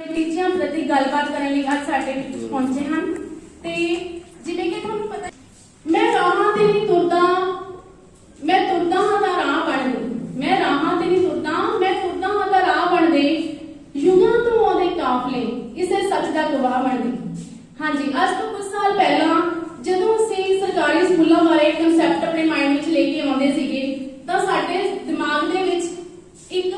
Teacher प्रति गलबात करने लिए आज साडे विच पहुंचे हैं ते जिवें कि तुहानूं पता मैं राहां ते नहीं तुरदा मैं तुरदा हां दा राह बनदे मैं राहां ते नहीं तुरदा मैं तुरदा हां दा राह बनदे युगां तो आउंदे काफले इसे सच दा गवाह बनदे। हाँ जी, आज तो कुछ साल पहला जदों असीं सरकारी स्कूलों बारे कंसैप्ट अपने माइंड विच लेके आउंदे सीगे तां साडे दिमाग दे विच एक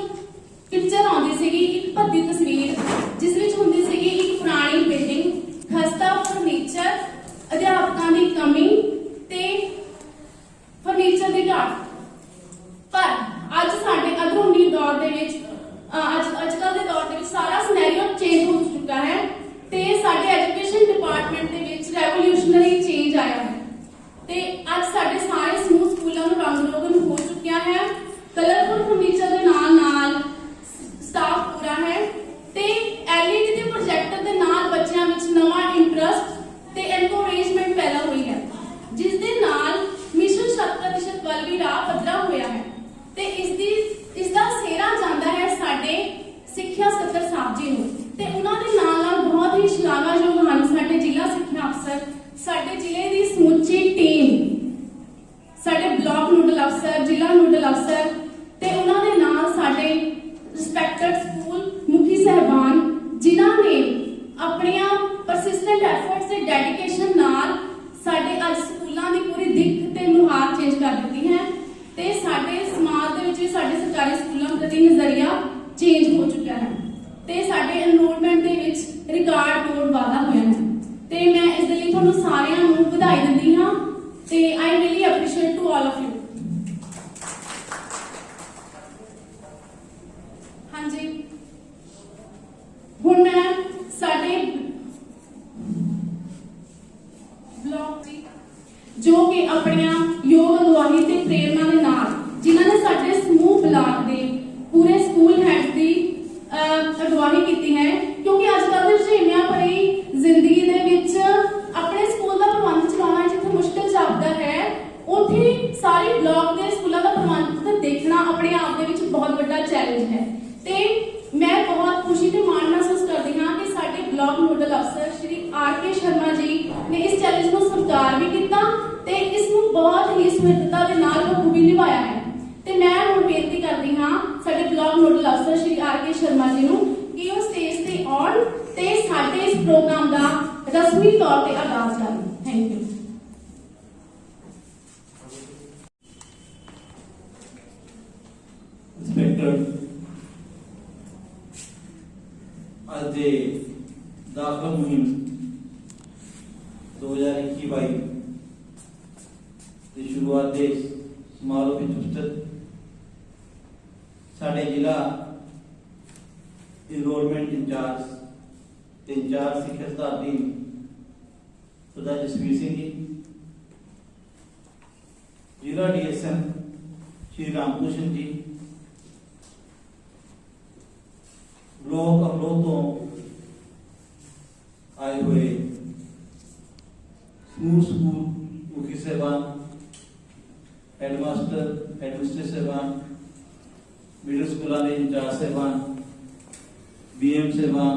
पिक्चर आउंदी सीगी, एक भद्दी तस्वीर जिस विच हुंदी सीगी एक पुरानी बिल्डिंग, खस्ता फर्नीचर, अध्यापकों की कमी ते फर्नीचर की घाट। पर अज साडे आधुनिक दौर दे विच अजकल के दौर दे विच सारा सिनेरियो चेंज हो चुका है ते साडे एजुकेशन डिपार्टमेंट दे विच रेवोल्यूशनरी चेंज आया है ते अज साडे सारे समूह स्कूलों नूं रंग रोगन हो चुकिया है। कलरफुल फर्नीचर दे नाल नाल स्टाफ पूरा है ते एलईडी ते प्रोजेक्टर दे नाल बच्चों विच नवा इंटरस्ट ते एनकरेजमेंट पैदा हुई है जिस दे नाल मिशन 100% वल भी राह पद्धरा होया है ते इसदा सेरा जांदा है साडे सिक्ख्या सकत्तर साहब जी नूं ते उन्हां दे नाल बहुत ही शलाघायोग हन साडे जिला सिक्ख्या अफसर, साडे जिले दी समूची टीम, साडे ब्लॉक नोडल अफसर, जिला नोडल अफसर ते उन्हां दे नाल साडे रिस्पेक्टेड स्कूल मुखी साहबान जिन्हां ने अपने परसिस्टेंट एफर्ट्स ते डेडिकेशन नाल साडे अज स्कूलों की पूरी दिख ते नुहार चेंज कर दी है ते साडे समाज दे विच साडे सरकारी स्कूलों प्रति नजरिया चेंज हो चुका है ते साडे एनरोलमेंट दे विच रिकॉर्ड तोड़ वाधा होया है ते मैं इस दे लई तुहानूं सारिआं नूं ਵਧਾਈ दिंदी हां ते I really appreciate to all of you. हाँ जी, हुण मैं साडे ब्लॉक जो कि अपनियां योग अगवाही ते प्रेरणा दे नाल जिन्हां ने साडे समूह ब्लॉक दे पूरे स्कूल हेड दी अगवाही कीती है क्योंकि अजकल दे रजीमियां भरी जिंदगी दे विच अपने स्कूल दा प्रबंध चलाउणा जिथे मुश्किल जापदा है उत्थे सारे ब्लॉक दे स्कूलों का प्रबंध देखना अपने आप दे विच बहुत बड़ा चैलेंज है ते मैं बहुत खुशी ते मान महसूस करती हाँ कि साडे ब्लॉक नोडल अफसर श्री आर.के. शर्मा जी ने इस चैलेंज को स्वीकार भी किया ते इसनूं बहुत ही सुहिरदता दे नाल बखूबी निभाया है ते मैं हुण बेनती करती हाँ साडे ब्लॉक नोडल अफसर श्री आर.के. शर्मा जी नूं कि वो स्टेज ते आउण ते साडे इस प्रोग्राम का रस्मी तौर ते आगाज करन। Thank you. इंस्पेक्टर आज दे दाखला मुहिम 2021-22 ਦੀ शुरुआत के समारोह में उपस्थित साडे जिला इनरोलमेंट इंचार्ज सिक्ख्या सुधार टीम सरदार जसवीर सिंह जी, जिला डीएसएम श्री रामकृष्ण जी, ब्लॉक अमलोह तो आए हुए स्कूल मुखी साहबान, हेडमास्टर, हेडमिस्ट्रेस साहबान, मिडिल स्कूलों के इंचार्ज साहबान, बीएम साहबान,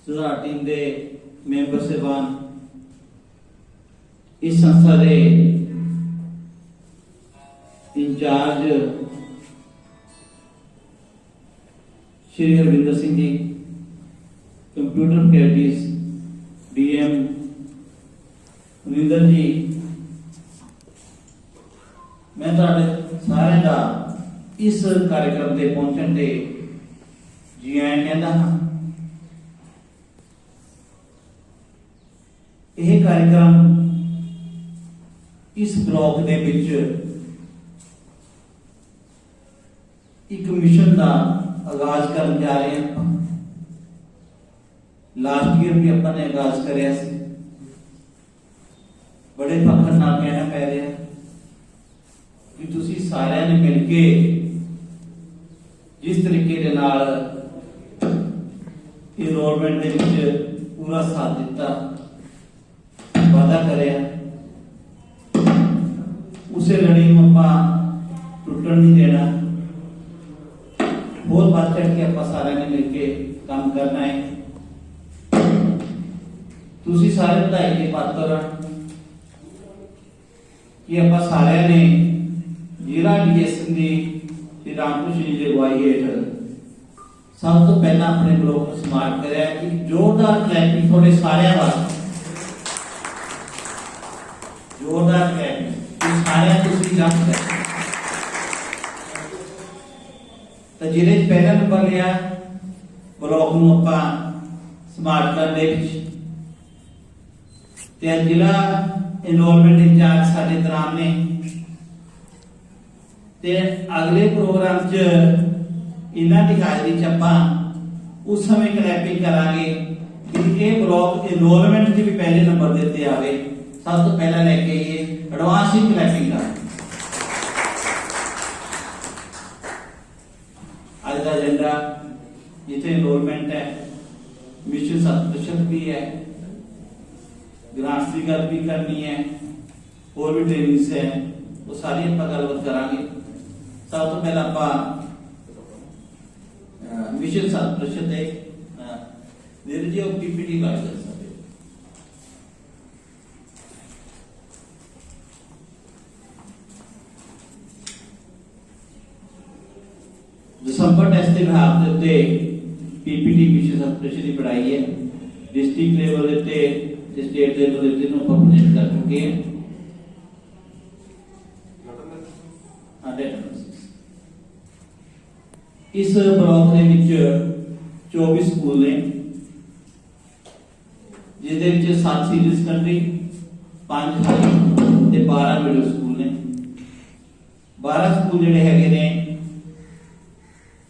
सुधार टीम के मैंबर साहबान, इस संस्था के in charge Shri Harvinder Singh ji, computer faculties DM Harvinder जी, मैं सारे का इस कार्यक्रम के पहुंचने से जी आया कहता हाँ। यह कार्यक्रम इस ब्लॉक के विच एक मिशन का आगाज कर जा रहे हैं। लास्ट ईयर भी अपन ने आगाज कराया सी, बड़े फखर नाल कहना पै रहा कि तुसी सारिਆਂ ने मिलके जिस तरीके के नाल इनरोलमेंट दे विच पूरा साथ दिता, वादा कराया, उसे लड़ी नूं आपां टुटण नहीं देना। होर बढ़ चढ़ के आप सारे ने मिलके काम करना है। तुसी सारे बधाई के पात्र कि आप सारे ने जिला डीएसएन की श्री रामकृष्ण जी की अगवाई हेठ सब तो पहला अपने ब्लॉक को स्मार्ट कराया। एक जोरदार क्लैपिंग थोड़े सारे वास्ते, जोरदार क्लैपिंग सारे दूसरी गल है। तो जिले पहला नंबर लिया ब्लॉक ਨੂੰ ਆਪਾਂ स्मार्ट करने ते जिला एनरोलमेंट इंचार्ज साडे दरान ने ते अगले प्रोग्राम च इन्हां दी हाजरी च ਆਪਾਂ उस समय क्लैपिंग करांगे कि ये ब्लॉक एनरोलमेंट च भी पहले नंबर देते आवे। सब तो पहला लेके ये एडवांस ही क्लैपिंग कर आज का एजेंडा जिथे एनरोलमेंट है, मिशन 7% भी है, ग्रांट्स की गल भी करनी है, और भी ट्रेनिंग्स है, वो सारी आप गलबात करांगे। सब तो पहला आप मिशन 7% है निर्जय पीपीटी बात कर सकते। दिसंबर टेस्ट के बिहार के उत्ते पीपीटी मिशन 7% की पढ़ाई है। डिस्ट्रिक्ट लेवल उत्ते स्टेट लेवल उत्ते नु प्रेजेंट कर चुके हैं। इस ब्लॉक ਦੇ ਵਿੱਚ 24 ਸਕੂਲ ਨੇ, ਜਿਹਦੇ ਵਿੱਚ 7 ਸੀਨੀਅਰ ਸੈਕੰਡਰੀ, 5 ਹਾਈ ਤੇ 12 ਮਿਡਲ ਸਕੂਲ ਨੇ। 12 ਸਕੂਲ ਜਿਹੜੇ ਹੈਗੇ ਨੇ,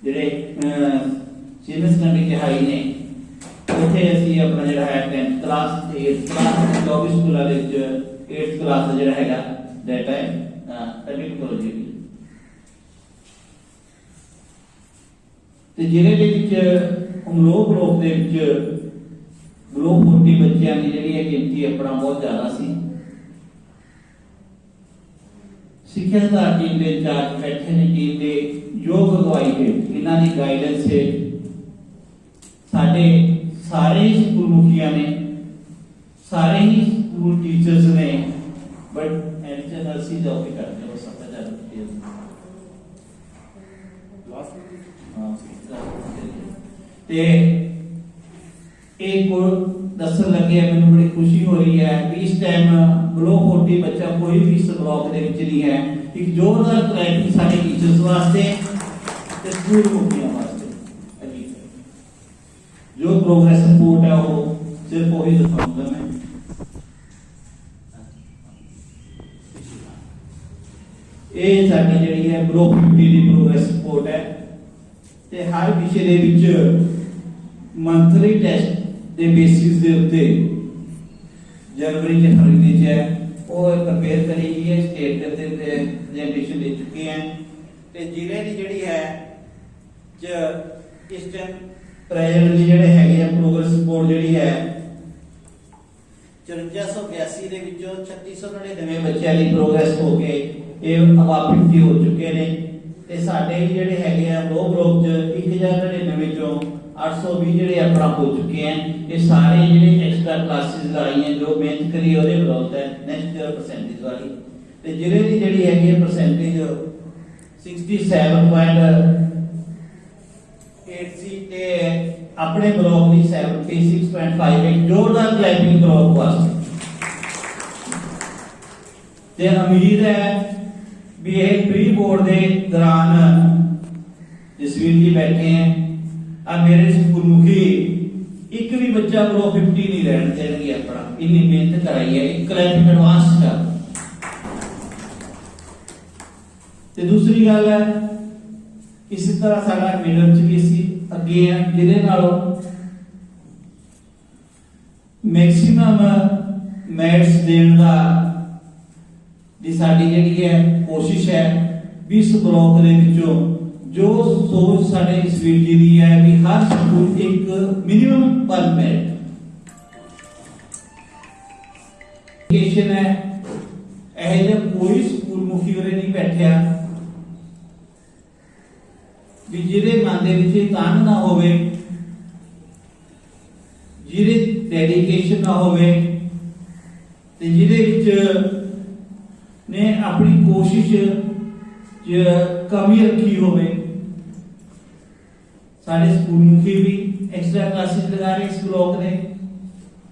ਜਿਹੜੇ ਸੀਨੀਅਰ ਸੈਕੰਡਰੀ ਤੇ ਹਾਈ ਨੇ, ਉੱਥੇ ਅਸੀਂ ਆਪਣਾ ਜਿਹੜਾ ਹੈ 10th ਕਲਾਸ ਤੇ 8th ਕਲਾਸ 24 ਸਕੂਲਾਂ ਦੇ ਵਿੱਚ 8th ਕਲਾਸ ਦਾ ਜਿਹੜਾ ਹੈਗਾ ਡਾਟਾ ਹੈ ਐਡਿਟ ਕਰੋ ਜੀ। ਤੇ ਜ਼ਿਲ੍ਹੇ ਦੇ ਵਿੱਚ ਅਮਲੋਹ ਬਲਾਕ ਦੇ ਵਿੱਚ ਬਲਾਕ 40 ਬੱਚਿਆਂ ਦੀ ਜਿਹੜੀ ਹੈ ਗਿਣਤੀ ਆਪਣਾ ਬਹੁਤ ਜ਼ਿਆਦਾ ਸੀ। ਸਿੱਖਿਆ ਸੁਧਾਰ ਟੀਮ ਦੇ ਇੰਚਾਰਜ ਬੈਠੇ ਨੇ, ਟੀਮ ਦੇ ਯੋਗ ਅਗਵਾਈ ਹੈ, ਇਹਨਾਂ ਦੀ ਗਾਈਡੈਂਸ ਹੈ। ਸਾਡੇ ਸਾਰੇ ਹੀ ਸਕੂਲ ਮੁਖੀਆਂ ਨੇ, ਸਾਰੇ ਹੀ ਸਕੂਲ ਟੀਚਰਸ ਨੇ, ਬਟ ਐਡੀਸ਼ਨਲ ਅਸੀਂ ਜੋਬ ਵੀ ਕਰਦੇ ਹਾਂ। ਸਭ ਤੋਂ ਜ਼ਿਆਦਾ ਤੇ एक दसन लगे मैंने बड़ी खुशी हो रही है कि इस टाइम ब्लॉक 40 बच्चा कोई भी इस ब्लॉक दे विच नहीं है। एक जोरदार क्लैपिंग सारे टीचर्स वास्ते ते स्कूल मुखिया वास्ते। जो प्रोग्रेस रिपोर्ट है वो सिर्फ वही दिखाऊंगा मैं। ये साडी जेहड़ी है ब्लॉक 50 दी प्रोग्रेस रिपोर्ट है ते हर विषय दे विच मंथली टेस्ट ਦੇ ਬੇਸਿਸ ਦੇ ਉੱਤੇ ਜਨਵਰੀ ਤੇ ਫਰਵਰੀ ਚ ਹੈ ਉਹ ਕੰਪੇਅਰ ਕਰੀ ਗਈ ਹੈ। ਸਟੇਟ ਦੇ ਉੱਤੇ ਪ੍ਰੈਜੈਂਟੇਸ਼ਨ ਦੇ ਚੁੱਕੇ ਹੈ ਤੇ ਜ਼ਿਲ੍ਹੇ ਦੀ ਜਿਹੜੀ ਹੈ ਚ ਇਸ ਟਾਈਮ ਪ੍ਰੈਜ਼ੈਂਟਲੀ ਜਿਹੜੇ ਹੈਗੇ ਆ ਪ੍ਰੋਗਰੈਸ ਰਿਪੋਰਟ ਜਿਹੜੀ ਹੈ 5482 ਦੇ ਵਿੱਚੋਂ 3699 ਬੱਚਿਆਂ ਦੀ ਪ੍ਰੋਗਰੈਸ ਹੋ ਕੇ ਇਹ ਅਬਾਊਟ 50 ਹੋ ਚੁੱਕੇ ਨੇ। ਤੇ ਸਾਡੇ ਜਿਹੜੇ ਹੈਗੇ ਆ ਦੋ ਬਲੋਕ ਚ 1099 ਵਿੱਚੋਂ 820 ਜਿਹੜੇ अपना हो चुके हैं। ये सारे ਜਿਹੜੇ एक्स्ट्रा क्लासेस लगाई हैं जो मेहनत करी ਉਹਦੇ ਬਦੌਲਤ है। नेक्स्ट ईयर परसेंटेज वाली ਤੇ ਜਿਹੜੇ ਦੀ ਜਿਹੜੀ ਹੈਗੀ ਹੈ परसेंटेज 67.8 ਤੇ ਆਪਣੇ ਬਲਾਕ ਦੀ 76.58 जोरदार क्लैपिंग ਬਲਾਕ ਵਾਸਤੇ। ਤੇ ਉਮੀਦ ਹੈ ਵੀ ਇਹ ਪ੍ਰੀ ਬੋਰਡ ਦੇ ਦੌਰਾਨ ਜਸਵੀਰ ਜੀ बैठे हैं मेरे स्कूल मुखी एक भी बच्चा ब्रो 50 नहीं रहने देंगे। अपना इतनी मेहनत कराई है, एक क्लैपिंग एडवांस का। ते दूसरी गल है इसी तरह साडा मिडल च भी सी अगे है जिहदे नालों मैक्सिमम मैथ्स देण दा दी साडी जिहड़ी है कोशिश है 20 ब्लॉक दे विचों जो सोच साडे इस वीर जी दी है कि हर स्कूल एक मिनिमम पर मेरिट एजुकेशन है। ऐसे कोई स्कूल मुखी वाले नहीं बैठा ਵੀ ਜਿਹਦੇ ਮਨ ਦੇ ਵਿੱਚ ਕਾਨ ਨਾ ਹੋਵੇ, ਜਿਹਦੇ ਡੈਡੀਕੇਸ਼ਨ ਨਾ ਹੋਵੇ ਤੇ ਜਿਹਦੇ ਵਿੱਚ ਨੇ ਆਪਣੀ ਕੋਸ਼ਿਸ਼ ਚ ਕਮੀ ਰੱਖੀ ਹੋਵੇ। ਸਾਡੇ ਸਕੂਲ ਮੁਖੀ ਵੀ ਐਕਸਟਰਾ ਕਲਾਸਿਸ ਲਗਾ ਰਹੇ ਇਸ ਬਲਾਕ ਦੇ।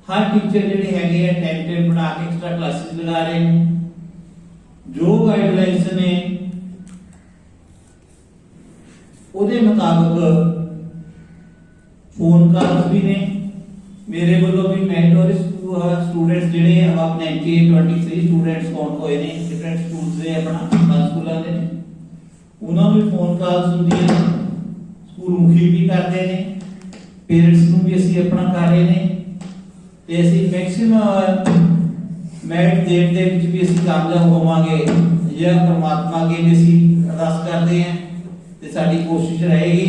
ਹਰ ਟੀਚਰ ਜਿਹੜੇ ਹੈਗੇ ਆ ਟੈਂਟੇਡ ਬਣਾ ਕੇ ਐਕਸਟਰਾ ਕਲਾਸਿਸ ਲਗਾ ਰਹੇ ਨੇ। ਜੋ ਗਾਈਡਲਾਈਨਸ ਨੇ ਉਹਦੇ ਮੁਤਾਬਕ ਫੋਨ ਕਾਲਸ ਵੀ ਨੇ ਮੇਰੇ ਵੱਲੋਂ ਵੀ ਮੈਂਟੋਰਿਸ स्टूडेंट्स ਜਿਹੜੇ ਆ ਆਪਣੇ 23 ਸਟੂਡੈਂਟਸ ਕਾਊਂਟ ਹੋਏ ਨੇ ਡਿਫਰੈਂਟ ਸਕੂਲਸ ਦੇ ਆਪਣਾ ਸਕੂਲਾਂ ਦੇ ਨੇ। ਉਹਨਾਂ ਨੂੰ ਵੀ ਫੋਨ ਕਾਲਸ ਹੁੰਦੀਆਂ ਨੇ, ਸਕੂਲ ਮੁਖੀ ਵੀ ਕਰਦੇ ਨੇ, ਪੇਰੈਂਟਸ ਨੂੰ ਵੀ ਅਸੀਂ ਆਪਣਾ ਕਰ ਰਹੇ ਨੇ ਤੇ ਅਸੀਂ ਮੈਕਸਿਮਮ ਮੈਰਿਟ ਦੇਣ ਦੇ ਵਿੱਚ ਵੀ ਅਸੀਂ ਕਾਮਯਾਬ ਹੋਵਾਂਗੇ। ਜੇ ਪਰਮਾਤਮਾ ਅੱਗੇ ਵੀ ਅਸੀਂ ਅਰਦਾਸ ਕਰਦੇ ਹਾਂ ਤੇ ਸਾਡੀ ਕੋਸ਼ਿਸ਼ ਰਹੇਗੀ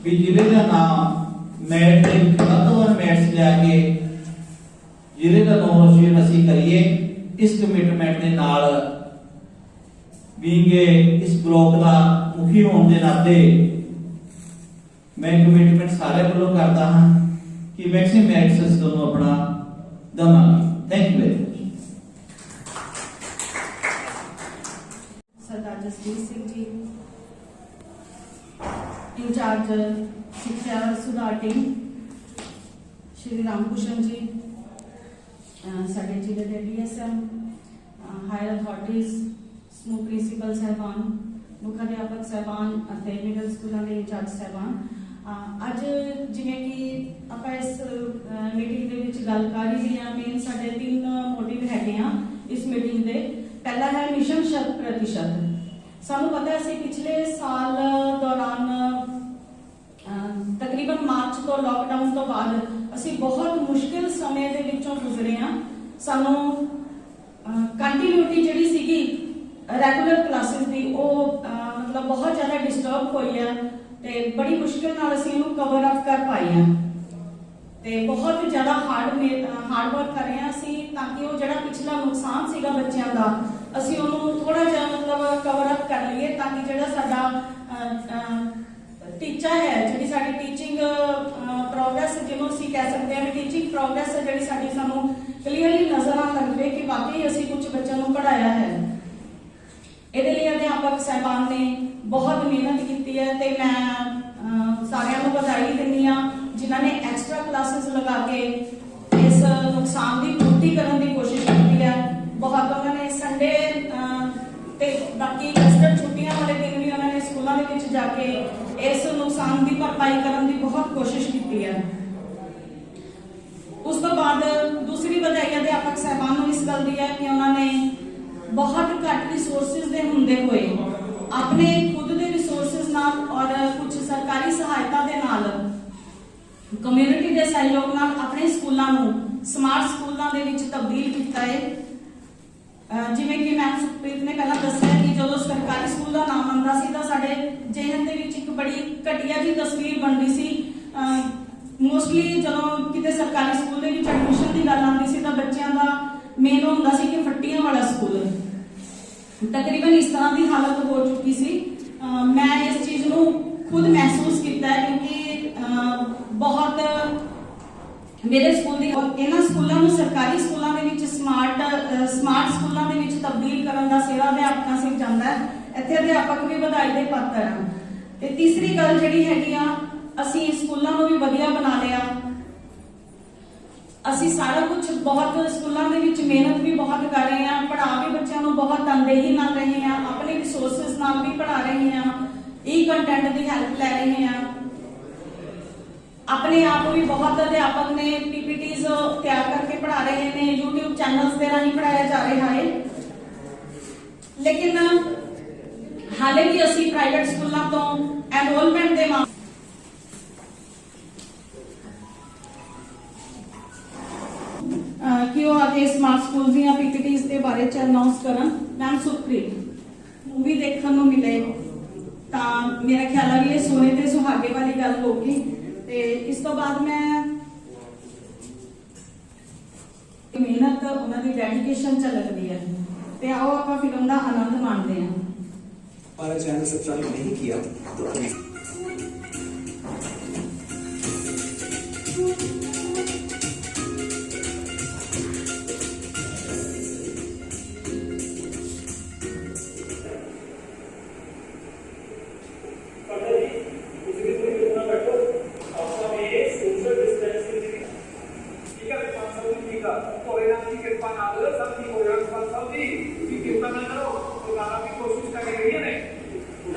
ਵੀ ਜ਼ਿਲ੍ਹੇ ਦਾ ਨਾਮ ਮੈਰਿਟ ਦੇ ਵਿੱਚ ਵੱਧ ਤੋਂ ਵੱਧ ਮੈਰਿਟਸ ਲਿਆ ਕੇ ਜ਼ਿਲ੍ਹੇ ਦਾ ਨਾਮ ਰੋਸ਼ਨ ਅਸੀਂ ਕਰੀਏ। ਇਸ ਕਮਿਟਮੈਂਟ ਦੇ ਨਾਲ ਬੀਇੰਗ ਇਸ ਬਲਾਕ ਦਾ ਮੁਖੀ ਹੋਣ ਦੇ ਨਾਤੇ ਮੈਂ ਕਮਿਟਮੈਂਟ ਸਾਰੇ ਵੱਲੋਂ ਕਰਦਾ ਹਾਂ ਕਿ ਮੈਕਸਿਮਮ ਮੈਰਿਟਸ ਅਸੀਂ ਤੁਹਾਨੂੰ ਆਪਣਾ ਦਵਾਂਗੇ। Thank you very much. Sardar Jasvir Singh ji, incharge शिक्षा सुधार टीम, श्री रामभूषण जी, साडे जिले के DSM, हायर अथॉरिटीज, समूह प्रिंसीपल साहबान, मुख्याध्यापक साहबान ਅਤੇ ਮਿਡਲ ਸਕੂਲਾਂ ਦੇ ਇੰਚਾਰਜ ਸਾਹਬਾਨ। ਅੱਜ ਜਿਵੇਂ ਕਿ ਆਪਾਂ ਇਸ ਮੀਟਿੰਗ ਦੇ ਵਿੱਚ ਗੱਲ ਕਰ ਹੀ ਰਹੇ ਹਾਂ, ਮੇਨ ਸਾਡੇ 3 ਮੋਟਿਵ ਹੈਗੇ ਆ ਇਸ ਮੀਟਿੰਗ ਦੇ। ਪਹਿਲਾ ਹੈ ਮਿਸ਼ਨ 100%। ਸਾਨੂੰ ਪਤਾ ਸੀ ਪਿਛਲੇ ਸਾਲ ਦੌਰਾਨ ਤਕਰੀਬਨ ਮਾਰਚ ਤੋਂ ਲਾਕਡਾਊਨ ਤੋਂ ਬਾਅਦ ਅਸੀਂ ਬਹੁਤ ਮੁਸ਼ਕਿਲ ਸਮੇਂ ਦੇ ਵਿੱਚੋਂ ਗੁਜ਼ਰੇ ਹਾਂ। ਸਾਨੂੰ ਕੰਟੀਨਿਊਟੀ ਜਿਹੜੀ ਸੀਗੀ ਰੈਗੂਲਰ ਕਲਾਸਿਸ ਦੀ ਉਹ ਮਤਲਬ ਬਹੁਤ ਜ਼ਿਆਦਾ ਡਿਸਟਰਬ ਹੋਈ ਹੈ ਤੇ ਬੜੀ ਮੁਸ਼ਕਿਲ ਨਾਲ ਅਸੀਂ ਇਹਨੂੰ ਕਵਰ ਅਪ ਕਰ ਪਾਏ ਹਾਂ ਤੇ ਬਹੁਤ ਜ਼ਿਆਦਾ ਹਾਰਡ ਵਰਕ ਕਰ ਰਹੇ ਹਾਂ ਅਸੀਂ ਤਾਂ ਕਿ ਉਹ ਜਿਹੜਾ ਪਿਛਲਾ ਨੁਕਸਾਨ ਸੀਗਾ ਬੱਚਿਆਂ ਦਾ ਅਸੀਂ ਉਹਨੂੰ ਥੋੜਾ ਜਿਹਾ ਮਤਲਬ ਕਵਰ ਅਪ ਕਰ ਲਈਏ ਤਾਂ ਕਿ ਜਿਹੜਾ ਸਾਡਾ ਟੀਚਾ ਹੈ, ਜਿਹੜੀ ਸਾਡੀ ਟੀਚਿੰਗ ਪ੍ਰੋਗਰੈਸ ਜਿਹਨੂੰ ਅਸੀਂ ਕਹਿ ਸਕਦੇ ਹਾਂ, ਟੀਚਿੰਗ ਪ੍ਰੋਗਰੈਸ ਜਿਹੜੀ ਸਾਡੀ ਸਾਨੂੰ ਕਲੀਅਰਲੀ ਨਜ਼ਰ ਆਉਣ ਲੱਗ ਪਏ ਕਿ ਵਾਕਈ ਅਸੀਂ ਕੁਝ ਬੱਚਿਆਂ ਨੂੰ ਪੜ੍ਹਾਇਆ ਹੈ। ਇਹਦੇ ਲਈ ਅਧਿਆਪਕ ਸਾਹਿਬਾਨ ਨੇ ਬਹੁਤ ਮਿਹਨਤ ਕੀਤੀ ਹੈ ਤੇ ਮੈਂ ਸਾਰਿਆਂ ਨੂੰ ਵਧਾਈ ਦਿੰਦੀ ਹਾਂ ਜਿਨ੍ਹਾਂ ਨੇ ਐਕਸਟਰਾ ਕਲਾਸਿਸ ਲਗਾ ਕੇ ਇਸ ਨੁਕਸਾਨ ਦੀ ਪੂਰਤੀ ਕਰਨ ਦੀ ਕੋਸ਼ਿਸ਼ ਕੀਤੀ ਹੈ। ਬਹੁਤ ਉਹਨਾਂ ਨੇ ਸੰਡੇ ਤੇ ਬਾਕੀ ਐਕਸਟਰਾ ਛੁੱਟੀਆਂ ਵਾਲੇ ਦਿਨ ਵੀ ਉਹਨਾਂ ਨੇ ਸਕੂਲਾਂ ਦੇ ਵਿੱਚ ਜਾ ਕੇ ਇਸ ਨੁਕਸਾਨ ਦੀ ਭਰਪਾਈ ਕਰਨ ਦੀ ਬਹੁਤ ਕੋਸ਼ਿਸ਼ ਕੀਤੀ ਹੈ। ਉਸ ਤੋਂ ਬਾਅਦ ਦੂਸਰੀ ਵਧਾਈ ਅਧਿਆਪਕ ਸਾਹਿਬਾਨ ਨੂੰ ਇਸ ਗੱਲ ਦੀ ਹੈ ਕਿ ਉਹਨਾਂ ਨੇ ਬਹੁਤ ਘੱਟ ਰਿਸੋਰਸਿਸ ਦੇ ਹੁੰਦੇ ਹੋਏ ਆਪਣੇ ਖੁਦ ਦੇ ਰਿਸੋਰਸਿਸ ਨਾਲ ਔਰ ਕੁਝ ਸਰਕਾਰੀ ਸਹਾਇਤਾ ਦੇ ਨਾਲ ਕਮਿਊਨਿਟੀ ਦੇ ਸਹਿਯੋਗ ਨਾਲ ਆਪਣੇ ਸਕੂਲਾਂ ਨੂੰ ਸਮਾਰਟ ਸਕੂਲਾਂ ਦੇ ਵਿੱਚ ਤਬਦੀਲ ਕੀਤਾ ਹੈ। ਜਿਵੇਂ ਕਿ ਮੈਮ ਸੁਖਪ੍ਰੀਤ ਨੇ ਪਹਿਲਾਂ ਦੱਸਿਆ ਕਿ ਜਦੋਂ ਸਰਕਾਰੀ ਸਕੂਲ ਦਾ ਨਾਮ ਆਉਂਦਾ ਸੀ ਤਾਂ ਸਾਡੇ ਜ਼ਿਹਨ ਦੇ ਵਿੱਚ ਇੱਕ ਬੜੀ ਘਟੀਆ ਜਿਹੀ ਤਸਵੀਰ ਬਣਦੀ ਸੀ। ਮੋਸਟਲੀ ਜਦੋਂ ਕਿਤੇ ਸਰਕਾਰੀ ਸਕੂਲ ਦੇ ਵਿੱਚ ਐਡਮਿਸ਼ਨ ਦੀ ਗੱਲ ਆਉਂਦੀ ਸੀ ਤਾਂ ਬੱਚਿਆਂ ਦਾ ਮੇਨ ਹੁੰਦਾ ਸੀ ਕਿ ਫੱਟੀਆਂ ਵਾਲਾ ਸਕੂਲ। ਤਕਰੀਬਨ ਇਸ ਤਰ੍ਹਾਂ ਦੀ ਹਾਲਤ ਹੋ ਚੁੱਕੀ ਸੀ। ਮੈਂ ਇਸ ਚੀਜ਼ ਨੂੰ ਖੁਦ ਮਹਿਸੂਸ ਕੀਤਾ ਹੈ ਕਿਉਂਕਿ ਬਹੁਤ ਮੇਰੇ ਸਕੂਲ ਦੀ ਇਹਨਾਂ ਸਕੂਲਾਂ ਨੂੰ ਸਰਕਾਰੀ ਸਕੂਲਾਂ ਦੇ ਵਿੱਚ ਸਮਾਰਟ ਸਕੂਲਾਂ ਦੇ ਵਿੱਚ ਤਬਦੀਲ ਕਰਨ ਦਾ ਸਿਹਰਾ ਅਧਿਆਪਕਾਂ ਸਿਰ ਜਾਂਦਾ ਹੈ। ਇੱਥੇ ਅਧਿਆਪਕ ਵੀ ਵਧਾਈ ਦੇ ਪਾਤਰ ਹਨ। ਤੇ ਤੀਸਰੀ ਗੱਲ ਜਿਹੜੀ ਹੈਗੀ ਆ, ਅਸੀਂ ਸਕੂਲਾਂ ਨੂੰ ਵੀ ਵਧੀਆ ਬਣਾ ਲਿਆ। ਅਸੀਂ ਸਾਰਾ ਕੁਝ ਬਹੁਤ ਸਕੂਲਾਂ ਦੇ ਵਿੱਚ ਮਿਹਨਤ ਵੀ ਬਹੁਤ ਕਰ ਰਹੇ ਹਾਂ, ਪੜ੍ਹਾ ਵੀ ਬੱਚਿਆਂ ਨੂੰ ਬਹੁਤ ਤਨਦੇਹੀ ਨਾਲ ਰਹੇ ਹਾਂ, ਆਪਣੇ ਰਿਸੋਰਸਿਸ ਨਾਲ ਵੀ ਪੜ੍ਹਾ ਰਹੇ ਹਾਂ, ਕੰਟੈਂਟ ਦੀ ਹੈਲਪ ਲੈ ਰਹੇ ਹਾਂ। ਆਪਣੇ ਆਪ ਵੀ ਬਹੁਤ ਅਧਿਆਪਕ ਨੇ PPTs ਤਿਆਰ ਕਰਕੇ ਪੜ੍ਹਾ ਰਹੇ ਨੇ, YouTube ਚੈਨਲਸ ਦੇ ਰਾਹੀਂ ਪੜ੍ਹਾਇਆ ਜਾ ਰਿਹਾ ਹੈ। ਲੇਕਿਨ ਹਾਲੇ ਵੀ ਅਸੀਂ ਪ੍ਰਾਈਵੇਟ ਸਕੂਲਾਂ ਤੋਂ ਐਨਰੋਲਮੈਂਟ ਦੇ ਕਿ ਉਹ ਆਗੇ ਸਮਾਰਟ ਸਕੂਲ ਦੀਆਂ PPTs ਦੇ ਬਾਰੇ ਚ ਅਨਾਉਂਸ ਕਰਨ। ਮੈਮ ਸੁਖਪ੍ਰੀਤ ਮੂਵੀ ਦੇਖਣ ਨੂੰ ਮਿਲੇ ਤਾਂ ਮੇਰਾ ਖਿਆਲ ਹੈ ਵੀ ਇਹ ਸੋਨੇ ਤੇ ਸੁਹਾਗੇ ਵਾਲੀ ਗੱਲ ਹੋਗੀ। ਤੇ ਇਸ ਤੋਂ ਬਾਅਦ ਮੈਂ ਮਿਹਨਤ ਉਹਨਾਂ ਦੀ ਡੈਡੀਕੇਸ਼ਨ ਝਲਕਦੀ ਹੈ ਤੇ ਆਓ ਆਪਾਂ ਫਿਲਮ ਦਾ ਆਨੰਦ ਮਾਣਦੇ ਹਾਂ। हमारा चैनल सब्सक्राइब नहीं किया तो प्लीज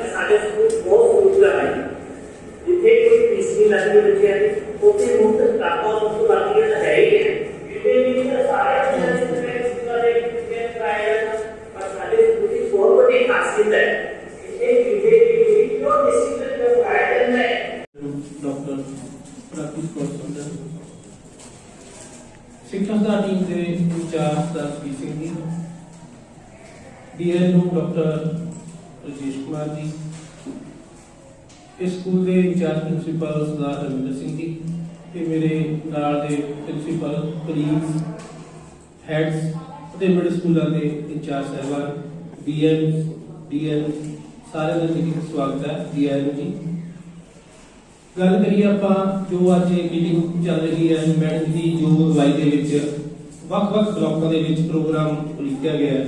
ਸਾਡੇ ਸਕੂਲ ਬਹੁਤ ਸਹੂਲਤਾਂ ਹੈ ਜਿੱਥੇ ਕੋਈ ਫੀਸ ਨਹੀਂ ਲੱਗਦੀ ਬੱਚਿਆਂ ਦੀ ਉੱਥੇ ਮੁਫਤ ਕਿਤਾਬਾਂ ਮੁਫਤ ਵਰਦੀਆਂ ਤਾਂ ਹੈ ਹੀ ਹੈ ਜਿੱਥੇ ਵੀ ਸਾਰੇ ਸਕੂਲਾਂ ਦੇ ਪ੍ਰਾਈਵੇਟ ਪਰ ਸਾਡੇ ਸਕੂਲ ਦੀ ਬਹੁਤ ਵੱਡੀ ਖਾਸੀਅਤ ਹੈ ਇਹ ਜਿੱਥੇ ਵੀ ਜੋ ਡਿਸਪਲਿਨ ਦਾ ਪ੍ਰਾਈਵੇਟ ਹੈ ਡਾਕਟਰ ਪ੍ਰਾਪਤ ਕੌਰ ਸਿੱਖਿਆ ਦਾ ਟੀਮ ਦੇ ਇੰਚਾਰਜ ਦਰਸ਼ਕੀ ਸਿੰਘ ਜੀ ਡੀਐਨਓ ਡਾਕਟਰ ਰਜੇਸ਼ ਕੁਮਾਰ ਜੀ ਇਸ ਸਕੂਲ ਦੇ ਇੰਚਾਰਜ ਪ੍ਰਿੰਸੀਪਲ ਸਰਦਾਰ ਰਵਿੰਦਰ ਸਿੰਘ ਜੀ ਤੇ ਮੇਰੇ ਨਾਲ ਦੇ ਪ੍ਰਿੰਸੀਪਲ ਕਲੀਗਸ ਹੈਡਸ ਅਤੇ ਮਿਡਲ ਸਕੂਲਾਂ ਦੇ ਇੰਚਾਰਜ ਸਾਹਿਬਾਨ ਡੀਐਨ ਸਾਰਿਆਂ ਦਾ ਜੀ ਸਵਾਗਤ ਹੈ ਡੀਐਨਓ ਜੀ। ਗੱਲ ਕਰੀਏ ਆਪਾਂ ਜੋ ਅੱਜ ਇਹ ਮੀਟਿੰਗ ਚੱਲ ਰਹੀ ਹੈ ਮੈਡਮ ਦੀ ਜੋ ਅਗਵਾਈ ਦੇ ਵਿੱਚ ਵੱਖ-ਵੱਖ ਬਲਾਕਾਂ ਦੇ ਵਿੱਚ ਪ੍ਰੋਗਰਾਮ ਉਲੀਕਿਆ ਗਿਆ ਹੈ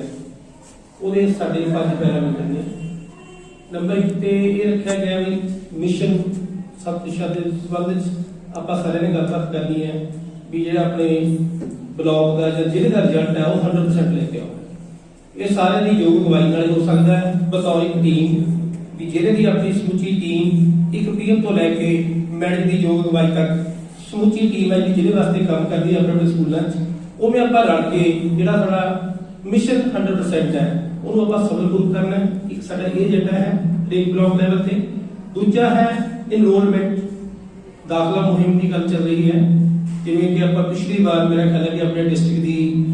ਉਹਦੇ ਸਾਡੇ 5 ਪੈਰਾਮੀਟਰ ਨੇ। ਨੰਬਰ 1 ਤੇ ਇਹ ਰੱਖਿਆ ਗਿਆ ਵੀ ਮਿਸ਼ਨ ਸਭ ਦਿਸ਼ਾ ਦੇ ਸੰਬੰਧ ਵਿੱਚ ਆਪਾਂ ਸਾਰਿਆਂ ਨੇ ਗੱਲਬਾਤ ਕਰਨੀ ਹੈ ਵੀ ਜਿਹੜਾ ਆਪਣੇ ਬਲਾਕ ਦਾ ਜਾਂ ਜ਼ਿਲ੍ਹੇ ਦਾ ਰਿਜ਼ਲਟ ਹੈ ਉਹ 100% ਲੈ ਕੇ ਆਓ। ਇਹ ਸਾਰਿਆਂ ਦੀ ਯੋਗ ਅਗਵਾਈ ਨਾਲ ਹੋ ਸਕਦਾ ਹੈ ਬਤੌਰ ਇੱਕ ਟੀਮ ਵੀ ਜਿਹੜੇ ਦੀ ਆਪਣੀ ਸਮੁੱਚੀ ਟੀਮ ਇੱਕ ਪੀਐਮ ਤੋਂ ਲੈ ਕੇ ਮੈਡਮ ਦੀ ਯੋਗ ਅਗਵਾਈ ਤੱਕ ਸਮੁੱਚੀ ਟੀਮ ਹੈ ਜਿਹੜੀ ਜ਼ਿਲ੍ਹੇ ਵਾਸਤੇ ਕੰਮ ਕਰਦੀ ਹੈ ਆਪਣੇ ਸਕੂਲਾਂ 'ਚ ਉਵੇਂ ਆਪਾਂ ਰਲ ਕੇ ਜਿਹੜਾ ਸਾਡਾ ਮਿਸ਼ਨ 100% ਹੈ ਉਹਨੂੰ ਆਪਾਂ ਸਫਲਪੂਰ ਕਰਨਾ ਹੈ। ਇੱਕ ਸਾਡਾ ਇਹ ਏਜੰਡਾ ਹੈ ਹਰੇਕ ਬਲਾਕ ਲੈਵਲ ਤੇ। ਦੂਜਾ ਹੈ ਇਨਰੋਲਮੈਂਟ ਦਾਖਲਾ ਮੁਹਿੰਮ ਦੀ ਗੱਲ ਚੱਲ ਰਹੀ ਹੈ ਜਿਵੇਂ ਕਿ ਆਪਾਂ ਪਿਛਲੀ ਵਾਰ ਮੇਰਾ ਖਿਆਲ ਹੈ ਕਿ ਆਪਣੇ ਡਿਸਟ੍ਰਿਕਟ ਦੀ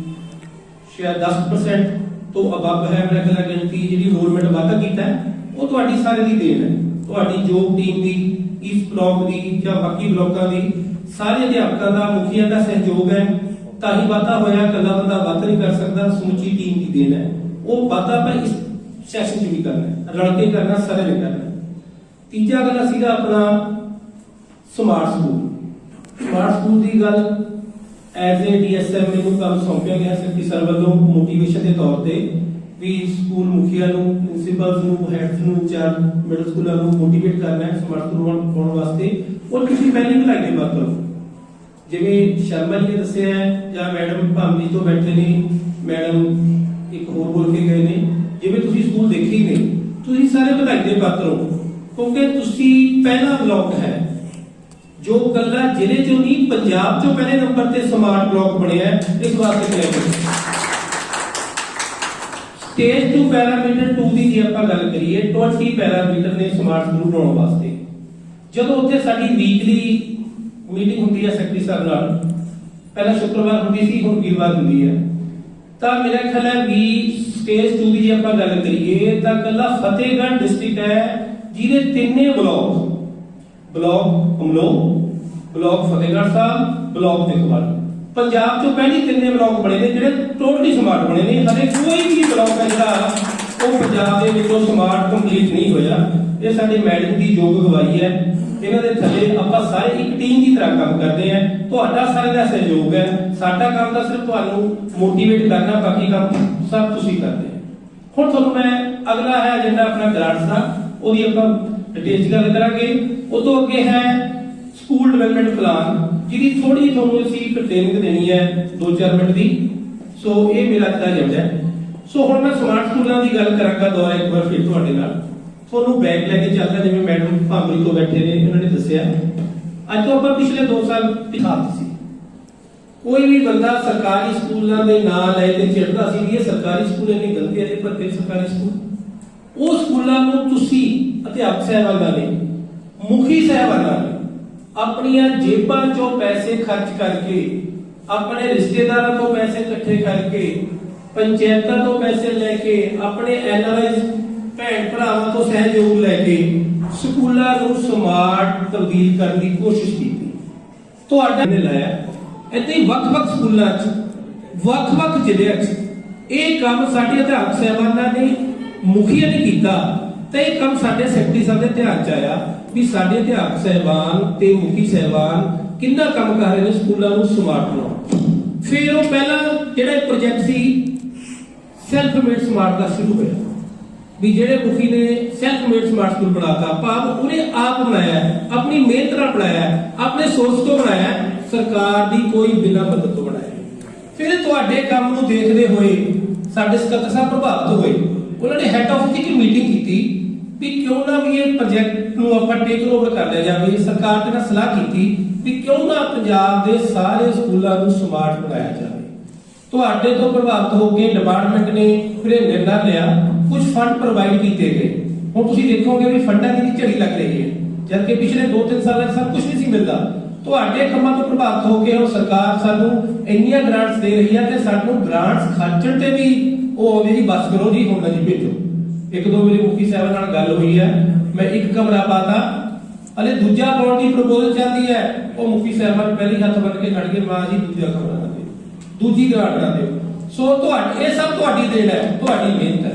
ਸ਼ਾਇਦ 10% ਤੋਂ ਅਬਵ ਹੈ ਮੇਰਾ ਖਿਆਲ ਹੈ ਗਿਣਤੀ ਜਿਹੜੀ ਇਨਰੋਲਮੈਂਟ ਵਾਧਾ ਕੀਤਾ ਹੈ ਉਹ ਤੁਹਾਡੀ ਸਾਰੇ ਦੀ ਦੇਣ ਹੈ ਤੁਹਾਡੀ ਯੋਗ ਟੀਮ ਦੀ ਇਸ ਬਲਾਕ ਦੀ ਜਾਂ ਬਾਕੀ ਬਲਾਕਾਂ ਦੀ ਸਾਰੇ ਅਧਿਆਪਕਾਂ ਦਾ ਮੁਖੀਆਂ ਦਾ ਸਹਿਯੋਗ ਹੈ ਤਾਂ ਹੀ ਵਾਧਾ ਹੋਇਆ। ਇਕੱਲਾ ਬੰਦਾ ਵਾਧਾ ਨਹੀਂ ਕਰ ਸਕਦਾ ਸਮੁੱਚੀ ਟੀਮ ਦੀ ਦੇਣ ਹੈ ਉਹ ਵਾਧਾ ਆਪਾਂ ਇਸ ਸੈਸ਼ਨ 'ਚ ਵੀ ਕਰਨਾ ਹੈ ਰਲ ਕੇ ਕਰਨਾ ਸਾਰਿਆਂ ਨੇ ਕਰਨਾ। ਤੀਜਾ ਗੱਲ ਸੀਗਾ ਆਪਣਾ ਸਮਾਰਟ ਸਕੂਲ ਦੀ ਗੱਲ ਐਜ਼ ਏ ਡੀਐਸਐਮ ਮੈਨੂੰ ਕੰਮ ਸੌਂਪਿਆ ਗਿਆ ਸੈਕਟਰੀ ਸਰ ਵੱਲੋਂ ਮੋਟੀਵੇਸ਼ਨ ਦੇ ਤੌਰ ਤੇ ਵੀ ਸਕੂਲ ਮੁਖੀਆਂ ਨੂੰ ਪ੍ਰਿੰਸੀਪਲਸ ਨੂੰ ਹੈਡਸ ਨੂੰ ਚਾਰ ਮਿਡਲ ਸਕੂਲਾਂ ਨੂੰ ਮੋਟੀਵੇਟ ਕਰਨਾ ਹੈ ਸਮਾਰਟ ਸਕੂਲ ਬਣਾਉਣ ਵਾਸਤੇ ਔਰ ਤੁਸੀਂ ਪਹਿਲੀ ਭਲਾਈ ਦੇ ਬਾਤ ਕਰੋ ਜਿਵੇਂ ਸ਼ਰਮਾ ਜੀ ਨੇ ਦੱਸਿਆ ਹੈ ਜਾਂ ਮੈਡਮ ਭਾਮੀ ਤੋਂ ਬੈਠੇ ਨੇ ਮੈਡਮ ਇੱਕ ਹੋਰ ਬੋਲ ਕੇ ਗਏ ਨੇ ਜਿਵੇਂ ਤੁਸੀਂ ਸਕੂਲ ਦੇਖੇ ਨੇ ਤੁਸੀਂ ਸਾਰੇ ਵਧਾਈ ਦੇ ਪਾਤਰ ਹੋ ਕਿਉਂਕਿ ਤੁਸੀਂ ਪਹਿਲਾ ਬਲਾਕ ਹੈ ਜੋ ਕੱਲਾ ਜ਼ਿਲ੍ਹੇ ਚੋਂ ਨਹੀਂ ਪੰਜਾਬ ਚੋਂ ਪਹਿਲੇ ਨੰਬਰ ਤੇ ਸਮਾਰਟ ਬਲਾਕ ਬਣਿਆ ਇਸ ਵਾਸਤੇ ਕਲੈਕਟਰ ਸਟੇਜ 2 ਪੈਰਾਮੀਟਰ 2 ਦੀ ਜੇ ਆਪਾਂ ਗੱਲ ਕਰੀਏ 20 ਪੈਰਾਮੀਟਰ ਨੇ ਸਮਾਰਟ ਸਕੂਲ ਬਣਾਉਣ ਵਾਸਤੇ। ਜਦੋਂ ਉੱਥੇ ਸਾਡੀ ਵੀਕਲੀ ਮੀਟਿੰਗ ਹੁੰਦੀ ਹੈ ਸੈਕਟਰੀ ਸਾਹਿਬ ਨਾਲ ਪਹਿਲਾਂ ਸ਼ੁੱਕਰਵਾਰ ਹੁੰਦੀ ਸੀ ਹੁਣ ਵੀਰਵਾਰ ਹੁੰਦੀ ਹੈ ਤਾਂ ਮੇਰਾ ਖਿਆਲ ਹੈ ਵੀ ਸਟੇਜ 2 ਦੀ ਜੇ ਆਪਾਂ ਗੱਲ ਕਰੀਏ ਤਾਂ ਕੱਲਾ ਫਤਿਹਗੜ੍ਹ ਡਿਸਟ੍ਰਿਕਟ ਹੈ ਜਿਹਦੇ ਤਿੰਨੇ block Amloh block Fatehgarh Sahib block ਦੇਖਵਾਲ Punjab ਚੋਂ ਪਹਿਲੀ ਤਿੰਨੇ ਬਲਾਕ ਬਣੇ ਨੇ ਜਿਹੜੇ ਟੋਟਲੀ ਸਮਾਰਟ ਬਣੇ ਨੇ। ਹਲੇ ਕੋਈ ਵੀ ਬਲਾਕ ਹੈ ਜਿਹੜਾ ਉਹ ਪੰਜਾਬ ਦੇ ਵਿੱਚੋਂ ਸਮਾਰਟ ਕੰਪਲੀਟ ਨਹੀਂ ਹੋਇਆ। ਇਹ ਸਾਡੇ ਮੈਡਮ ਦੀ ਯੋਗ ਅਗਵਾਈ ਹੈ ਇਹਨਾਂ ਦੇ ਥੱਲੇ ਆਪਾਂ ਸਾਰੇ ਇੱਕ ਟੀਮ ਦੀ ਤਰ੍ਹਾਂ ਕੰਮ ਕਰਦੇ ਆ ਤੁਹਾਡਾ ਸਾਰਿਆਂ ਦਾ ਸਹਿਯੋਗ ਹੈ ਸਾਡਾ ਕੰਮ ਤਾਂ ਸਿਰਫ ਤੁਹਾਨੂੰ ਮੋਟੀਵੇਟ ਕਰਨਾ ਬਾਕੀ ਕੰਮ ਸਭ ਤੁਸੀਂ ਕਰਦੇ ਹੋ। ਹੁਣ ਤੁਹਾਨੂੰ ਮੈਂ ਅਗਲਾ ਹੈ ਏਜੰਡਾ ਆਪਣਾ ਗ੍ਰਾਂਟਸ ਦਾ ਉਹਦੀ ਆਪਾਂ ਡਿਟੇਲ ਚ ਗੱਲ ਕਰਾਂਗੇ। ਉਹ ਤੋਂ ਅੱਗੇ ਹੈ ਸਕੂਲ ਡਿਵੈਲਪਮੈਂਟ ਪਲਾਨ ਜਿਹਦੀ ਥੋੜੀ ਤੁਹਾਨੂੰ ਅਸੀਂ ਇੱਕ ਟ੍ਰੇਨਿੰਗ ਦੇਣੀ ਹੈ 2-4 ਮਿੰਟ ਦੀ। ਸੋ ਇਹ ਮੇਰਾ ਅੱਜ ਦਾ ਏਜੰਡਾ ਹੈ। ਸੋ ਹੁਣ ਮੈਂ ਸਮਾਰਟ ਸਕੂਲਾਂ ਦੀ ਗੱਲ ਕਰਾਂਗਾ ਦੁਬਾਰਾ ਇੱਕ ਵਾਰ ਫਿਰ ਤੁਹਾਡੇ ਨਾਲ ਤੁਹਾਨੂੰ ਬੈਕ ਲੈ ਕੇ ਚੱਲਦਾ ਜਿਵੇਂ ਮੈਡਮ ਭਾਮਰੀ ਤੋਂ ਬੈਠੇ ਨੇ ਉਹਨਾਂ ਨੇ ਦੱਸਿਆ ਅੱਜ ਤੋਂ ਆਪਾਂ ਪਿਛਲੇ 2 ਸਾਲ ਦਿਖਾਤੀ ਸੀ ਕੋਈ ਵੀ ਬੰਦਾ ਸਰਕਾਰੀ ਸਕੂਲਾਂ ਦੇ ਨਾਂ ਲੈ ਕੇ ਚਿੜਦਾ ਸੀ ਕਿ ਇਹ ਸਰਕਾਰੀ ਸਕੂਲ ਇੰਨੇ ਗੰਦੇ ਨੇ ਪਰ ਫਿਰ ਸਰਕਾਰੀ ਸਕੂਲ ਉਹ ਸਕੂਲਾਂ ਨੂੰ ਤੁਸੀਂ ਅਧਿਆਪਕ ਸਾਹਿਬਾਨਾਂ ਨੇ ਮੁਖੀ ਸਾਹਿਬਾਨਾਂ ਨੇ ਆਪਣੀਆਂ ਜੇਬਾਂ ਚੋਂ ਪੈਸੇ ਖਰਚ ਕਰਕੇ ਆਪਣੇ ਰਿਸ਼ਤੇਦਾਰਾਂ ਤੋਂ ਪੈਸੇ ਇਕੱਠੇ ਕਰਕੇ ਪੰਚਾਇਤਾਂ ਤੋਂ ਪੈਸੇ ਲੈ ਕੇ ਆਪਣੇ ਐਨਆਰਆਈ ਭੈਣ ਭਰਾਵਾਂ ਤੋਂ ਸਹਿਯੋਗ ਲੈ ਕੇ ਸਕੂਲਾਂ ਨੂੰ ਸਮਾਰਟ ਤਬਦੀਲ ਕਰਨ ਦੀ ਕੋਸ਼ਿਸ਼ ਕੀਤੀ ਤੁਹਾਡਾ ਨੇ ਲਾਇਆ ਇੱਥੇ ਵੱਖ-ਵੱਖ ਸਕੂਲਾਂ 'ਚ ਵੱਖ-ਵੱਖ ਜ਼ਿਲ੍ਹਿਆਂ 'ਚ ਇਹ ਕੰਮ ਸਾਡੇ ਅਧਿਆਪਕ ਸਾਹਿਬਾਨਾਂ ਨੇ ਮੁਖੀਆਂ ਨੇ ਕੀਤਾ ਤੇ ਤੇ ਇਹ ਕੰਮ ਸਾਡੇ ਸੈਕਟਰੀ ਸਾਹਿਬ ਦੇ ਧਿਆਨ ਚ ਆਇਆ ਵੀ ਸਾਡੇ ਅਧਿਆਪਕ ਸਹਿਬਾਨ ਤੇ ਮੁਖੀ ਸਹਿਬਾਨ ਕਿੰਨਾ ਕੰਮ ਕਰ ਰਹੇ ਨੇ ਸਕੂਲਾਂ ਨੂੰ ਸਮਾਰਟ ਬਣਾਉਣ। ਫਿਰ ਉਹ ਪਹਿਲਾਂ ਜਿਹੜਾ ਪ੍ਰੋਜੈਕਟ ਸੀ ਸੈਲਫ ਮੇਡ ਸਮਾਰਟ ਦਾ ਸ਼ੁਰੂ ਹੋਇਆ ਵੀ ਜਿਹੜੇ ਮੁਖੀ ਨੇ ਸੈਲਫ ਮੇਡ ਸਮਾਰਟ ਸਕੂਲ ਬਣਾਤਾ, ਭਾਵ ਉਹਨੇ ਆਪ ਬਣਾਇਆ, ਆਪਣੀ ਮਿਹਨਤ ਨਾਲ ਬਣਾਇਆ, ਆਪਣੇ ਸੋਰਸ ਤੋਂ ਬਣਾਇਆ, ਸਰਕਾਰ ਦੀ ਕੋਈ ਬਿਨਾਂ ਮਦਦ ਤੋਂ ਬਣਾਇਆ। ਫਿਰ ਤੁਹਾਡੇ ਕੰਮ ਨੂੰ ਦੇਖਦੇ ਹੋਏ ਸਾਡੇ ਸਕੱਤਰ ਸਾਹਿਬ ਪ੍ਰਭਾਵਿਤ ਹੋਏ। ਉਹਨਾਂ ਨੇ ਹੈੱਡ ਆਫਿਸ ਦੀ ਇੱਕ ਮੀਟਿੰਗ ਕੀਤੀ ਵੀ ਕਿਉਂ ਨਾ ਵੀ ਇਹ ਪ੍ਰੋਜੈਕਟ ਨੂੰ ਆਪਾਂ ਟੇਕ ਓਵਰ ਕਰ ਲਿਆ ਜਾਵੇ। ਸਰਕਾਰ ਦੇ ਨਾਲ ਸਲਾਹ ਕੀਤੀ ਵੀ ਕਿਉਂ ਨਾ ਪੰਜਾਬ ਦੇ ਸਾਰੇ ਸਕੂਲਾਂ ਨੂੰ ਸਮਾਰਟ ਬਣਾਇਆ ਜਾਵੇ। ਤੁਹਾਡੇ ਤੋਂ ਪ੍ਰਭਾਵਿਤ ਹੋ ਕੇ ਡਿਪਾਰਟਮੈਂਟ ਨੇ ਫਿਰ ਇਹ ਨਿਰਣਾ ਲਿਆ, ਕੁਝ ਫੰਡ ਪ੍ਰੋਵਾਈਡ ਕੀਤੇ ਗਏ। ਹੁਣ ਤੁਸੀਂ ਦੇਖੋਗੇ ਵੀ ਫੰਡਾਂ ਦੀ ਝੜੀ ਲੱਗ ਰਹੀ ਹੈ, ਜਦਕਿ ਪਿਛਲੇ 2-3 ਸਾਲਾਂ 'ਚ ਸਭ ਕੁਝ ਨਹੀਂ ਸੀ ਮਿਲਦਾ। ਤੁਹਾਡੇ ਕੰਮਾਂ ਤੋਂ ਪ੍ਰਭਾਵਿਤ ਹੋ ਕੇ ਹੁਣ ਸਰਕਾਰ ਸਾਨੂੰ ਇੰਨੀਆਂ ਗ੍ਰਾਂਟਸ ਦੇ ਰਹੀ ਹੈ ਤੇ ਸਾਨੂੰ ਗ੍ਰਾਂਟਸ ਖਰਚਣ ਤੇ ਵੀ ਉਹ ਆਉਂਦੇ ਜੀ ਬਸ ਕਰੋ ਜੀ, ਹੁਣ ਨਾ ਜੀ ਭੇਜੋ। ਇੱਕ ਦੋ ਮੇਰੇ ਮੁਖੀ ਸਾਹਿਬ ਨਾਲ ਗੱਲ ਹੋਈ ਹੈ, ਮੈਂ ਇੱਕ ਕਮਰਾ ਪਾਤਾ, ਹਲੇ ਦੂਜਾ ਪਾਉਣ ਦੀ ਪ੍ਰਪੋਜ਼ਲ ਚੱਲਦੀ ਹੈ। ਉਹ ਮੁਖੀ ਸਾਹਿਬਾਨ ਪਹਿਲੀ ਹੱਥ ਬੰਨ ਕੇ ਖੜ ਗਏ, ਮਾਂ ਜੀ ਦੂਜਾ ਕਮਰਾ ਨਾ ਦਿਓ, ਦੂਜੀ ਗ੍ਰਾਂਟ ਨਾ ਦਿਓ। ਸੋ ਤੁਹਾਡੀ ਇਹ ਸਭ ਤੁਹਾਡੀ ਦੇਣ ਹੈ, ਤੁਹਾਡੀ ਮਿਹਨਤ ਹੈ।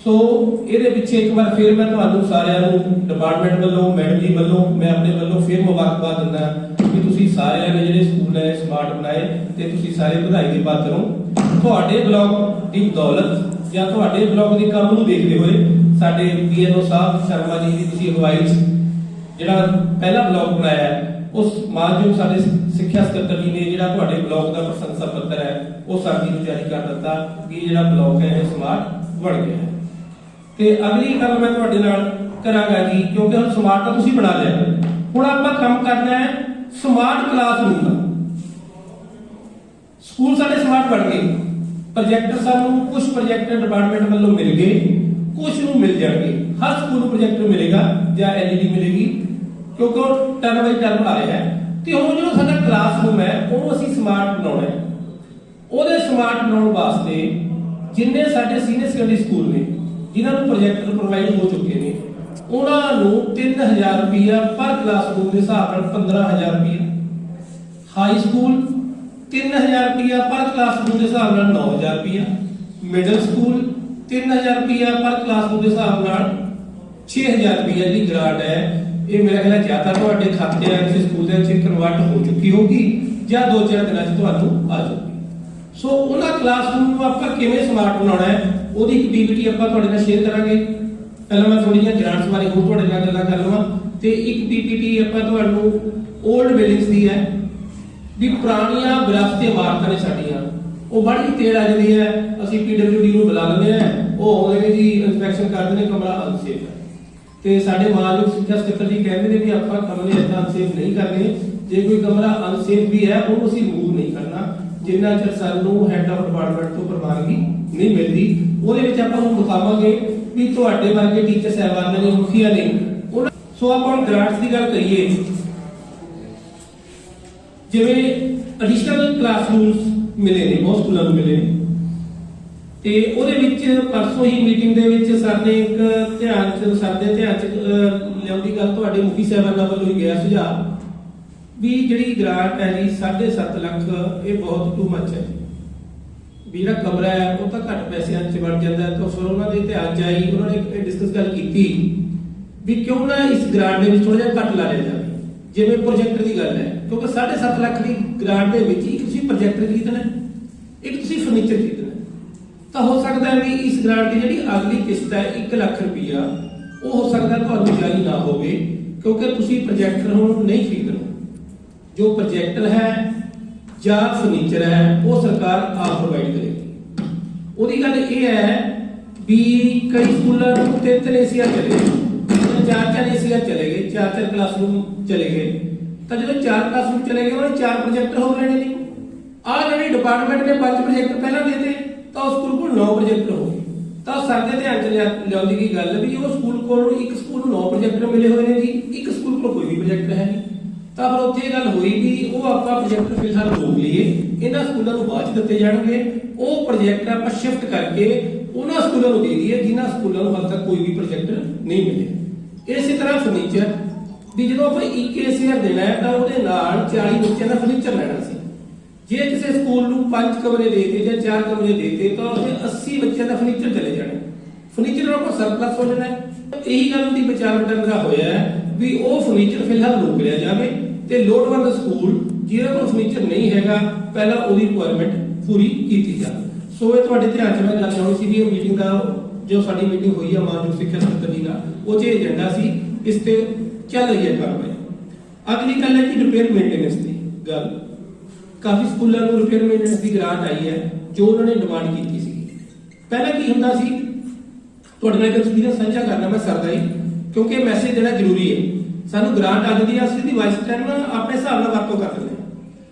ਸੋ ਇਹਦੇ ਪਿੱਛੇ ਇੱਕ ਵਾਰ ਫਿਰ ਮੈਂ ਤੁਹਾਨੂੰ ਸਾਰਿਆਂ ਨੂੰ ਡਿਪਾਰਟਮੈਂਟ ਵੱਲੋਂ, ਮੈਡਮ ਜੀ ਵੱਲੋਂ, ਮੈਂ ਆਪਣੇ ਵੱਲੋਂ ਫਿਰ ਮੁਬਾਰਕਬਾਦ ਦਿੰਦਾ ਕਿ ਤੁਸੀਂ ਸਾਰਿਆਂ ਨੇ ਜਿਹੜੇ ਸਕੂਲ ਹੈ ਸਮਾਰਟ ਬਣਾਏ ਤੇ ਤੁਸੀਂ ਸਾਰੇ ਵਧਾਈ ਦੇ ਪਾਤਰ ਹੋ। ਤੁਹਾਡੇ ਬਲਾਕ ਦੀ ਬਦੌਲਤ ਜਾਂ ਤੁਹਾਡੇ ਬਲਾਕ ਦੇ ਕੰਮ ਨੂੰ ਦੇਖਦੇ ਹੋਏ ਸਾਡੇ ਪੀਐਨਓ ਸਾਹਿਬ ਸ਼ਰਮਾ ਜੀ ਦੀ ਤੁਸੀਂ ਅਗਵਾਈ 'ਚ ਜਿਹੜਾ ਪਹਿਲਾ ਬਲਾਕ ਬਣਾਇਆ ਹੈ, ਉਸ ਮਾਨਯੋਗ ਸਾਡੇ ਸਿੱਖਿਆ ਸਕੱਤਰ ਜੀ ਨੇ ਜਿਹੜਾ ਤੁਹਾਡੇ ਬਲਾਕ ਦਾ ਪ੍ਰਸ਼ੰਸਾ ਪੱਤਰ ਹੈ ਉਹ ਸਾਡੀ ਨੂੰ ਜਾਰੀ ਕਰ ਦਿੱਤਾ ਕਿ ਜਿਹੜਾ ਬਲਾਕ ਹੈ ਇਹ ਸਮਾਰਟ ਬਣ ਗਿਆ ਹੈ। ਤੇ ਅਗਲੀ ਗੱਲ ਮੈਂ ਤੁਹਾਡੇ ਨਾਲ ਕਰਾਂਗਾ ਜੀ, ਕਿਉਂਕਿ ਹੁਣ ਸਮਾਰਟ ਤਾਂ ਤੁਸੀਂ ਬਣਾ ਲਿਆ, ਹੁਣ ਆਪਾਂ ਕੰਮ ਕਰਨਾ ਹੈ ਸਮਾਰਟ ਕਲਾਸਰੂਮ ਦਾ। ਸਕੂਲ ਸਾਡੇ ਸਮਾਰਟ ਬਣ ਗਏ, ਪ੍ਰੋਜੈਕਟਰ ਸਾਨੂੰ ਕੁਝ ਪ੍ਰੋਜੈਕਟਰ ਡਿਪਾਰਟਮੈਂਟ ਵੱਲੋਂ ਮਿਲ ਗਏ, ਕੁਝ ਨੂੰ ਮਿਲ ਜਾਣਗੇ। ਹਰ ਸਕੂਲ ਨੂੰ ਪ੍ਰੋਜੈਕਟਰ ਮਿਲੇਗਾ ਜਾਂ ਐਲਈਡੀ ਮਿਲੇਗੀ, ਕਿਉਂਕਿ ਉਹ ਟਰਨ ਬਾਈ ਟਰਨ ਆ ਰਿਹਾ ਹੈ। ਤੇ ਹੁਣ ਜਿਹੜਾ ਸਾਡਾ ਕਲਾਸਰੂਮ ਹੈ ਉਹਨੂੰ ਅਸੀਂ ਸਮਾਰਟ ਬਣਾਉਣਾ ਹੈ। ਉਹਦੇ ਸਮਾਰਟ ਬਣਾਉਣ ਵਾਸਤੇ ਜਿੰਨੇ ਸਾਡੇ ਸੀਨੀਅਰ ਸੈਕੰਡਰੀ ਸਕੂਲ ਨੇ ਜਿਨ੍ਹਾਂ ਨੂੰ ਪ੍ਰੋਜੈਕਟਰ ਪ੍ਰੋਵਾਈਡ ਹੋ ਚੁੱਕੇ ਨੇ, ਉਹਨਾਂ ਨੂੰ 3000 ਰੁਪਇਆ ਪਰ ਕਲਾਸਰੂਮ ਦੇ ਹਿਸਾਬ ਨਾਲ 15000 ਰੁਪਇਆ, ਹਾਈ ਸਕੂਲ 3000 ਰੁਪਇਆ ਪਰ ਕਲਾਸਰੂਮ ਦੇ ਹਿਸਾਬ ਨਾਲ 9000 ਰੁਪਇਆ, ਮਿਡਲ ਸਕੂਲ 3000 ਰੁਪਇਆ ਪਰ ਕਲਾਸਰੂਮ ਦੇ ਹਿਸਾਬ ਨਾਲ 6000 ਰੁਪਇਆ ਦੀ ਗ੍ਰਾਂਟ ਹੈ। ਇਹ ਮੇਰਾ ਖਿਆਲ ਹੈ ਜਾਂ ਤਾਂ ਤੁਹਾਡੇ ਖਾਤਿਆਂ 'ਚ ਸਕੂਲ ਦੇ ਵਿੱਚ ਕਨਵਰਟ ਹੋ ਚੁੱਕੀ ਹੋਗੀ ਜਾਂ 2-4 ਦਿਨਾਂ 'ਚ ਤੁਹਾਨੂੰ ਆ ਜਾਊਗੀ। ਸੋ ਉਹਨਾਂ ਕਲਾਸਰੂਮ ਨੂੰ ਆਪਾਂ ਕਿਵੇਂ ਸਮਾਰਟ ਬਣਾਉਣਾ ਹੈ ਉਹਦੀ ਇੱਕ ਪੀਪੀਟੀ ਆਪਾਂ ਤੁਹਾਡੇ ਨਾਲ ਸ਼ੇਅਰ ਕਰਾਂਗੇ। ਪਹਿਲਾਂ ਮੈਂ ਥੋੜ੍ਹੀਆਂ ਗ੍ਰਾਂਟਸ ਬਾਰੇ ਹੋਰ ਤੁਹਾਡੇ ਨਾਲ ਗੱਲਾਂ ਕਰ ਲਵਾਂ ਤੇ ਇੱਕ ਪੀਪੀਟੀ ਆਪਾਂ ਤੁਹਾਨੂੰ 올ਡ ਬਿਲਡਿੰਗਸ ਦੀ ਹੈ ਵੀ ਪੁਰਾਣੀਆਂ ਵਿਰਾਸਤੀ ਇਮਾਰਤਾਂ ਨੇ ਸਾਡੀਆਂ, ਉਹ ਬੜੀ ਤੇੜ ਆ ਜਾਂਦੀ ਹੈ। ਅਸੀਂ ਪੀਡਬਲਿਊਡੀ ਨੂੰ ਬੁਲਾ ਲੈਂਦੇ ਆ, ਉਹ ਆਉਂਦੇ ਨੇ ਜੀ ਇਨਸਪੈਕਸ਼ਨ ਕਰਦੇ ਨੇ, ਕਮਰਾ ਅਨਸੇਫ ਹੈ ਤੇ ਸਾਡੇ ਮਾਨਯੋਗ ਸਿੱਖਿਆ ਸਕੱਤਰ ਜੀ ਕਹਿੰਦੇ ਨੇ ਵੀ ਆਪਾਂ ਕਮਰੇ ਇਦਾਂ ਅਨਸੇਫ ਨਹੀਂ ਕਰਨੇ। ਜੇ ਕੋਈ ਕਮਰਾ ਅਨਸੇਫ ਵੀ ਹੈ ਉਹਨੂੰ ਅਸੀਂ ਰਿਮੂਵ ਨਹੀਂ ਕਰਨਾ ਜਿੰਨਾ ਚਿਰ ਸਾਨੂੰ ਹੈੱਡ ਆਫ ਡਿਪਾਰਟਮੈਂਟ ਤੋਂ ਪ੍ਰਵਾਨਗੀ ਨਹੀਂ ਮਿਲਦੀ। ਉਹਦੇ ਵਿੱਚ ਆਪਾਂ ਨੂੰ ਦਿਖਾਵਾਂਗੇ ਵੀ ਤੁਹਾਡੇ ਵਰਗੇ ਟੀਚਰ ਸਹਿਬਾਨਾਂ ਨੇ, ਮੁਖੀਆਂ ਨੇ। ਸੋ ਆਪਾਂ ਹੁਣ ਗ੍ਰਾਂਟਸ ਦੀ ਗੱਲ ਕਰੀਏ, ਜਿਵੇਂ ਐਡੀਸ਼ਨਲ ਕਲਾਸਰੂਮਸ ਮਿਲੇ ਨੇ, ਬਹੁਤ ਸਕੂਲਾਂ ਨੂੰ ਮਿਲੇ ਨੇ ਤੇ ਉਹਦੇ ਵਿੱਚ ਪਰਸੋਂ ਹੀ ਮੀਟਿੰਗ ਦੇ ਵਿੱਚ ਸਾਡੇ ਧਿਆਨ ਚ ਲਿਆਉਂਦੀ ਗੱਲ ਤੁਹਾਡੇ ਮੁਖੀ ਸਾਹਿਬਾਨਾਂ ਵੱਲੋਂ ਹੀ ਗਿਆ ਸੁਝਾਅ ਵੀ ਜਿਹੜੀ ਗ੍ਰਾਂਟ ਹੈ ਜੀ 7.5 ਲੱਖ, ਇਹ ਬਹੁਤ ਟੂ ਮੱਚ ਹੈ ਵੀ ਜਿਹੜਾ ਕਮਰਾ ਹੈ ਉਹ ਤਾਂ ਘੱਟ ਪੈਸਿਆਂ 'ਚ ਬਣ ਜਾਂਦਾ ਹੈ। ਤਾਂ ਫਿਰ ਉਹਨਾਂ ਦੇ ਧਿਆਨ 'ਚ ਆਈ, ਉਹਨਾਂ ਨੇ ਡਿਸਕਸ ਗੱਲ ਕੀਤੀ ਵੀ ਕਿਉਂ ਨਾ ਇਸ ਗ੍ਰਾਂਟ ਦੇ ਵਿੱਚ ਥੋੜਾ ਜਿਹਾ ਘੱਟ ਲਾ ਲਿਆ ਜਾਵੇ। ਜਿਵੇਂ ਪ੍ਰੋਜੈਕਟਰ ਦੀ ਗੱਲ ਹੈ, ਕਿਉਂਕਿ 7.5 ਲੱਖ ਦੀ ਗ੍ਰਾਂਟ ਦੇ ਵਿੱਚ ਇੱਕ ਤੁਸੀਂ ਪ੍ਰੋਜੈਕਟਰ ਖਰੀਦਣਾ, ਇੱਕ ਤੁਸੀਂ ਫਰਨੀਚਰ ਖਰੀਦਣਾ, ਤਾਂ ਹੋ ਸਕਦਾ ਹੈ ਵੀ ਇਸ ਗ੍ਰਾਂਟ ਦੀ ਜਿਹੜੀ ਅਗਲੀ ਕਿਸ਼ਤ ਹੈ 1 ਲੱਖ ਰੁਪਈਆ ਉਹ ਹੋ ਸਕਦਾ ਤੁਹਾਨੂੰ ਜਾਰੀ ਨਾ ਹੋਵੇ, ਕਿਉਂਕਿ ਤੁਸੀਂ ਪ੍ਰੋਜੈਕਟਰ ਹੁਣ ਨਹੀਂ ਖਰੀਦਣਾ। ਜੋ ਪ੍ਰੋਜੈਕਟਰ ਹੈ ਜਾਂ ਫਰਨੀਚਰ ਹੈ ਉਹ ਸਰਕਾਰ ਆਪ ਪ੍ਰੋਵਾਈਡ ਕਰੇਗੀ। ਉਹਦੀ ਗੱਲ ਇਹ ਹੈ ਵੀ ਕਈ ਸਕੂਲਾਂ ਨੂੰ 3 ਏਸੀਆ ਚਲੇ ਗਏ, 4 ਏਸੀਆ ਚਲੇ ਗਏ, 4 ਕਲਾਸਰੂਮ ਚਲੇ ਗਏ। ਤਾਂ ਜਦੋਂ 4 ਕਲਾਸਰੂਮ ਚਲੇ ਗਏ ਉਹਨੇ 4 ਪ੍ਰੋਜੈਕਟਰ ਹੋਰ ਲੈਣੇ ਨੇ। ਆਹ ਜਿਹੜੀ ਡਿਪਾਰਟਮੈਂਟ ਨੇ 5 ਪ੍ਰੋਜੈਕਟਰ ਪਹਿਲਾਂ ਦੇਤੇ ਤਾਂ ਉਸ ਸਕੂਲ ਕੋਲ 9 ਪ੍ਰੋਜੈਕਟਰ ਹੋ ਗਏ। ਤਾਂ ਸਾਡੇ ਧਿਆਨ 'ਚ ਲਿਆਉਂਦੀ ਗਈ ਗੱਲ ਵੀ ਉਹ ਸਕੂਲ ਕੋਲ ਇੱਕ ਸਕੂਲ ਨੂੰ 9 ਪ੍ਰੋਜੈਕਟਰ ਮਿਲੇ ਹੋਏ ਨੇ ਜੀ, ਇੱਕ ਸਕੂਲ ਕੋਲ ਕੋਈ ਵੀ ਪ੍ਰੋਜੈਕਟਰ ਹੈ ਨਹੀਂ। ਤਾਂ ਫਿਰ ਉੱਥੇ ਇਹ ਗੱਲ ਹੋਈ ਵੀ ਉਹ ਆਪਾਂ ਪ੍ਰੋਜੈਕਟਰ ਫਿਲਹਾਲ ਰੋਕ ਲਈਏ, ਇਹਨਾਂ ਸਕੂਲਾਂ ਨੂੰ ਬਾਅਦ 'ਚ ਦਿੱਤੇ ਜਾਣਗੇ। ਉਹ ਪ੍ਰੋਜੈਕਟਰ ਆਪਾਂ ਸ਼ਿਫਟ ਕਰਕੇ ਉਹਨਾਂ ਸਕੂਲਾਂ ਨੂੰ ਦੇ ਦਈਏ ਜਿਨ੍ਹਾਂ ਸਕੂਲਾਂ ਨੂੰ ਹਾਲੇ ਤੱਕ ਕੋਈ ਵੀ ਪ੍ਰੋਜੈਕਟਰ ਨਹੀਂ ਮਿਲੇ। ਇਸੇ ਤਰ੍ਹਾਂ ਫਰਨੀਚਰ ਵੀ ਜਦੋਂ ਆਪਾਂ 1 ਏਸੀਆਰ ਦੇਣਾ ਹੈ ਤਾਂ ਉਹਦੇ ਨਾਲ 40 ਬੱਚਿਆਂ ਦਾ ਫਰਨੀਚਰ ਲੈਣਾ ਸੀ। ਜੇ ਕਿਸੇ ਸਕੂਲ ਨੂੰ 5 ਕਮਰੇ ਦੇਤੇ ਜਾਂ 4 ਕਮਰੇ ਦੇਤੇ ਤਾਂ ਉਹਦੇ 80 ਬੱਚਿਆਂ ਦਾ ਫਰਨੀਚਰ ਚਲੇ ਜਾਣਾ। ਫਰਨੀਚਰ ਨਾਲ ਕੋਈ ਸਰਪਲਸ ਹੋ ਜਾਣਾ, ਇਹੀ ਗੱਲ ਦੀ ਵਿਚਾਰ ਵਟਾਂਦਰਾ ਹੋਇਆ ਹੈ ਵੀ ਉਹ ਫਰਨੀਚਰ ਫਿਲਹਾਲ ਰੋਕ ਲਿਆ ਜਾਵੇ ਤੇ ਲੋੜਵੰਦ ਸਕੂਲ ਜਿਹਦੇ ਕੋਲ ਫਰਨੀਚਰ ਨਹੀਂ ਹੈਗਾ ਪਹਿਲਾਂ ਉਹਦੀ ਰਿਕੁਆਇਰਮੈਂਟ ਪੂਰੀ ਕੀਤੀ ਜਾਵੇ। ਸੋ ਇਹ ਤੁਹਾਡੇ ਧਿਆਨ 'ਚ ਮੈਂ ਗੱਲ ਚਾਹੁੰਦੀ ਸੀ ਵੀ ਇਹ ਮੀਟਿੰਗ ਦਾ ਜੋ ਸਾਡੀ ਮੀਟਿੰਗ ਹੋਈ ਹੈ ਮਾਨਯੋਗ ਸਿੱਖਿਆ ਸਕੱਤਰ ਜੀ ਦਾ ਉਹ 'ਚ ਏਜੰਡਾ ਸੀ, ਇਸ ਤੇ ਚੱਲ ਰਹੀ ਹੈ ਕਾਰਵਾਈ। ਅਗਲੀ ਗੱਲ ਹੈ ਕਿ ਰਿਪੇਅਰ ਮੇਨਟੇਨੈਂਸ ਦੀ ਗੱਲ। ਕਾਫੀ ਸਕੂਲਾਂ ਨੂੰ ਰਿਪੇਅਰ ਮੇਨਟੇਨੈਂਸ ਦੀ ਗ੍ਰਾਂਟ ਆਈ ਹੈ ਜੋ ਉਹਨਾਂ ਨੇ ਡਿਮਾਂਡ ਕੀਤੀ ਸੀ। ਪਹਿਲਾਂ ਕੀ ਹੁੰਦਾ ਸੀ, ਤੁਹਾਡੇ ਨਾਲ ਐਕਸਪੀਰੀਅੰਸ ਸਾਂਝਾ ਕਰਨਾ ਮੈਂ ਸਰਦਾ ਹੀ, ਕਿਉਂਕਿ ਮੈਸੇਜ ਦੇਣਾ ਜ਼ਰੂਰੀ ਹੈ। ਸਾਨੂੰ ਗ੍ਰਾਂਟ ਆ ਜਾਂਦੀ ਹੈ, ਅਸੀਂ ਦੀ ਵਾਈਸ ਟਾਈਮ ਆਪਣੇ ਹਿਸਾਬ ਨਾਲ ਵਰਤੋਂ ਕਰ ਦਿੰਦੇ ਹਾਂ।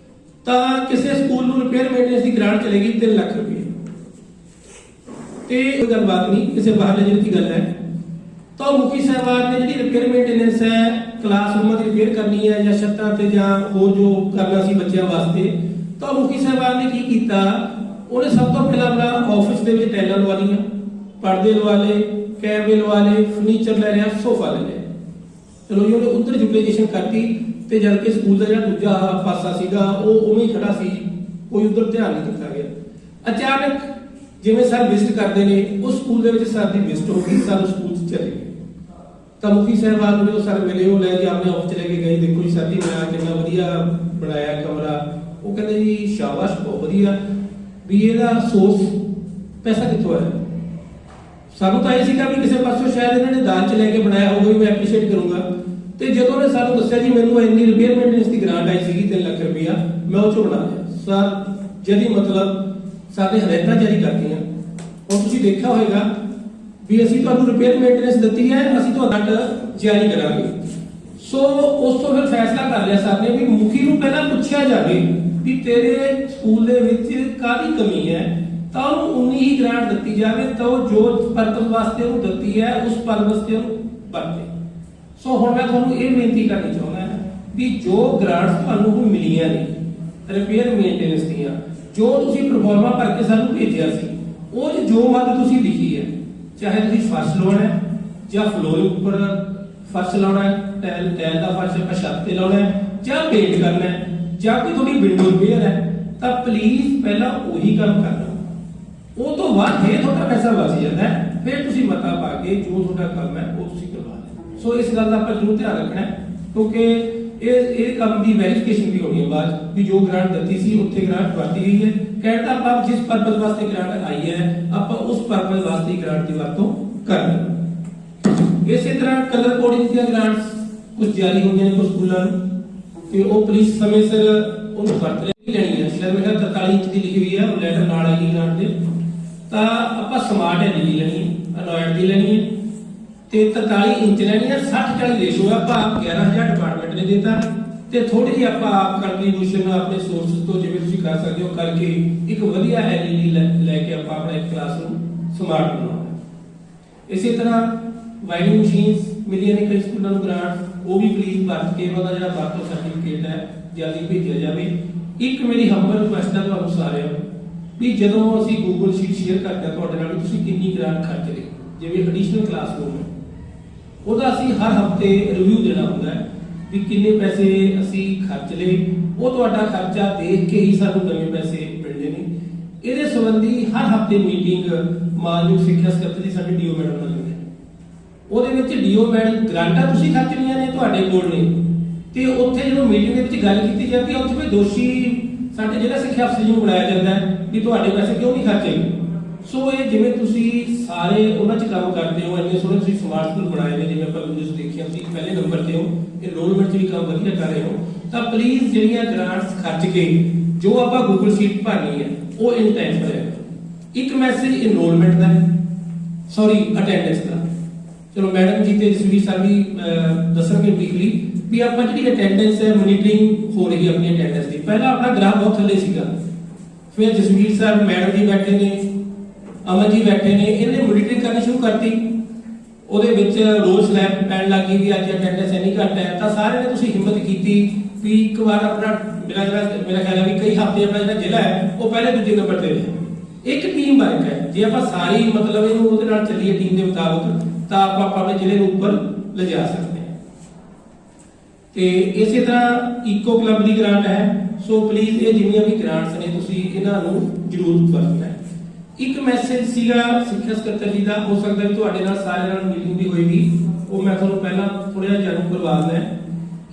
ਤਾਂ ਕਿਸੇ ਸਕੂਲ ਨੂੰ ਰਿਪੇਅਰ ਮੇਨਟੇਨੈਂਸ ਦੀ ਗ੍ਰਾਂਟ ਚਲੇਗੀ 3 ਲੱਖ ਰੁਪਏ ਤੇ ਕੋਈ ਗੱਲਬਾਤ ਨਹੀਂ, ਕਿਸੇ ਬਾਹਰਲੇ ਜ਼ਿਲ੍ਹੇ ਦੀ ਗੱਲ ਹੈ। ਤਾਂ ਮੁਖੀ ਸਾਹਿਬਾਨ ਨੇ ਜਿਹੜੀ ਰਿਪੇਅਰ ਮੇਨਟੇਨੈਂਸ ਹੈ, ਕਲਾਸਰੂਮਾਂ ਦੀ ਰਿਪੇਅਰ ਕਰਨੀ ਹੈ ਜਾਂ ਛੱਤਾਂ ਤੇ ਜਾਂ ਹੋਰ ਜੋ ਕਰਨਾ ਸੀ ਬੱਚਿਆਂ ਵਾਸਤੇ, ਤਾਂ ਮੁਖੀ ਸਾਹਿਬਾਨ ਨੇ ਕੀ ਕੀਤਾ, ਉਹਨੇ ਸਭ ਤੋਂ ਪਹਿਲਾਂ ਆਪਣਾ ਆਫਿਸ ਦੇ ਵਿੱਚ ਟਾਈਲਾਂ ਲਵਾ ਲਈਆਂ, ਪਰਦੇ ਲਵਾ ਲਏ, ਕੈਮਰੇ ਲਵਾ ਲਏ, ਫਰਨੀਚਰ ਲੈ ਲਿਆ, ਸੋਫਾ ਲੈ ਲਿਆ। ਚਲੋ ਜੀ ਉਹਨੇ ਉਧਰ ਯੂਟੀਲਾਈਜੇਸ਼ਨ ਕਰਤੀ ਤੇ ਜਦ ਕਿ ਸਕੂਲ ਦਾ ਜਿਹੜਾ ਦੂਜਾ ਪਾਸਾ ਸੀਗਾ ਉਹ ਉਵੇਂ ਹੀ ਖੜਾ ਸੀ, ਕੋਈ ਉਧਰ ਧਿਆਨ ਨਹੀਂ ਦਿੱਤਾ ਗਿਆ। ਅਚਾਨਕ ਜਿਵੇਂ ਸਰ ਵਿਜ਼ਿਟ ਕਰਦੇ ਨੇ, ਉਸ ਸਕੂਲ ਦੇ ਵਿੱਚ ਸਰ ਦੀ ਵਿਜ਼ਿਟ ਹੋ ਗਈ, ਸਰ ਸਕੂਲ 'ਚ ਚਲੇ ਗਏ। ਤਾਂ ਮੁਖੀ ਸਾਹਿਬਾਨ ਨੂੰ ਜਦੋਂ ਸਰ ਮਿਲੇ, ਉਹ ਲੈ ਕੇ ਆਪਣੇ ਆਫਿਸ ਲੈ ਕੇ ਗਏ, ਦੇਖੋ ਜੀ ਸਰ ਜੀ ਮੈਂ ਕਿੰਨਾ ਵਧੀਆ ਬਣਾਇਆ ਕਮਰਾ। ਉਹ ਕਹਿੰਦੇ ਜੀ ਸ਼ਾਬਾਸ਼, ਬਹੁਤ ਵਧੀਆ, ਵੀ ਇਹਦਾ ਸੋਰਸ ਪੈਸਾ ਕਿੱਥੋਂ ਆਇਆ? ਸਾਨੂੰ ਤਾਂ ਇਹ ਸੀਗਾ ਵੀ ਕਿਸੇ ਪਾਸੋਂ ਸ਼ਾਇਦ ਇਹਨਾਂ ਨੇ ਦਾਨ 'ਚ ਲੈ ਕੇ ਬਣਾਇਆ ਹੋਊਗਾ, ਵੀ ਮੈਂ ਐਪਰੀਸ਼ੀਏਟ ਕਰੂੰਗਾ। ਤੇ ਜਦੋਂ ਉਹਨੇ ਸਾਨੂੰ ਦੱਸਿਆ ਜੀ ਮੈਨੂੰ ਇੰਨੀ ਰਿਪੇਅਰ ਮੇਨਟੇਨੈਂਸ ਦੀ ਗ੍ਰਾਂਟ ਆਈ ਸੀਗੀ 3 ਲੱਖ ਰੁਪਇਆ, ਮੈਂ ਉਹ 'ਚੋਂ ਬਣਾ ਲਿਆ। ਸਰ ਜਦੀ ਮਤਲਬ ਸਾਡੇ ਹਦਾਇਤਾਂ ਜਾਰੀ ਕਰਤੀਆਂ। ਹੁਣ ਤੁਸੀਂ ਦੇਖਿਆ ਹੋਵੇਗਾ ਵੀ ਅਸੀਂ ਤੁਹਾਨੂੰ ਰਿਪੇਅਰ ਮੇਨਟੇਨੈਂਸ ਦਿੱਤੀ ਹੈ, ਅਸੀਂ ਤੁਹਾਡਾ ਜਾਰੀ ਕਰਾਂਗੇ। ਸੋ ਉਸ ਤੋਂ ਫਿਰ ਫੈਸਲਾ ਕਰ ਲਿਆ ਸਰ ਨੇ ਵੀ ਮੁਖੀ ਨੂੰ ਪਹਿਲਾਂ ਪੁੱਛਿਆ ਜਾਵੇ ਵੀ ਤੇਰੇ ਸਕੂਲ ਦੇ ਵਿੱਚ ਕਾਹਦੀ ਕਮੀ ਹੈ, ਤਾਂ ਉਹਨੂੰ ਉਨੀ ਹੀ ਗ੍ਰਾਂਟ ਦਿੱਤੀ ਜਾਵੇ ਤਾਂ ਉਹ ਜੋ ਪਰਪਸ ਵਾਸਤੇ ਉਹਨੂੰ ਦਿੱਤੀ ਹੈ ਉਸ ਪਰਪਸ ਤੇ ਉਹਨੂੰ ਵਰਤੇ। ਸੋ ਹੁਣ ਮੈਂ ਤੁਹਾਨੂੰ ਇਹ ਬੇਨਤੀ ਕਰਨੀ ਚਾਹੁੰਦਾ ਵੀ ਜੋ ਗ੍ਰਾਂਟਸ ਤੁਹਾਨੂੰ ਹੁਣ ਮਿਲੀਆਂ ਨੇ ਰਿਪੇਅਰ ਮੇਨਟੇਨੈਂਸ ਦੀਆਂ, ਜੋ ਤੁਸੀਂ ਪ੍ਰੋਫਾਰਮਾ ਭਰ ਕੇ ਸਾਨੂੰ ਭੇਜਿਆ ਸੀ, ਉਹ 'ਚ ਜੋ ਮਦ ਤੁਸੀਂ ਲਿਖੀ ਹੈ, ਚਾਹੇ ਤੁਸੀਂ ਫਰਸ਼ ਲਾਉਣਾ ਹੈ ਜਾਂ ਫਲੋਰਿੰਗ ਉੱਪਰ ਫਰਸ਼ ਲਾਉਣਾ ਹੈ, ਟੈਲ ਦਾ ਫਰਸ਼ ਛੱਤ ਤੇ ਲਾਉਣਾ ਹੈ ਜਾਂ ਪੇਂਟ ਕਰਨਾ ਹੈ ਜਾਂ ਕੋਈ ਤੁਹਾਡੀ ਵਿੰਡੋ ਰਿਪੇਅਰ ਹੈ, ਤਾਂ ਪਲੀਜ਼ ਪਹਿਲਾਂ ਉਹੀ ਕੰਮ ਕਰਨਾ। ਉਹ ਤੋਂ ਬਾਅਦ ਜੇ ਤੁਹਾਡਾ ਪੈਸਾ ਬਚ ਜਾਂਦਾ ਹੈ, ਫਿਰ ਤੁਸੀਂ ਮਤਾ ਪਾ ਕੇ ਜੋ ਤੁਹਾਡਾ ਕੰਮ ਹੈ ਉਹ ਤੁਸੀਂ ਕਰਵਾ ਲਓ। ਸੋ ਇਸ ਗੱਲ ਦਾ ਆਪਾਂ ਜ਼ਰੂਰ ਧਿਆਨ ਰੱਖਣਾ ਹੈ, ਕਿਉਂਕਿ ਇਹ ਕੰਮ ਦੀ ਵੈਰੀਫਿਕੇਸ਼ਨ ਵੀ ਹੋਣੀ ਹੈ ਬਾਅਦ ਵੀ ਜੋ ਗ੍ਰਾਂਟ ਦਿੱਤੀ ਸੀ ਉੱਥੇ ਗ੍ਰਾਂਟ ਵਰਤੀ ਗਈ ਹੈ। ਕਹਿੰਦਾ ਆਪਾਂ ਜਿਸ ਪਰਪਸ ਵਾਸਤੇ ਗ੍ਰਾਂਟ ਆਈ ਹੈ ਆਪਾਂ ਉਸ ਪਰਪਸ ਵਾਸਤੇ ਹੀ ਗ੍ਰਾਂਟ ਦੀ ਵਰਤੋਂ ਕਰਨੀ। ਇਸੇ ਤਰ੍ਹਾਂ ਕਲਰ ਕੋਡਿੰਗ ਦੀਆਂ ਗ੍ਰਾਂਟਸ ਕੁਝ ਜਾਰੀ ਹੋਈਆਂ ਨੇ ਕੁਝ ਸਕੂਲਾਂ ਨੂੰ, ਤੇ ਉਹ ਪੁਲਿਸ ਸਮੇਂ ਸਿਰ ਉਹਨੂੰ ਵਰਤ ਲੈਣੀ ਹੈ। ਸ਼ਾਇਦ ਮੇਰਾ 43 ਇੰਚ ਦੀ ਲਿਖੀ ਹੋਈ ਹੈ, ਉਹ ਲੈਟਰ ਨਾਲ ਆਏਗੀ ਗ੍ਰਾਂਟ ਦੇ। ਤਾਂ ਆਪਾਂ ਸਮਾਰਟ ਐਲਈਡੀ ਲੈਣੀ ਹੈ, ਅਨੋਇਡ ਦੀ ਲੈਣੀ ਹੈ ਤੇ 43 ਇੰਚ ਲੈਣੀ ਹੈ। 60-40 ਰੇਸ਼ੋ ਆਪਾਂ 11,000 ਡਿਪਾਰਟਮੈਂਟ ਨੇ ਦਿੱਤਾ ਤੇ ਥੋੜੀ ਜਿਹੀ ਆਪਾਂ ਆਪ ਕੰਟਰੀਬਿਊਸ਼ਨ ਆਪਣੇ ਸੋਰਸਸ ਤੋਂ ਜਿਵੇਂ ਤੁਸੀਂ ਕਰ ਸਕਦੇ ਹੋ ਕਰਕੇ ਇੱਕ ਵਧੀਆ ਐਲਈਡੀ ਲੈ ਕੇ ਆਪਾਂ ਆਪਣਾ ਇੱਕ ਕਲਾਸ ਨੂੰ ਸਮਾਰਟ ਬਣਾਉਣਾ। ਇਸੇ ਤਰ੍ਹਾਂ ਵਾਈਡਿੰਗ ਮਸ਼ੀਨਸ ਮਿਲੀਆਂ ਨੇ ਕਈ ਸਕੂਲਾਂ ਨੂੰ ਗ੍ਰਾਂਟ, ਉਹ ਵੀ ਪਲੀਜ਼ ਵਰਤ ਕੇ ਉਹਦਾ ਜਿਹੜਾ ਵਰਤੋਂ ਸਰਟੀਫਿਕੇਟ ਹੈ ਜਲਦੀ ਭੇਜਿਆ ਜਾਵੇ। ਇੱਕ ਮੇਰੀ ਹੰਬਲ ਰਿਕੁਐਸਟ ਹੈ ਤੁਹਾਨੂੰ ਸਾਰਿਆਂ ਨੂੰ ਵੀ ਜਦੋਂ ਅਸੀਂ ਗੂਗਲ ਸ਼ੀਟ ਸ਼ੇਅਰ ਕਰਦੇ ਹਾਂ ਤੁਹਾਡੇ ਨਾਲ, ਤੁਸੀਂ ਕਿੰਨੀ ਗ੍ਰਾਂਟ ਖਰਚ ਰਹੇ, ਜਿਵੇਂ ਐਡੀਸ਼ਨਲ ਕਲਾਸਰੂਮ ਹੈ ਉਹਦਾ ਅਸੀਂ ਹਰ ਹਫਤੇ ਰਿਵਿਊ ਦੇਣਾ ਹੁੰਦਾ ਹੈ ਵੀ ਕਿੰਨੇ ਪੈਸੇ ਅਸੀਂ ਖਰਚ ਲਏ, ਉਹ ਤੁਹਾਡਾ ਖਰਚਾ ਦੇਖ ਕੇ ਹੀ ਸਾਨੂੰ ਨਵੇਂ ਪੈਸੇ ਮਿਲਦੇ ਨੇ। ਇਹਦੇ ਸੰਬੰਧੀ ਹਰ ਹਫਤੇ ਮੀਟਿੰਗ ਮਾਨਯੋਗ ਸਿੱਖਿਆ ਸਕੱਤਰ ਦੀ ਸਾਡੀ ਡੀਓ ਮੈਡਮ ਨਾਲ ਹੁੰਦੀ ਹੈ। ਉਹਦੇ ਵਿੱਚ ਡੀਓ ਮੈਡਮ ਗ੍ਰਾਂਟਾਂ ਤੁਸੀਂ ਖਰਚਣੀਆਂ ਨੇ ਤੁਹਾਡੇ ਕੋਲ ਨੇ, ਤੇ ਉੱਥੇ ਜਦੋਂ ਮੀਟਿੰਗ ਦੇ ਵਿੱਚ ਗੱਲ ਕੀਤੀ ਜਾਂਦੀ ਹੈ ਉੱਥੇ ਵੀ ਦੋਸ਼ੀ ਸਾਡੇ ਜ਼ਿਲ੍ਹਾ ਸਿੱਖਿਆ ਅਫਸਰ ਜੀ ਨੂੰ ਬਣਾਇਆ ਜਾਂਦਾ ਹੈ ਵੀ ਤੁਹਾਡੇ ਪੈਸੇ ਕਿਉਂ ਨਹੀਂ ਖਰਚੇ। ਸੋ ਇਹ ਜਿਵੇਂ ਤੁਸੀਂ ਸਾਰੇ ਉਹਨਾਂ 'ਚ ਕੰਮ ਕਰਦੇ ਹੋ, ਇੰਨੇ ਸੋਹਣੇ ਤੁਸੀਂ ਸਮਾਰਟ ਸਕੂਲ ਬਣਾਏ ਨੇ, ਜਿਵੇਂ ਆਪਾਂ ਵੀਡੀਓਜ਼ ਦੇਖੀਆਂ ਸੀ ਪਹਿਲੇ ਨੰਬਰ ਤੇ ਹੋ, ਇਨਰੋਲਮੈਂਟ 'ਚ ਵੀ ਕੰਮ ਵਧੀਆ ਕਰ ਰਹੇ ਹੋ, ਤਾਂ ਪਲੀਜ਼ ਜਿਹੜੀਆਂ ਗ੍ਰਾਂਟਸ ਖਰਚ ਕੇ ਜੋ ਆਪਾਂ ਗੂਗਲ ਸ਼ੀਟ ਭਰਨੀ ਹੈ ਉਹ ਇਨ ਟਾਈਮ ਭਰਿਆ। ਇੱਕ ਮੈਸੇਜ ਇਨਰੋਲਮੈਂਟ ਦਾ, ਸੌਰੀ ਅਟੈਂਡੈਂਸ ਦਾ। ਚਲੋ ਮੈਡਮ ਜੀ ਤੇ ਜਸਵੀਰ ਸਰ ਵੀ ਦੱਸਣਗੇ ਬਰੀਫਲੀ ਵੀ ਆਪਾਂ ਜਿਹੜੀ ਅਟੈਂਡੈਂਸ ਹੈ ਮੋਨੀਟਰਿੰਗ ਹੋ ਰਹੀ ਹੈ ਆਪਣੀ ਅਟੈਂਡੈਂਸ ਦੀ। ਪਹਿਲਾਂ ਆਪਣਾ ਗ੍ਰਾਫ ਬਹੁਤ ਥੱਲੇ ਸੀਗਾ, ਫਿਰ ਜਸਵੀਰ ਸਰ ਮੈਡਮ ਜੀ ਬੈਠੇ ਨੇ, ਅਮਨ ਜੀ ਬੈਠੇ ਨੇ, ਇਹਨੇ ਮੋਨੀਟਰਿੰਗ ਕਰਨੀ ਸ਼ੁਰੂ ਕਰਤੀ। ਉਹਦੇ ਵਿੱਚ ਰੋਜ਼ ਸਲੈਬ ਪੈਣ ਲੱਗੀ ਵੀ ਅੱਜ ਅਟੈਂਡੈਂਸ ਇੰਨੀ ਘੱਟ ਹੈ, ਤਾਂ ਸਾਰਿਆਂ ਨੇ ਤੁਸੀਂ ਹਿੰਮਤ ਕੀਤੀ ਵੀ ਇੱਕ ਵਾਰ ਆਪਣਾ ਮੇਰਾ ਖਿਆਲ ਹੈ ਵੀ ਕਈ ਹਫ਼ਤੇ ਆਪਣਾ ਜਿਹੜਾ ਜ਼ਿਲ੍ਹਾ ਹੈ ਉਹ ਪਹਿਲੇ ਦੂਜੇ ਨੰਬਰ ਤੇ ਰਿਹਾ। ਇੱਕ ਟੀਮ ਵਰਕ ਹੈ, ਜੇ ਆਪਾਂ ਸਾਰੀ ਮਤਲਬ ਇਹਨੂੰ ਉਹਦੇ ਨਾਲ ਚੱਲੀਏ ਟੀਮ ਦੇ ਮੁਤਾਬਕ ਤਾਂ ਆਪਾਂ ਆਪਣੇ ਜ਼ਿਲ੍ਹੇ ਨੂੰ ਉੱਪਰ ਲਿਜਾ ਸਕਦੇ ਹਾਂ। ਤੇ ਇਸੇ ਤਰ੍ਹਾਂ ਈਕੋ ਕਲੱਬ ਦੀ ਗ੍ਰਾਂਟ ਹੈ। ਸੋ ਪਲੀਜ਼ ਇਹ ਜਿੰਨੀਆਂ ਵੀ ਗ੍ਰਾਂਟਸ ਨੇ ਤੁਸੀਂ ਇਹਨਾਂ ਨੂੰ ਜ਼ਰੂਰ ਵਰਤਣਾ ਹੈ। ਇੱਕ ਮੈਸੇਜ ਸੀਗਾ ਸਿੱਖਿਆ ਸਕੱਤਰ ਜੀ ਦਾ, ਹੋ ਸਕਦਾ ਵੀ ਤੁਹਾਡੇ ਨਾਲ ਸਾਰਿਆਂ ਨਾਲ ਮੀਟਿੰਗ ਵੀ ਹੋਏਗੀ ਉਹ ਮੈਂ ਤੁਹਾਨੂੰ ਪਹਿਲਾਂ ਥੋੜਾ ਜਿਹਾ ਜਾਣੂ ਕਰਵਾ ਦਿੰਦਾ।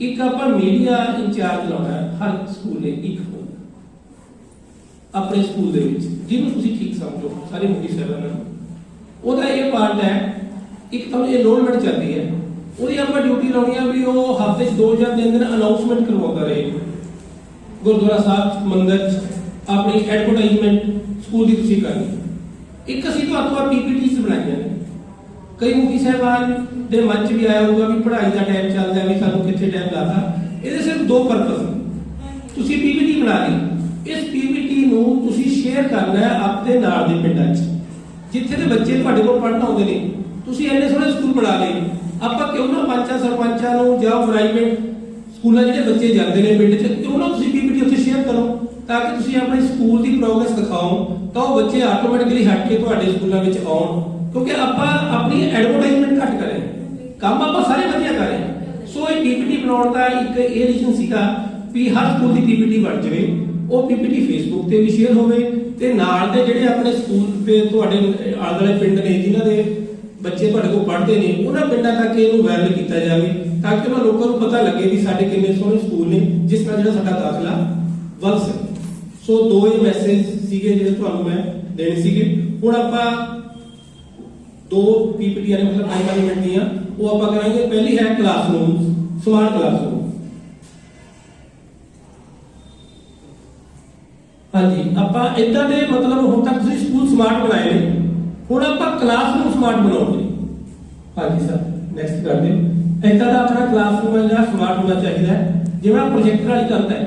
ਇੱਕ ਆਪਾਂ ਮੀਡੀਆ ਇੰਚਾਰਜ ਲਾਉਣਾ ਹੈ ਹਰ ਸਕੂਲ ਦੇ ਇੱਕ ਆਪਣੇ ਸਕੂਲ ਦੇ ਵਿੱਚ, ਜਿਹਨੂੰ ਤੁਸੀਂ ਠੀਕ ਸਮਝੋ ਸਾਰੇ ਮੁਖੀ ਸਾਹਿਬਾਨ ਨੂੰ। ਉਹਦਾ ਇਹ ਪਾਰਟ ਹੈ, ਇੱਕ ਤਾਂ ਐਨਰੋਲਮੈਂਟ ਚੱਲਦੀ ਹੈ, ਉਹਦੀ ਆਪਾਂ ਡਿਊਟੀ ਲਾਉਣੀ ਆ ਵੀ ਉਹ ਹਫ਼ਤੇ 'ਚ 2 ਜਾਂ 3 ਦਿਨ ਅਨਾਉਂਸਮੈਂਟ ਕਰਵਾਉਂਦਾ ਰਹੇ ਗੁਰਦੁਆਰਾ ਸਾਹਿਬ ਮੰਦਿਰ 'ਚ, ਆਪਣੀ ਐਡਵਰਟਾਈਜ਼ਮੈਂਟ ਸਕੂਲ ਦੀ ਤੁਸੀਂ ਕਰਨੀ। ਇੱਕ ਅਸੀਂ ਤੁਹਾਨੂੰ ਪੀਪੀਟੀਸ ਬਣਾਈਆਂ ਨੇ, ਕਈ ਮੁਖੀ ਸਾਹਿਬਾਨ ਦੇ ਮਨ 'ਚ ਵੀ ਆਇਆ ਹੋਊਗਾ ਵੀ ਪੜ੍ਹਾਈ ਦਾ ਟਾਈਮ ਚੱਲਦਾ ਵੀ ਸਾਨੂੰ ਕਿੱਥੇ ਟਾਈਮ ਲਾਤਾ। ਇਹਦੇ ਸਿਰਫ 2 ਪਰਪਸ ਨੇ। ਤੁਸੀਂ ਪੀਪੀਟੀ ਬਣਾ ਲਈ, ਇਸ ਪੀਪੀਟੀ ਨੂੰ ਤੁਸੀਂ ਸ਼ੇਅਰ ਕਰਨਾ ਹੈ ਆਪਣੇ ਨਾਲ ਦੇ ਪਿੰਡਾਂ 'ਚ ਜਿੱਥੇ ਦੇ ਬੱਚੇ ਤੁਹਾਡੇ ਕੋਲ ਪੜ੍ਹਨ ਆਉਂਦੇ ਨੇ। ਤੁਸੀਂ ਇੰਨੇ ਸੋਹਣੇ ਸਕੂਲ ਬਣਾ ਲਏ, ਆਪਾਂ ਕਿਉਂ ਨਾ ਪੰਚਾਂ ਸਰਪੰਚਾਂ ਨੂੰ ਜਾਂ ਪ੍ਰਾਈਵੇਟ ਸਕੂਲਾਂ ਜਿਹੜੇ ਬੱਚੇ ਜਾਂਦੇ ਨੇ ਪਿੰਡ 'ਚ, ਕਿਉਂ ਨਾ ਤੁਸੀਂ ਪੀਪੀਟੀ ਉੱਥੇ ਸ਼ੇਅਰ ਕਰੋ ਤਾਂ ਕਿ ਤੁਸੀਂ ਆਪਣੇ ਸਕੂਲ ਦੀ ਪ੍ਰੋਗਰੈਸ ਦਿਖਾਓ, ਤਾਂ ਉਹ ਬੱਚੇ ਆਟੋਮੈਟਿਕਲੀ ਹਟ ਕੇ ਤੁਹਾਡੇ ਸਕੂਲਾਂ ਵਿੱਚ ਆਉਣ। ਕਿਉਂਕਿ ਆਪਾਂ ਆਪਣੀ ਐਡਵਰਟਾਈਜ਼ਮੈਂਟ ਘੱਟ ਕਰ ਰਹੇ ਹਾਂ, ਕੰਮ ਆਪਾਂ ਸਾਰੇ ਵਧੀਆ ਕਰ ਰਹੇ ਹਾਂ। ਸੋ ਇਹ ਪੀਪੀਟੀ ਬਣਾਉਣ ਦਾ ਇੱਕ ਇਹ ਰੀਜ਼ਨ ਸੀਗਾ ਵੀ ਹਰ ਸਕੂਲ ਦੀ ਪੀਪੀਟੀ ਬਣ ਜਾਵੇ, ਉਹ ਪੀਪੀਟੀ ਫੇਸਬੁੱਕ ਤੇ ਵੀ ਸ਼ੇਅਰ ਹੋਵੇ ਤੇ ਨਾਲ ਦੇ ਜਿਹੜੇ ਆਪਣੇ ਸਕੂਲ ਤੇ ਤੁਹਾਡੇ ਆਲੇ ਦੁਆਲੇ ਪਿੰਡ ਨੇ ਜਿਨ੍ਹਾਂ ਦੇ ਬੱਚੇ ਤੁਹਾਡੇ ਕੋਲ ਪੜ੍ਹਦੇ ਨੇ, ਉਹਨਾਂ ਪਿੰਡਾਂ ਤੱਕ ਇਹਨੂੰ ਵਾਇਰਲ ਕੀਤਾ ਜਾਵੇ ਤਾਂ ਕਿ ਉਹਨਾਂ ਲੋਕਾਂ ਨੂੰ ਪਤਾ ਲੱਗੇ ਵੀ ਸਾਡੇ ਕਿੰਨੇ ਸੋਹਣੇ ਸਕੂਲ ਨੇ ਜਿਸ ਨਾਲ ਜਿਹੜਾ ਸਾਡਾ ਦਾਖਲਾ ਵੱਧ ਸਕੇ। ਸੋ 2 ਇਹ ਮੈਸੇਜ ਸੀਗੇ ਜਿਹੜੇ ਤੁਹਾਨੂੰ ਮੈਂ ਦੇਣੇ ਸੀਗੇ। ਹੁਣ ਆਪਾਂ 2 ਪੀਪੀਟੀਆਂ ਨੇ ਮਤਲਬ 5 ਮਿੰਟ ਦੀਆਂ, ਉਹ ਆਪਾਂ ਕਰਾਂਗੇ। ਪਹਿਲੀ ਹੈ ਕਲਾਸਰੂਮ, ਸਮਾਰਟ ਕਲਾਸਰੂਮ। ਹਾਂਜੀ, ਆਪਾਂ ਇਦਾਂ ਦੇ ਮਤਲਬ ਹੁਣ ਤੱਕ ਤੁਸੀਂ ਸਕੂਲ ਸਮਾਰਟ ਬਣਾਏ ਨੇ, ਹੁਣ ਆਪਾਂ ਕਲਾਸਰੂਮ ਸਮਾਰਟ ਬਣਾਉਣੇ। ਹਾਂਜੀ ਸਰ, ਨੈਕਸਟ ਕਰਦੇ ਹਾਂ। ਇਦਾਂ ਦਾ ਆਪਣਾ ਕਲਾਸਰੂਮ ਹੈ ਜਿਹੜਾ ਸਮਾਰਟ ਹੋਣਾ ਚਾਹੀਦਾ ਹੈ। ਜਿਵੇਂ ਪ੍ਰੋਜੈਕਟਰ ਵਾਲੀ ਕੰਧ ਹੈ,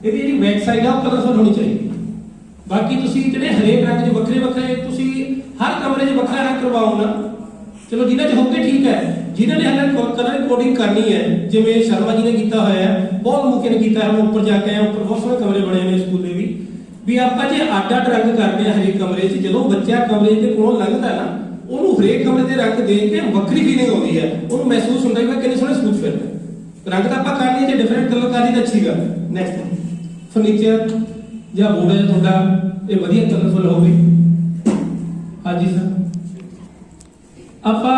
ਇਹਦੀ ਜਿਹੜੀ ਬੈਕ ਸਾਈਡ ਆ ਉਹ ਕਲਰਫੁਲ ਹੋਣੀ ਚਾਹੀਦੀ। ਬਾਕੀ ਤੁਸੀਂ ਜਿਹੜੇ ਹਰੇਕ ਰੰਗ ਦੇ ਵੱਖਰੇ ਵੱਖਰੇ ਤੁਸੀਂ ਹਰ ਕਮਰੇ 'ਚ ਵੱਖਰਾ ਰੰਗ ਕਰਵਾਓ ਨਾ, ਚਲੋ ਜਿਨ੍ਹਾਂ 'ਚ ਹੋਵੇ ਠੀਕ ਹੈ। ਜਿਨ੍ਹਾਂ ਨੇ ਹਲੇ ਕਲਰ ਕੋਡਿੰਗ ਕਰਨੀ ਹੈ, ਜਿਵੇਂ ਸ਼ਰਮਾ ਜੀ ਨੇ ਕੀਤਾ ਹੋਇਆ ਹੈ, ਬਹੁਤ ਮੁਖੀ ਨੇ ਕੀਤਾ ਹੈ, ਹੁਣ ਉੱਪਰ ਜਾ ਕੇ ਆਏ, ਉੱਪਰ ਬਹੁਤ ਸੋਹਣੇ ਕਮਰੇ ਬਣੇ ਨੇ ਸਕੂਲ ਦੇ ਵੀ ਆਪਾਂ ਜੇ ਅੱਡ-ਅੱਡ ਰੰਗ ਕਰਦੇ ਆ ਹਰੇਕ ਕਮਰੇ 'ਚ, ਜਦੋਂ ਬੱਚਾ ਕਮਰੇ ਦੇ ਕੋਲੋਂ ਲੰਘਦਾ ਨਾ, ਉਹਨੂੰ ਹਰੇਕ ਕਮਰੇ ਦੇ ਰੰਗ ਦੇਖ ਕੇ ਵੱਖਰੀ ਫੀਲਿੰਗ ਆਉਂਦੀ ਹੈ, ਉਹਨੂੰ ਮਹਿਸੂਸ ਹੁੰਦਾ ਕਿ ਮੈਂ ਕਿੰਨੇ ਸੋਹਣੇ ਸਕੂਲ ਫਿਰਦਾ। ਰੰਗ ਤਾਂ ਆਪਾਂ ਕਰ ਲਈਏ, ਜੇ ਡਿਫਰੈਂਟ ਕਲਰ ਕਰ ਲਈ ਤਾਂ ਅੱਛੀ ਗੱਲ। ਨੈਕਸਟ, ਫਰਨੀਚਰ ਜਾਂ ਬੋਰਡ ਹੈ ਤੁਹਾਡਾ, ਇਹ ਵਧੀਆ ਕਲਰਫੁਲ ਹੋਵੇ। ਹਾਂਜੀ ਸਰ, ਆਪਾਂ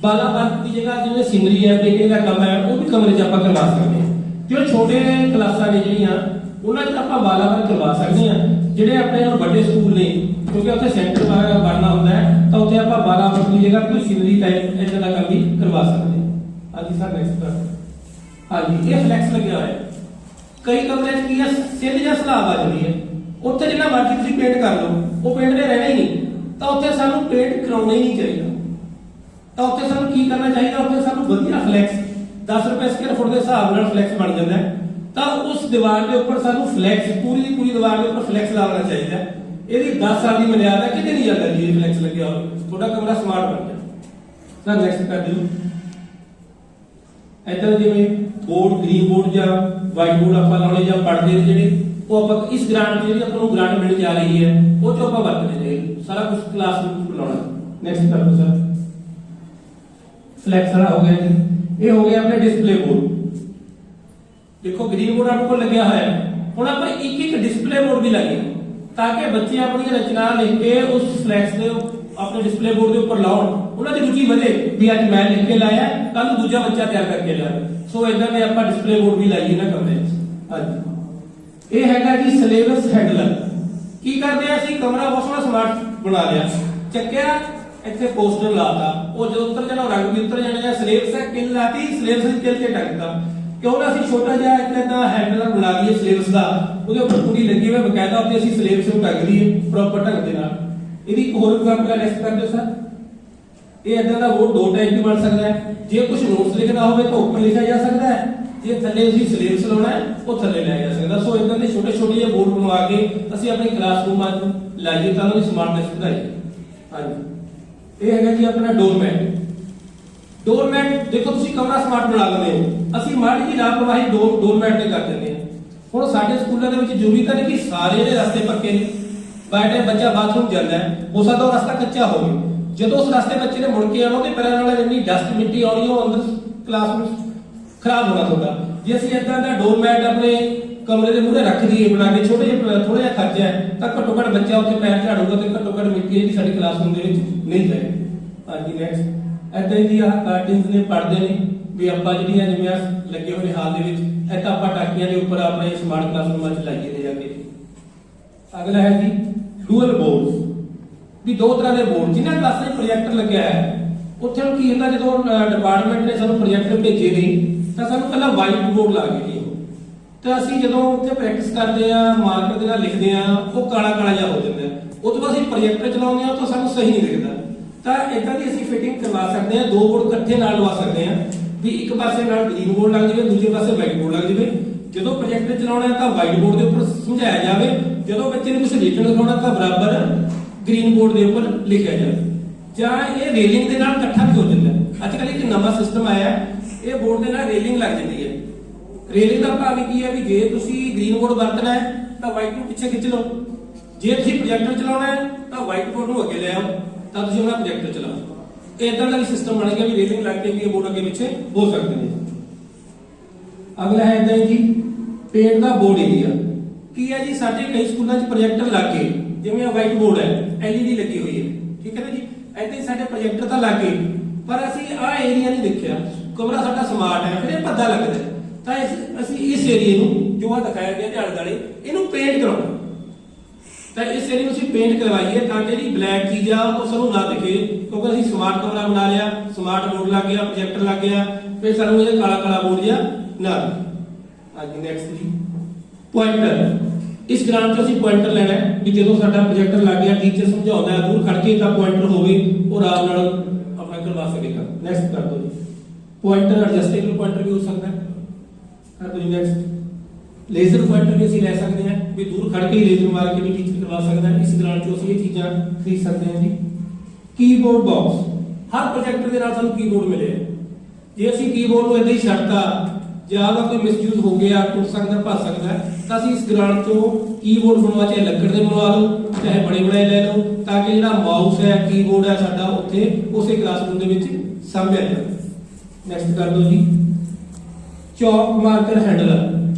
ਬਾਲਾਬਾਗ ਦੀ ਜਗ੍ਹਾ ਜਿਵੇਂ ਸਿਮਰੀ ਹੈ, ਪੇਂਟਿੰਗ ਦਾ ਕੰਮ ਹੈ, ਉਹ ਵੀ ਕਮਰੇ 'ਚ ਆਪਾਂ ਕਰਵਾ ਸਕਦੇ ਹਾਂ। ਜੋ ਛੋਟੇ ਕਲਾਸਾਂ ਨੇ ਜਿਹੜੀਆਂ, ਉਹਨਾਂ 'ਚ ਆਪਾਂ ਬਾਲਾਬਾਗ ਕਰਵਾ ਸਕਦੇ ਹਾਂ। ਜਿਹੜੇ ਆਪਣੇ ਵੱਡੇ ਸਕੂਲ ਨੇ, ਕਿਉਂਕਿ ਉੱਥੇ ਸੈਂਟਰ ਬਣਨਾ ਹੁੰਦਾ ਹੈ, ਤਾਂ ਉੱਥੇ ਆਪਾਂ ਬਾਲਾਬਾਗ ਦੀ ਜਗ੍ਹਾ ਕੋਈ ਸਿਮਰੀ ਟਾਈਪ ਇਦਾਂ ਦਾ ਕੰਮ ਵੀ ਕਰਵਾ ਸਕਦੇ ਹਾਂ। ਹਾਂਜੀ ਸਰ, ਨੈਕਸਟ ਸਰ। ਹਾਂਜੀ, ਇਹ ਫਲੈਕਸ ਲੱਗਿਆ ਹੋਇਆ। ਕਈ ਕਮਰੇ 'ਚ ਕੀ ਹੈ, ਸਿੱਧ ਜਾਂ ਸਲਾਬ ਆ ਜਾਂਦੀ ਹੈ, ਉੱਥੇ ਜਿੰਨਾ ਮਰਜ਼ੀ ਤੁਸੀਂ ਪੇਂਟ ਕਰ ਲਓ, ਉਹ ਪੇਂਟ ਨੇ ਰਹਿਣਾ ਹੀ ਨਹੀਂ, ਤਾਂ ਉੱਥੇ ਸਾਨੂੰ ਪੇਂਟ ਕਰਾਉਣਾ ਹੀ ਨਹੀਂ ਚਾਹੀਦਾ। ਤਾਂ ਉੱਥੇ ਸਾਨੂੰ ਕੀ ਕਰਨਾ ਚਾਹੀਦਾ, ਉੱਥੇ ਸਾਨੂੰ ਵਧੀਆ ਫਲੈਕਸ 10 ਰੁਪਏ ਸਕੁਅਰ ਫੁੱਟ ਦੇ ਹਿਸਾਬ ਨਾਲ ਫਲੈਕਸ ਬਣ ਜਾਂਦਾ ਹੈ, ਤਾਂ ਉਸ ਦੀਵਾਰ ਦੇ ਉੱਪਰ ਸਾਨੂੰ ਫਲੈਕਸ ਪੂਰੀ ਦੀ ਪੂਰੀ ਦੀਵਾਰ ਦੇ ਉੱਪਰ ਫਲੈਕਸ ਲਾਉਣਾ ਚਾਹੀਦਾ ਹੈ। ਇਹਦੀ 10 ਸਾਲ ਦੀ ਮਿਆਦ ਹੈ, ਕਿਤੇ ਨਹੀਂ ਜਾਂਦਾ ਜੀ ਇਹ ਫਲੈਕਸ ਲੱਗਿਆ ਹੋਵੇ, ਤੁਹਾਡਾ ਕਮਰਾ ਸਮਾਰਟ ਬਣ ਗਿਆ। ਸਰ ਨੈਕਸਟ ਕਰ ਦਿਓ। ਇਦਾਂ ਜਿਵੇਂ ਬੋਰਡ, ਗ੍ਰੀਨ ਬੋਰਡ ਜਾਂ ਵਾਈਟ ਬੋਰਡ ਆਪਾਂ ਲਾਉਣੇ, ਜਾਂ ਪੜਦੇ ਨੇ ਜਿਹੜੇ, ਉਹ ਆਪਾਂ ਇਸ ਗ੍ਰਾਂਟ ਜਿਹੜੀ ਆਪਾਂ ਨੂੰ ਗ੍ਰਾਂਟ ਮਿਲ ਜਾ ਰਹੀ ਹੈ, ਉਹ 'ਚ ਆਪਾਂ ਵਰਤਦੇ ਨੇ ਸਾਰਾ ਕੁਝ ਕਲਾਸਰੂਮ 'ਚ ਬਣਾਉਣਾ। ਨੈਕਸਟ ਕਰ ਦਿਓ ਸਰ। ਫਲੈਕਸ ਵਾਲਾ ਹੋ ਗਿਆ ਜੀ। ਇਹ ਹੋ ਗਿਆ ਆਪਣੇ ਡਿਸਪਲੇ ਬੋਰਡ। ਦੇਖੋ ਗ੍ਰੀਨ ਬੋਰਡ ਆਪਣੇ ਕੋਲ ਲੱਗਿਆ ਹੋਇਆ ਹੈ, ਹੁਣ ਆਪਾਂ ਇੱਕ ਇੱਕ ਡਿਸਪਲੇ ਬੋਰਡ ਵੀ ਲਾਈਏ ਤਾਂ ਕਿ ਬੱਚੇ ਆਪਣੀ ਰਚਨਾ ਲਿਖ ਕੇ ਉਸ ਫਲੈਕਸ ਦੇ ਆਪਣੇ ਡਿਸਪਲੇ ਬੋਰਡ ਦੇ ਉੱਪਰ ਲਾਉਣ, ਉਹਨਾਂ ਦੀ ਰੁਚੀ ਵਧੇ ਵੀ ਅੱਜ ਮੈਂ ਲਿਖ ਕੇ ਲਾਇਆ, ਕੱਲ ਨੂੰ ਦੂਜਾ ਬੱਚਾ ਤਿਆਰ ਕਰਕੇ ਲਾਵੇ। ਸੋ ਇਦਾਂ ਦੇ ਆਪਾਂ ਡਿਸਪਲੇ ਬੋਰਡ ਵੀ ਲਾਈਏ ਨਾ ਕਮਰੇ 'ਚ। ਹਾਂਜੀ, ਇਹ ਹੈਗਾ ਜੀ ਸਿਲੇਬਸ ਹੈਂਡਲਰ। ਕੀ ਕਰਦੇ ਆ, ਅਸੀਂ ਕਮਰਾ ਬਹੁਤ ਸੋਹਣਾ ਸਮਾਰਟ ਬਣਾ ਲਿਆ, ਚੱਕਿਆ ਇੱਥੇ ਪੋਸਟਰ ਲਾਤਾ, ਉਹ ਜਦੋਂ ਉੱਤਰ ਜਾਣਾ ਰੰਗ ਵੀ ਉੱਤਰ ਜਾਣਾ, ਜਾਂ ਸਿਲੇਬਸ ਹੈ ਕਿਲ ਲਾਤੀ, ਸਿਲੇਬਸ ਦੀ ਕਿਲ ਕੇ ਟੰਗਤਾ। ਕਿਉਂ ਨਾ ਅਸੀਂ ਛੋਟਾ ਜਿਹਾ ਇੱਕ ਇਦਾਂ ਹੈਂਡਲਰ ਬਣਾ ਲਈਏ ਸਿਲੇਬਸ ਦਾ, ਉਹਦੇ ਉੱਪਰ ਕੁੰਡੀ ਲੱਗੀ ਹੋਈ ਬਕਾਇਦਾ, ਉੱਤੇ ਅਸੀਂ ਸਿਲੇਬਸ ਨੂੰ ਟੰਗ ਲਈਏ ਪ੍ਰੋਪਰ ਢੰਗ ਦੇ ਨਾਲ। ਇਹਦੀ ਇੱਕ ਹੋਰ ਐਗਜ਼ਾਮਪਲ ਨੈਕਸਟ ਕਰ ਦਿਓ ਸਰ। ਇਹ ਇਦਾਂ ਦਾ ਬੋਰਡ 2 ਟਾਈਪ ਦੀ ਬਣ ਸਕਦਾ ਹੈ। ਜੇ ਕੁਝ ਨੋਟਸ ਲਿਖਣਾ ਹੋਵੇ ਤਾਂ ਉੱਪਰ ਲਿਖਿਆ ਜਾ ਸਕਦਾ ਹੈ, ਜੇ ਥੱਲੇ ਤੁਸੀਂ ਸਿਲੇਬਸ ਲਾਉਣਾ ਹੈ ਉਹ ਥੱਲੇ ਲਾਇਆ ਜਾ ਸਕਦਾ। ਸੋ ਇਦਾਂ ਦੇ ਛੋਟੇ ਛੋਟੇ ਜਿਹੇ ਬੋਰਡ ਬਣਵਾ ਕੇ ਅਸੀਂ ਆਪਣੇ ਕਲਾਸਰੂਮਾਂ 'ਚ ਲਾਈਏ ਤਾਂ ਉਹਨਾਂ ਦੀ ਸਮਾਰਟਨੈਸ ਵਧਾਈਏ। ਹਾਂਜੀ, ਇਹ ਹੈਗਾ ਜੀ ਆਪਣਾ ਡੋਰਮੈਟ। ਡੋਰਮੈਟ ਦੇਖੋ, ਤੁਸੀਂ ਕਮਰਾ ਸਮਾਰਟ ਬਣਾ ਲੈਂਦੇ ਹੋ, ਅਸੀਂ ਮਾੜੀ ਜੀ ਲਾਪਰਵਾਹੀ ਡੋਰਮੈਟ ਤੇ ਕਰ ਦਿੰਦੇ ਹਾਂ। ਹੁਣ ਸਾਡੇ ਸਕੂਲਾਂ ਦੇ ਵਿੱਚ ਜ਼ਰੂਰੀ ਤਾਂ ਨਹੀਂ ਕਿ ਸਾਰੇ ਦੇ ਰਸਤੇ ਪੱਕੇ ਨੇ। ਬਾਈ ਟਾਈਮ ਬੱਚਾ ਬਾਥਰੂਮ ਜਾਂਦਾ ਹੈ, ਹੋ ਸਕਦਾ ਉਹ ਰਸਤਾ ਕੱਚਾ ਹੋਵੇ, ਜਦੋਂ ਉਸ ਰਸਤੇ ਬੱਚੇ ਨੇ ਮੁੜ ਕੇ ਆਉਣਾ ਉਹਦੇ ਪੈਰਾਂ ਨਾਲ ਇੰਨੀ ਡਸਟ ਮਿੱਟੀ ਆਉਣੀ, ਉਹ ਅੰਦਰ ਕਲਾਸ ਵਿੱਚ ਖਰਾਬ ਹੋਣਾ ਤੁਹਾਡਾ। ਜੇ ਅਸੀਂ ਇਦਾਂ ਦਾ ਡੋਰਮੈਟ ਆਪਣੇ ਕਮਰੇ ਦੇ ਮੂਹਰੇ ਰੱਖ ਦਈਏ ਬਣਾ ਕੇ, ਛੋਟੇ ਜਿਹੇ ਥੋੜਾ ਜਿਹਾ ਖਰਚਾ ਹੈ, ਤਾਂ ਘੱਟੋ ਘੱਟ ਬੱਚਾ ਉੱਥੇ ਪੈਰ ਝਾੜੂਗਾ ਤੇ ਘੱਟੋ ਘੱਟ ਮਿੱਟੀ ਜਿਹੜੀ ਸਾਡੀ ਕਲਾਸਰੂਮ ਦੇ ਵਿੱਚ ਨਹੀਂ ਜਾਏਗੀ। ਹਾਂਜੀ, ਨੈਕਸਟ ਇੱਦਾਂ ਹੀ ਆ ਕਾਰਟੂਨਸ ਨੇ ਪੜ੍ਹਦੇ ਨੇ ਵੀ ਆਪਾਂ ਜਿਹੜੀਆਂ ਜਿਵੇਂ ਆਹ ਲੱਗੇ ਹੋਏ ਨੇ ਹਾਲ ਦੇ ਵਿੱਚ ਇਹ ਤਾਂ ਆਪਾਂ ਟਾਕੀਆਂ ਦੇ ਉੱਪਰ ਆਪਣੇ ਸਮਾਰਟ ਕਲਾਸਰੂਮਾਂ 'ਚ ਲਾਈਏ ਨੇ ਜਾ ਕੇ। ਅਗਲਾ ਹੈ ਜੀ ਡੂਅਲ ਬੋਰਡਸ, ਵੀ ਦੋ ਤਰ੍ਹਾਂ ਦੇ ਬੋਰਡ ਜਿਨ੍ਹਾਂ ਕਲਾਸਾਂ 'ਚ ਪ੍ਰੋਜੈਕਟਰ ਲੱਗਿਆ ਹੈ ਉੱਥੇ ਹੁਣ ਕੀ ਹੁੰਦਾ ਜਦੋਂ ਡਿਪਾਰਟਮੈਂਟ ਨੇ ਸਾਨੂੰ ਪ੍ਰੋਜੈਕਟਰ ਭੇਜੇ ਨਹੀਂ ਤਾਂ ਸਾਨੂੰ ਪਹਿਲਾਂ ਵਾਈਟ ਬੋਰਡ ਲਾ ਕੇ ਜੀ ਤਾਂ ਅਸੀਂ ਜਦੋਂ ਉੱਥੇ ਪ੍ਰੈਕਟਿਸ ਕਰਦੇ ਆ ਮਾਰਕਰ ਦੇ ਨਾਲ ਲਿਖਦੇ ਆ ਉਹ ਕਾਲਾ ਕਾਲਾ ਜਿਹਾ ਹੋ ਜਾਂਦਾ ਉਹ ਤੋਂ ਬਾਅਦ ਅਸੀਂ ਪ੍ਰੋਜੈਕਟਰ ਚਲਾਉਂਦੇ ਆ ਤਾਂ ਸਾਨੂੰ ਸਹੀ ਨਹੀਂ ਦਿਖਦਾ। ਤਾਂ ਇਦਾਂ ਦੀ ਅਸੀਂ ਫਿਟਿੰਗ ਕਰਵਾ ਸਕਦੇ ਆ, ਦੋ ਬੋਰਡ ਇਕੱਠੇ ਨਾਲ ਲਵਾ ਸਕਦੇ ਆ ਵੀ ਇੱਕ ਪਾਸੇ ਨਾਲ ਗ੍ਰੀਨ ਬੋਰਡ ਲੱਗ ਜਾਵੇ ਦੂਜੇ ਪਾਸੇ ਵਾਈਟ ਬੋਰਡ ਲੱਗ ਜਾਵੇ। ਜਦੋਂ ਪ੍ਰੋਜੈਕਟਰ ਚਲਾਉਣਾ ਤਾਂ ਵਾਈਟ ਬੋਰਡ ਦੇ ਉੱਪਰ ਸਮਝਾਇਆ ਜਾਵੇ, ਜਦੋਂ ਬੱਚੇ ਨੂੰ ਕੁਝ ਲਿਖਣ ਲਿਖਾਉਣਾ ਤਾਂ ਬਰਾਬਰ ਗ੍ਰੀਨ ਬੋਰਡ ਦੇ ਉੱਪਰ ਲਿਖਿਆ ਜਾਵੇ। ਜਾਂ ਇਹ ਰੇਲਿੰਗ ਦੇ ਨਾਲ ਇਕੱਠਾ ਵੀ ਹੋ ਜਾਂਦਾ। ਅੱਜ ਕੱਲ੍ਹ ਇੱਕ ਨਵਾਂ ਸਿਸਟਮ ਆਇਆ, ਇਹ ਬੋਰਡ ਦੇ ਨਾਲ ਰੇਲਿੰਗ ਲੱਗ ਜਾਂਦੀ ਹੈ। ਰੇਲਿੰਗ ਦਾ ਭਾਵ ਕੀ ਹੈ ਵੀ ਜੇ ਤੁਸੀਂ ਗ੍ਰੀਨ ਬੋਰਡ ਵਰਤਣਾ ਹੈ ਤਾਂ ਵਾਈਟ ਨੂੰ ਪਿੱਛੇ ਖਿੱਚ ਲਓ, ਜੇ ਤੁਸੀਂ ਪ੍ਰੋਜੈਕਟਰ ਚਲਾਉਣਾ ਹੈ ਤਾਂ ਵਾਈਟ ਬੋਰਡ ਨੂੰ ਅੱਗੇ ਲੈ ਆਓ ਤਾਂ ਤੁਸੀਂ ਉਹਨਾਂ ਪ੍ਰੋਜੈਕਟਰ ਚਲਾਓ। ਇਦਾਂ ਦਾ ਵੀ ਸਿਸਟਮ ਬਣ ਗਿਆ ਵੀ ਰੇਲਿੰਗ ਲੱਗ ਕੇ ਵੀ ਇਹ ਬੋਰਡ ਅੱਗੇ ਪਿੱਛੇ ਹੋ ਸਕਦੇ ਨੇ। ਅਗਲਾ ਹੈ ਇਦਾਂ ਜੀ ਪੇਂਟ ਦਾ ਬੋਰਡ ਏਰੀਆ। ਕੀ ਹੈ ਜੀ ਸਾਡੇ ਕਈ ਸਕੂਲਾਂ 'ਚ ਪ੍ਰੋਜੈਕਟਰ ਲੱਗ ਕੇ ਜਿਵੇਂ ਵਾਈਟ ਬੋਰਡ ਹੈ LED ਲੱਗੀ ਹੋਈ ਹੈ, ਠੀਕ ਹੈ ਨਾ ਜੀ, ਏਦਾਂ ਹੀ ਸਾਡੇ ਪ੍ਰੋਜੈਕਟਰ ਤਾਂ ਲੱਗ ਗਏ ਪਰ ਅਸੀਂ ਆਹ ਏਰੀਆ ਨਹੀਂ ਦੇਖਿਆ। ਕਮਰਾ ਸਾਡਾ ਸਮਾਰਟ ਹੈ ਫਿਰ ਇਹ ਭੱਦਾ ਲੱਗਦਾ ਤਾਂ ਅਸੀਂ ਇਸ ਏਰੀਏ ਨੂੰ ਜੋ ਆ ਦਿਖਾਇਆ ਗਿਆ ਧਿਆਨ ਵਾਲੇ ਇਹਨੂੰ ਪੇਂਟ ਕਰਾਉਣਾ। ਤਾਂ ਇਸ ਏਰੀਏ ਨੂੰ ਅਸੀਂ ਪੇਂਟ ਕਰਵਾਈਏ ਤਾਂ ਕਿ ਜਿਹੜੀ ਬਲੈਕ ਚੀਜ਼ ਆ ਉਹ ਸਾਨੂੰ ਨਾ ਦਿਖੇ, ਕਿਉਂਕਿ ਅਸੀਂ ਸਮਾਰਟ ਕਮਰਾ ਬਣਾ ਲਿਆ, ਸਮਾਰਟ ਬੋਰਡ ਲੱਗ ਗਿਆ, ਪ੍ਰੋਜੈਕਟਰ ਲੱਗ ਗਿਆ, ਫਿਰ ਸਾਨੂੰ ਇਹ ਕਾਲਾ ਕਾਲਾ ਬੋਰਡ ਜਿਹਾ ਨਾ ਦਿਖੇ। ਹਾਂਜੀ ਨੈਕਸਟ ਜੀ ਪੁਆਇੰਟਰ। ਇਸ ਗ੍ਰਾਂਟ 'ਚ ਅਸੀਂ ਪੁਆਇੰਟਰ ਲੈਣਾ ਹੈ ਵੀ ਜਦੋਂ ਸਾਡਾ ਪ੍ਰੋਜੈਕਟਰ ਲੱਗ ਗਿਆ ਟੀਚਰ ਸਮਝਾਉਂਦਾ ਹੈ ਦੂਰ ਖੜ ਕੇ ਤਾਂ ਪੁਆਇੰਟਰ ਹੋਵੇ ਉਹ ਆਰਾਮ ਨਾਲ ਆਪਣਾ ਕਰਵਾ ਸਕੇਗਾ। ਨੈਕਸਟ ਕਰ ਦਿਓ ਜੀ ਪੁਆਇੰਟਰ ਐਡਜਸਟੇਬਲ ਪੁਆਇੰਟਰ ਵੀ ਹੋ ਸਕਦਾ ਹੈ। ਕਰ ਦਿਓ ਜੀ ਨੈਕਸਟ ਲੇਜ਼ਰ ਪੁਆਇੰਟਰ ਵੀ ਅਸੀਂ ਲੈ ਸਕਦੇ ਹਾਂ ਵੀ ਦੂਰ ਖੜ ਕੇ ਹੀ ਲੇਜ਼ਰ ਮਾਰ ਕੇ ਵੀ ਟੀਚਰ ਕਰਵਾ ਸਕਦਾ ਹੈ। ਇਸ ਗ੍ਰਾਂਟ 'ਚੋਂ ਅਸੀਂ ਇਹ ਚੀਜ਼ਾਂ ਖਰੀਦ ਸਕਦੇ ਹਾਂ ਜੀ। ਕੀਬੋਰਡ ਬਾਕਸ, ਹਰ ਪ੍ਰੋਜੈਕਟਰ ਦੇ ਨਾਲ ਸਾਨੂੰ ਕੀਬੋਰਡ ਮਿਲੇ। ਜੇ ਅਸੀਂ ਕੀਬੋਰਡ ਨੂੰ ਏਦਾਂ ਹੀ ਛੱਡਤਾ ਜਾਂ ਉਹਦਾ ਕੋਈ ਮਿਸਯੂਜ਼ ਹੋ ਗਿਆ ਟੁੱਟ ਸਕਦਾ ਭੱਜ ਸਕਦਾ ਤਾਂ ਅਸੀਂ ਇਸ ਗ੍ਰਾਂਟ 'ਚੋਂ ਕੀਬੋਰਡ ਬਣਵਾ ਚਾਹੇ ਲੱਕੜ ਦੇ ਬਣਵਾ ਲਓ ਚਾਹੇ ਬਣੇ ਬਣਾਏ ਲੈ ਲਓ ਤਾਂ ਕਿ ਜਿਹੜਾ ਮਾਊਸ ਹੈ ਕੀਬੋਰਡ ਹੈ ਸਾਡਾ ਉੱਥੇ ਉਸੇ ਕਲਾਸਰੂਮ ਦੇ ਵਿੱਚ ਸਾਂਭਿਆ ਜਾਵੇ। ਨੈਕਸਟ ਕਰ ਦਿਓ ਜੀ ਚੌਕ ਮਾਰਕਰ ਹੈਂਡਲ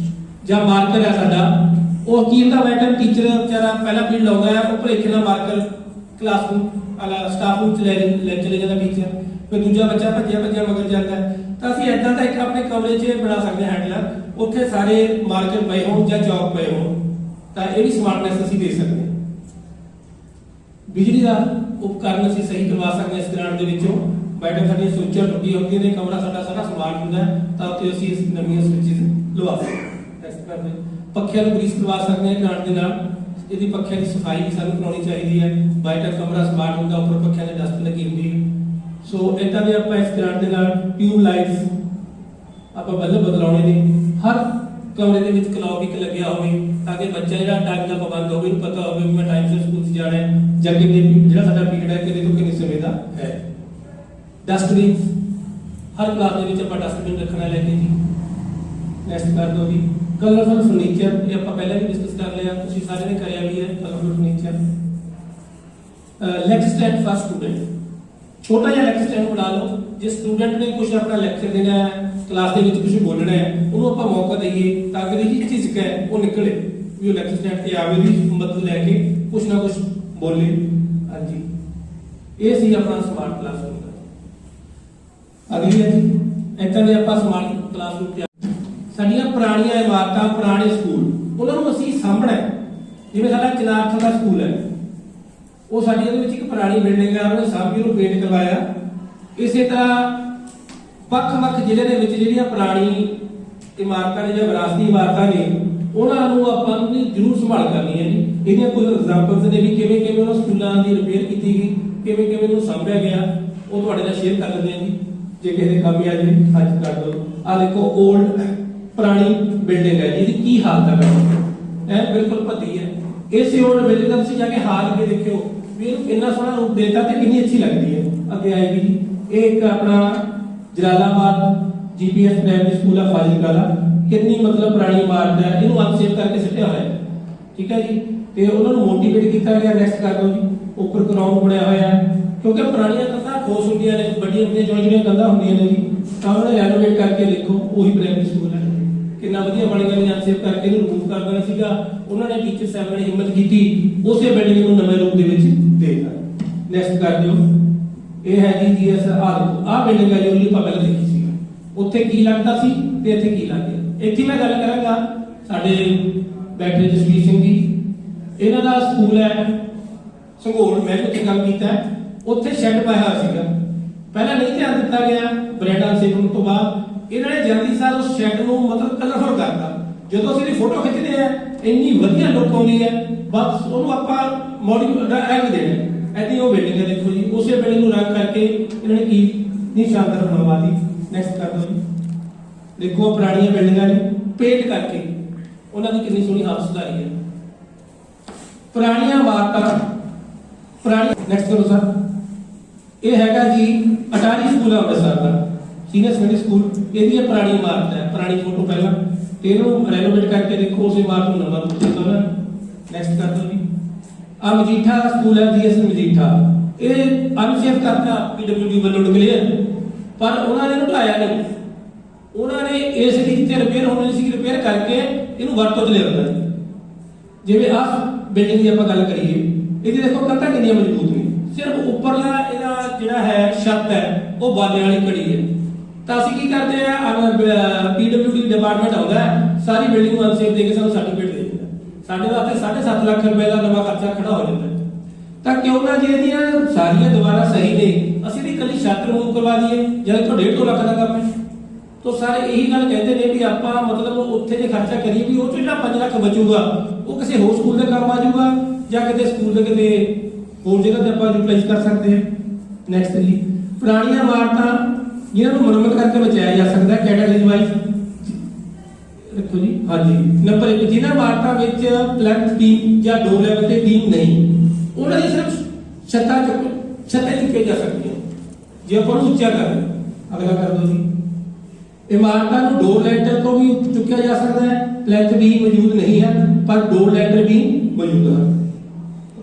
ਜਾਂ ਮਾਰਕਰ ਹੈ ਸਾਡਾ ਉਹ ਕੀ ਹੁੰਦਾ ਬੈਠਾ ਟੀਚਰ ਵਿਚਾਰਾ ਪਹਿਲਾ ਪੀਰੀਅਡ ਲਾਉਂਦਾ ਹੈ ਉਹ ਭਲੇਖੇ ਨਾਲ ਮਾਰਕਰ ਕਲਾਸਰੂਮ ਵਾਲਾ ਸਟਾਫ ਰੂਮ 'ਚ ਲੈ ਚਲੇ ਜਾਂਦਾ ਟੀਚਰ, ਫਿਰ ਦੂਜਾ ਬੱਚਾ ਭੱਜਿਆ ਮਗਰ ਜਾਂਦਾ ਤਾਂ ਅਸੀਂ ਏਦਾਂ ਦਾ ਇੱਕ ਆਪਣੇ ਕਮਰੇ 'ਚ ਬਣਾ ਸਕਦੇ ਹਾਂ ਹੈਂਡਲਰ, ਉੱਥੇ ਸਾਰੇ ਮਾਰਕਰ ਪਏ ਹੋਣ ਜਾਂ ਚੌਕ ਪਏ ਹੋਣ ਤਾਂ ਇਹ ਵੀ ਸਮਾਰਟਨੈਸ ਅਸੀਂ ਦੇ ਸਕਦੇ ਹਾਂ। ਬਿਜਲੀ ਦਾ ਉਪਕਰਨ ਅਸੀਂ ਸਹੀ ਕਰਵਾ ਸਕਦੇ ਹਾਂ ਇਸ ਗ੍ਰਾਂਟ ਦੇ ਵਿੱਚੋਂ। ਬੈਠੇ ਸਾਡੀਆਂ ਸਵਿੱਚਾਂ ਟੁੱਟੀਆਂ ਹੁੰਦੀਆਂ ਨੇ, ਕਮਰਾ ਸਾਡਾ ਸਾਰਾ ਸਮਾਰਟ ਹੁੰਦਾ ਤਾਂ ਉੱਥੇ ਅਸੀਂ ਇਸ ਨਵੀਆਂ ਸਵਿੱਚਸ ਲਵਾ ਸਕਦੇ ਹਾਂ। ਟੈਸਟ ਕਰਦੇ ਪੱਖਿਆਂ ਨੂੰ ਗਰੀਸ ਕਰਵਾ ਸਕਦੇ ਹਾਂ ਗ੍ਰਾਂਟ ਦੇ ਨਾਲ। ਇਹਦੀ ਪੱਖਿਆਂ ਦੀ ਸਫਾਈ ਵੀ ਸਾਨੂੰ ਕਰਾਉਣੀ ਚਾਹੀਦੀ ਹੈ। ਬੈਠਾ ਕਮਰਾ ਸਮਾਰਟ ਹੁੰਦਾ, ਉੱਪਰ ਪੱਖਿਆਂ ਦੀ ਡਸਟ ਲੱਗੀ ਹੁੰਦੀ ਹੈ। ਸੋ ਇਦਾਂ ਦੇ ਆਪਾਂ ਇਸ ਗ੍ਰਾਂਟ ਦੇ ਨਾਲ ਟਿਊਬ ਲਾਈਟਸ ਆਪਾਂ ਬਦਲਾਉਣੇ ਨੇ। ਹਰ ਕਮਰੇ ਦੇ ਵਿੱਚ ਕਲੌਕ ਇੱਕ ਲੱਗਿਆ ਹੋਵੇ ਤਾਂ ਕਿ ਬੱਚਾ ਜਿਹੜਾ ਟਾਈਮ ਦਾ ਪਾਬੰਦ ਹੋਵੇ, ਉਹਨੂੰ ਪਤਾ ਹੋਵੇ ਮੈਂ ਟਾਈਮ ਸਿਰ ਸਕੂਲ 'ਚ ਜਾਣਾ ਹੈ ਜਾਂ ਕਿੰਨੇ ਜਿਹੜਾ ਸਾਡਾ ਪੀਰੀਅਡ ਹੈ ਕਿੰਨੇ ਤੋਂ ਕਿੰਨੇ ਸਮੇਂ ਦਾ ਹੈ। ਡਸਟਬਿਨ, ਹਰ ਕਲਾਸ ਦੇ ਵਿੱਚ ਆਪਾਂ ਡਸਟਬਿਨ ਰੱਖਣਾ ਲੈ ਕੇ ਜੀ। ਨੈਕਸਟ ਕਰ ਦਿਓ ਜੀ ਕਲਰਫੁਲ ਫਰਨੀਚਰ। ਇਹ ਆਪਾਂ ਪਹਿਲਾਂ ਵੀ ਡਿਸਕਸ ਕਰ ਲਿਆ, ਤੁਸੀਂ ਸਾਰਿਆਂ ਨੇ ਕਰਿਆ ਵੀ ਹੈ colourful furniture. Lecture stand for student, ਛੋਟਾ ਜਿਹਾ ਲੈਕਚਰ ਸਟੈਂਡ ਬਣਾ ਲਓ। ਜੇ ਸਟੂਡੈਂਟ ਨੇ ਕੁਝ ਆਪਣਾ ਲੈਕਚਰ ਦੇਣਾ ਹੈ, ਕਲਾਸ ਦੇ ਵਿੱਚ ਕੁਝ ਬੋਲਣਾ ਹੈ, ਉਹਨੂੰ ਆਪਾਂ ਮੌਕਾ ਦਈਏ ਤਾਂ ਕਿ ਜਿਹੜੀ ਝਿਜਕ ਹੈ ਉਹ ਨਿਕਲੇ ਵੀ ਉਹ ਲੈਕਚਰ ਸਟੈਂਡ ਤੇ ਆਵੇ, ਉਹਦੀ ਮਦਦ ਲੈ ਕੇ ਕੁਝ ਨਾ ਕੁਝ ਬੋਲੇ। ਹਾਂਜੀ ਇਹ ਸੀ ਆਪਣਾ ਸਮਾਰਟ ਕਲਾਸਰੂਮ ਦਾ। ਅਗਲੀ ਹੈ ਜੀ ਇੱਦਾਂ ਦੇ ਆਪਾਂ ਸਮਾਰਟ ਕਲਾਸਰੂਮ ਤੇ ਸਾਡੀਆਂ ਪੁਰਾਣੀਆਂ ਇਮਾਰਤਾਂ, ਪੁਰਾਣੇ ਸਕੂਲ, ਉਹਨਾਂ ਨੂੰ ਅਸੀਂ ਸਾਂਭਣਾ ਹੈ। ਜਿਵੇਂ ਸਾਡਾ ਚਨਾਰਥਲ ਦਾ ਸਕੂਲ ਹੈ, ਉਹ ਸਾਡੀ ਉਹਦੇ ਵਿੱਚ ਇੱਕ ਪੁਰਾਣੀ ਬਿਲਡਿੰਗ ਹੈ, ਉਹਨੇ ਸਾਂਭੀ ਨੂੰ ਪੇਂਟ ਕਰਵਾਇਆ। ਇਸੇ ਤਰ੍ਹਾਂ ਵੱਖ-ਵੱਖ ਜ਼ਿਲ੍ਹੇ ਦੇ ਵਿੱਚ ਜਿਹੜੀਆਂ ਪੁਰਾਣੀ ਇਮਾਰਤਾਂ ਨੇ ਜਾਂ ਵਿਰਾਸਤੀ ਇਮਾਰਤਾਂ ਨੇ ਉਹਨਾਂ ਨੂੰ ਆਪਾਂ ਨੂੰ ਜ਼ਰੂਰ ਸੰਭਾਲ ਕਰਨੀ ਹੈ ਜੀ। ਇਹਦੀਆਂ ਕੁਝ ਐਗਜ਼ਾਮਪਲਸ ਨੇ ਵੀ ਕਿਵੇਂ ਕਿਵੇਂ ਉਹਨਾਂ ਸਕੂਲਾਂ ਦੀ ਰਿਪੇਅਰ ਕੀਤੀ ਗਈ, ਕਿਵੇਂ ਕਿਵੇਂ ਉਹਨੂੰ ਸਾਂਭਿਆ ਗਿਆ, ਉਹ ਤੁਹਾਡੇ ਨਾਲ ਸ਼ੇਅਰ ਕਰ ਲੈਂਦੇ ਹਾਂ ਜੀ ਜੇ ਕਿਸੇ ਦੇ ਕੰਮ ਆ ਜਾਵੇ। ਅੱਜ ਕਰ ਦਿਓ ਆਹ ਦੇਖੋ ਓਲਡ ਪੁਰਾਣੀ ਬਿਲਡਿੰਗ ਹੈ ਜੀ, ਇਹਦੀ ਕੀ ਹਾਲਤ ਹੈ, ਇਹ ਬਿਲਕੁਲ ਭੱਦੀ ਹੈ। ਇਸੇ ਓਲਡ ਬਿਲਡਿੰਗ ਦਾ ਤੁਸੀਂ ਜਾ ਕੇ ਹਾਲ ਕੇ ਦੇਖਿਓ ਵੀ ਇਹਨੂੰ ਕਿੰਨਾ ਸੋਹਣਾ ਰੂਪ ਦੇਤਾ ਤੇ ਕਿੰਨੀ ਅੱਛੀ ਲੱਗਦੀ ਹੈ। ਅੱਗੇ ਆਏਗੀ ਜੀ ਇਹ ਇੱਕ ਆਪਣਾ ਜਲਾਲਾਬਾਦ GPS ਪ੍ਰਾਇਮਰੀ ਸਕੂਲ ਆ ਫਾਜ਼ਿਲਕਾ ਦਾ, ਕਿੰਨੀ ਮਤਲਬ ਪੁਰਾਣੀ ਇਮਾਰਤ ਹੈ, ਇਹਨੂੰ ਅਨਸੇਵ ਕਰਕੇ ਸਿੱਟਿਆ ਹੋਇਆ ਹੈ। ਠੀਕ ਹੈ ਜੀ, ਤੇ ਉਹਨਾਂ ਨੂੰ ਮੋਟੀਵੇਟ ਕੀਤਾ ਗਿਆ। ਨੈਕਸਟ ਕਰ ਦਿਓ ਜੀ ਉੱਪਰ ਗਰਾਊਂਡ ਬਣਿਆ ਹੋਇਆ ਹੈ, ਕਿਉਂਕਿ ਪੁਰਾਣੀਆਂ ਕੰਧਾਂ ਠੋਸ ਹੁੰਦੀਆਂ ਨੇ, ਵੱਡੀਆਂ ਜਿਹੜੀਆਂ ਕੰਧਾਂ ਹੁੰਦੀਆਂ ਨੇ ਜੀ ਤਾਂ ਉਹਨਾਂ ਨੇ ਰੈਨੋਵੇਟ ਕਰਕੇ ਦੇਖੋ ਉਹੀ ਪ੍ਰਾਇਮਰੀ ਸਕੂਲ ਹੈ ਕਿੰਨਾ ਵਧੀਆ ਬਣ ਗਿਆ। ਨਹੀਂ ਅਨਸੇਵ ਕਰਕੇ ਇਹਨੂੰ ਰਿਮੂਵ ਕਰ ਦੇਣਾ ਸੀਗਾ, ਉਹਨਾਂ ਨੇ ਟੀਚਰ ਸਾਹਿਬ ਨੇ ਹਿੰਮਤ ਕੀਤੀ ਉਸੇ ਬਿਲਡਿੰਗ ਨੂੰ ਨਵੇਂ ਰੂਪ ਦੇ ਵਿੱਚ ਦੇ ਦਿੱਤਾ। ਨੈਕਸਟ ਕਰ ਦਿਓ ਇਹ ਹੈ ਜੀ ਜੀਐਸ ਆ ਬਿਲਡਿੰਗ ਹੈ ਜਿਹੜੀ ਆਪਾਂ ਪਹਿਲਾਂ ਦੇਖੀ ਸੀ। ਉੱਥੇ ਕੀ ਲੱਗਦਾ ਸੀ ਤੇ ਇੱਥੇ ਕੀ ਲੱਗ ਗਿਆ। ਇੱਥੇ ਮੈਂ ਗੱਲ ਕਰਾਂਗਾ ਸਾਡੇ ਬੈਠੇ ਜਸਵੀਰ ਸਿੰਘ ਜੀ, ਇਹਨਾਂ ਦਾ ਸਕੂਲ ਹੈ ਸੰਘੋਲ, ਮੈਂ ਉੱਥੇ ਕੰਮ ਕੀਤਾ, ਉੱਥੇ ਸ਼ੈੱਡ ਪਾਇਆ ਹੋਇਆ ਸੀਗਾ। ਪਹਿਲਾਂ ਨਹੀਂ ਧਿਆਨ ਦਿੱਤਾ ਗਿਆ, ਬ੍ਰੈਂਡਾਂ ਸੇਵਨ ਤੋਂ ਬਾਅਦ ਇਹਨਾਂ ਨੇ ਜਲਦੀ ਸਾਰ ਉਸ ਸ਼ੈੱਡ ਨੂੰ ਮਤਲਬ ਕਲਰਫੁਲ ਕਰਤਾ। ਜਦੋਂ ਅਸੀਂ ਇਹਦੀ ਫੋਟੋ ਖਿੱਚਦੇ ਆ ਇੰਨੀ ਵਧੀਆ ਲੁੱਕ ਆਉਂਦੀ ਹੈ, ਬਸ ਉਹਨੂੰ ਆਪਾਂ ਮੋਡੀਫਾਈ ਐਵੇਂ ਦੇਣਾ। ਐਦੀ ਉਹ ਬਿਲਡਿੰਗ ਹੈ, ਦੇਖੋ ਜੀ ਉਸੇ ਬਿਲਡਿੰਗ ਨੂੰ ਰੰਗ ਕਰਕੇ ਇਹਨਾਂ ਨੇ ਕੀ ਨਹੀਂ ਸ਼ਾਨਦਾਰ ਬਣਵਾਤੀ। ਨੈਕਸਟ ਕਰ ਦਿਓ ਜੀ। ਦੇਖੋ ਪੁਰਾਣੀਆਂ ਬਿਲਡਿੰਗਾਂ ਨੇ ਪੇਂਟ ਕਰਕੇ ਉਹਨਾਂ ਦੀ ਕਿੰਨੀ ਸੋਹਣੀ ਹਾਲਤ ਸੁਧਾਰੀ ਹੈ। ਪੁਰਾਣੀਆਂ ਇਮਾਰਤਾਂ ਪੁਰਾਣੀ। ਨੈਕਸਟ ਕਰੋ ਸਰ। ਇਹ ਹੈਗਾ ਜੀ ਅਟਾਰੀ ਸਕੂਲ ਅੰਮ੍ਰਿਤਸਰ ਦਾ ਸੀਨੀਅਰ ਸੈਕੰਡਰੀ ਸਕੂਲ। ਇਹਦੀ ਇਹ ਪੁਰਾਣੀ ਇਮਾਰਤ ਹੈ, ਪੁਰਾਣੀ ਫੋਟੋ ਪਹਿਲਾਂ ਇਹਨੂੰ ਰੈਨੋਵੇਟ ਕਰਕੇ ਦੇਖੋ ਉਸ ਇਮਾਰਤ ਨੂੰ ਨਵਾਂ ਰੂਪ ਦਿੱਤਾ ਉਹਨਾਂ ਨੇ। ਨੈਕਸਟ ਕਰ ਦਿਓ ਜੀ। ਆ ਮਜੀਠਾ ਸਕੂਲ ਹੈ, ਜੀਐਸ ਮਜੀਠਾ। ਇਹ ਅਨਸੇਫ ਕਰਤਾ ਪੀਡਬਲਯੂਡੀ ਵੱਲੋਂ ਡਿਕਲੇਅਰ, ਪਰ ਉਹਨਾਂ ਨੇ ਇਹਨੂੰ ਢਾਇਆ ਨਹੀਂ। ਉਹਨਾਂ ਨੇ ਇਸ ਦੀ ਤੇ ਰਿਪੇਅਰ ਹੋਣੀ ਸੀ, ਰਿਪੇਅਰ ਕਰਕੇ ਇਹਨੂੰ ਵਰਤੋਂ 'ਚ ਲਿਆਉਂਦਾ। ਜਿਵੇਂ ਆਹ ਬਿਲਡਿੰਗ ਦੀ ਆਪਾਂ ਗੱਲ ਕਰੀਏ, ਇਹਦੀ ਦੇਖੋ ਕੰਧਾਂ ਕਿੰਨੀਆਂ ਮਜ਼ਬੂਤ ਨੇ। ਸਿਰਫ ਉੱਪਰਲਾ ਇਹਦਾ ਜਿਹੜਾ ਹੈ ਛੱਤ ਹੈ ਉਹ ਬਾਲੇ ਵਾਲੀ ਕੜੀ ਹੈ। ਤਾਂ ਅਸੀਂ ਕੀ ਕਰਦੇ ਆ, ਪੀਡਬਲਯੂਡੀ ਡਿਪਾਰਟਮੈਂਟ ਆਉਂਦਾ ਹੈ, ਸਾਰੀ ਬਿਲਡਿੰਗ ਨੂੰ ਅਨਸੇਫ ਦੇ ਕੇ ਸਾਨੂੰ ਸਰਟੀਫਿਕੇਟ ਦੇ ਦਿੰਦਾ। ਸਾਡੇ ਵਾਸਤੇ 7.5 ਲੱਖ ਰੁਪਏ ਦਾ ਨਵਾਂ ਖਰਚਾ ਖੜਾ ਹੋ ਜਾਂਦਾ। ਤਾਂ ਕਿਉਂ ਨਾ ਜੇ ਇਹਦੀਆਂ ਸਾਰੀਆਂ ਦੁਬਾਰਾ ਸਹੀ ਨੇ, ਅਸੀਂ ਵੀ ਇਕੱਲੀ ਛੱਤ ਰਿਮੂਵ ਕਰਵਾ ਦਈਏ, ਜਦ ਤੋਂ 1.5 ਲੱਖ ਦਾ ਕੰਮ ਹੈ। ਤਾਂ ਸਾਰੇ ਇਹੀ ਗੱਲ ਕਹਿੰਦੇ ਨੇ ਵੀ ਆਪਾਂ ਮਤਲਬ ਉੱਥੇ ਜੇ ਖਰਚਾ ਕਰੀਏ ਵੀ ਉਹ 'ਚ ਜਿਹੜਾ 5 ਲੱਖ ਬਚੂਗਾ ਉਹ ਕਿਸੇ ਹੋਰ ਸਕੂਲ ਦੇ ਕੰਮ ਆ ਜਾਊਗਾ, ਜਾਂ ਕਿਤੇ ਸਕੂਲ ਦੇ ਕਿਤੇ ਹੋਰ ਜਗ੍ਹਾ ਤੇ ਆਪਾਂ ਰਿਪਲੇਸ ਕਰ ਸਕਦੇ ਹਾਂ। ਨੈਕਸਟ ਜੀ, ਪੁਰਾਣੀਆਂ ਇਮਾਰਤਾਂ ਜਿਹਨਾਂ ਨੂੰ ਮੁਰੰਮਤ ਕਰਕੇ ਬਚਾਇਆ ਜਾ ਸਕਦਾ ਹੈ ਕੈਟਾਗਰੀ ਵਾਈਜ਼। ਦੇਖੋ ਜੀ, ਹਾਂਜੀ ਨੰਬਰ 1, ਜਿਨ੍ਹਾਂ ਇਮਾਰਤਾਂ ਵਿੱਚ ਪਲੈਂਥ ਬੀਮ ਜਾਂ ਡੋਰ ਲੈਵਲ ਤੇ ਬੀਮ ਨਹੀਂ, ਉਹਨਾਂ ਦੀ ਸਿਰਫ ਛੱਤਾਂ ਚੁੱਕੇ ਜਾ ਸਕਦੀਆਂ ਜੇ ਆਪਾਂ ਨੂੰ ਉੱਚਾ ਕਰ। ਅਗਲਾ ਕਰ ਦਿਓ ਜੀ। ਇਮਾਰਤਾਂ ਨੂੰ ਡੋਰ ਲੈਂਟਰ ਤੋਂ ਵੀ ਚੁੱਕਿਆ ਜਾ ਸਕਦਾ ਹੈ, ਪਲੈਂਥ ਬੀਮ ਮੌਜੂਦ ਨਹੀਂ ਹੈ ਪਰ ਡੋਰ ਲੈਂਟਰ ਵੀ ਮੌਜੂਦ ਹੈ।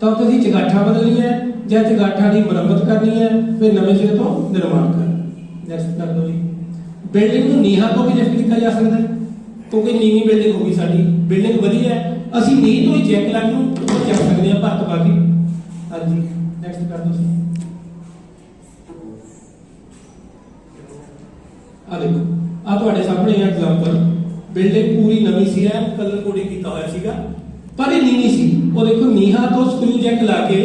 ਤਾਂ ਤੁਸੀਂ ਚਗਾਠਾਂ ਬਦਲਣੀ ਹੈ ਜਾਂ ਚਗਾਠਾਂ ਦੀ ਮੁਰੰਮਤ ਕਰਨੀ ਹੈ, ਫਿਰ ਨਵੇਂ ਸਿਰੇ ਤੋਂ ਨਿਰਮਾਣ ਕਰਨਾ। ਨੈਕਸਟ ਕਰ ਦਿਓ ਜੀ। ਬਿਲਡਿੰਗ ਨੂੰ ਨੀਹਾਂ ਤੋਂ ਵੀ ਲਿਫਟ ਕੀਤਾ ਜਾ ਸਕਦਾ ਹੈ, ਕਿਉਂਕਿ ਨੀਵੀਂ ਬਿਲਡਿੰਗ ਹੋਗੀ ਸਾਡੀ, ਬਿਲਡਿੰਗ ਵਧੀਆ ਹੈ, ਅਸੀਂ ਨੀਂਹ ਤੋਂ ਹੀ ਚੈੱਕ ਲਾ ਕੇ ਨੂੰ ਉੱਪਰ ਚੱਕ ਸਕਦੇ ਹਾਂ ਭਰਤ ਪਾ ਕੇ। ਹਾਂਜੀ ਨੈਕਸਟ ਕਰ ਦਿਓ ਜੀ। ਆ ਦੇਖੋ, ਆ ਤੁਹਾਡੇ ਸਾਹਮਣੇ ਐਗਜ਼ਾਮਪਲ, ਬਿਲਡਿੰਗ ਪੂਰੀ ਨਵੀਂ ਸੀ, ਕਲਰ ਕੋਡਿੰਗ ਕੀਤਾ ਹੋਇਆ ਸੀਗਾ, ਪਰ ਇਹ ਨੀਵੀਂ ਸੀ। ਉਹ ਦੇਖੋ ਨੀਹਾਂ ਤੋਂ ਸਕਰੂ ਜੈਕ ਲਾ ਕੇ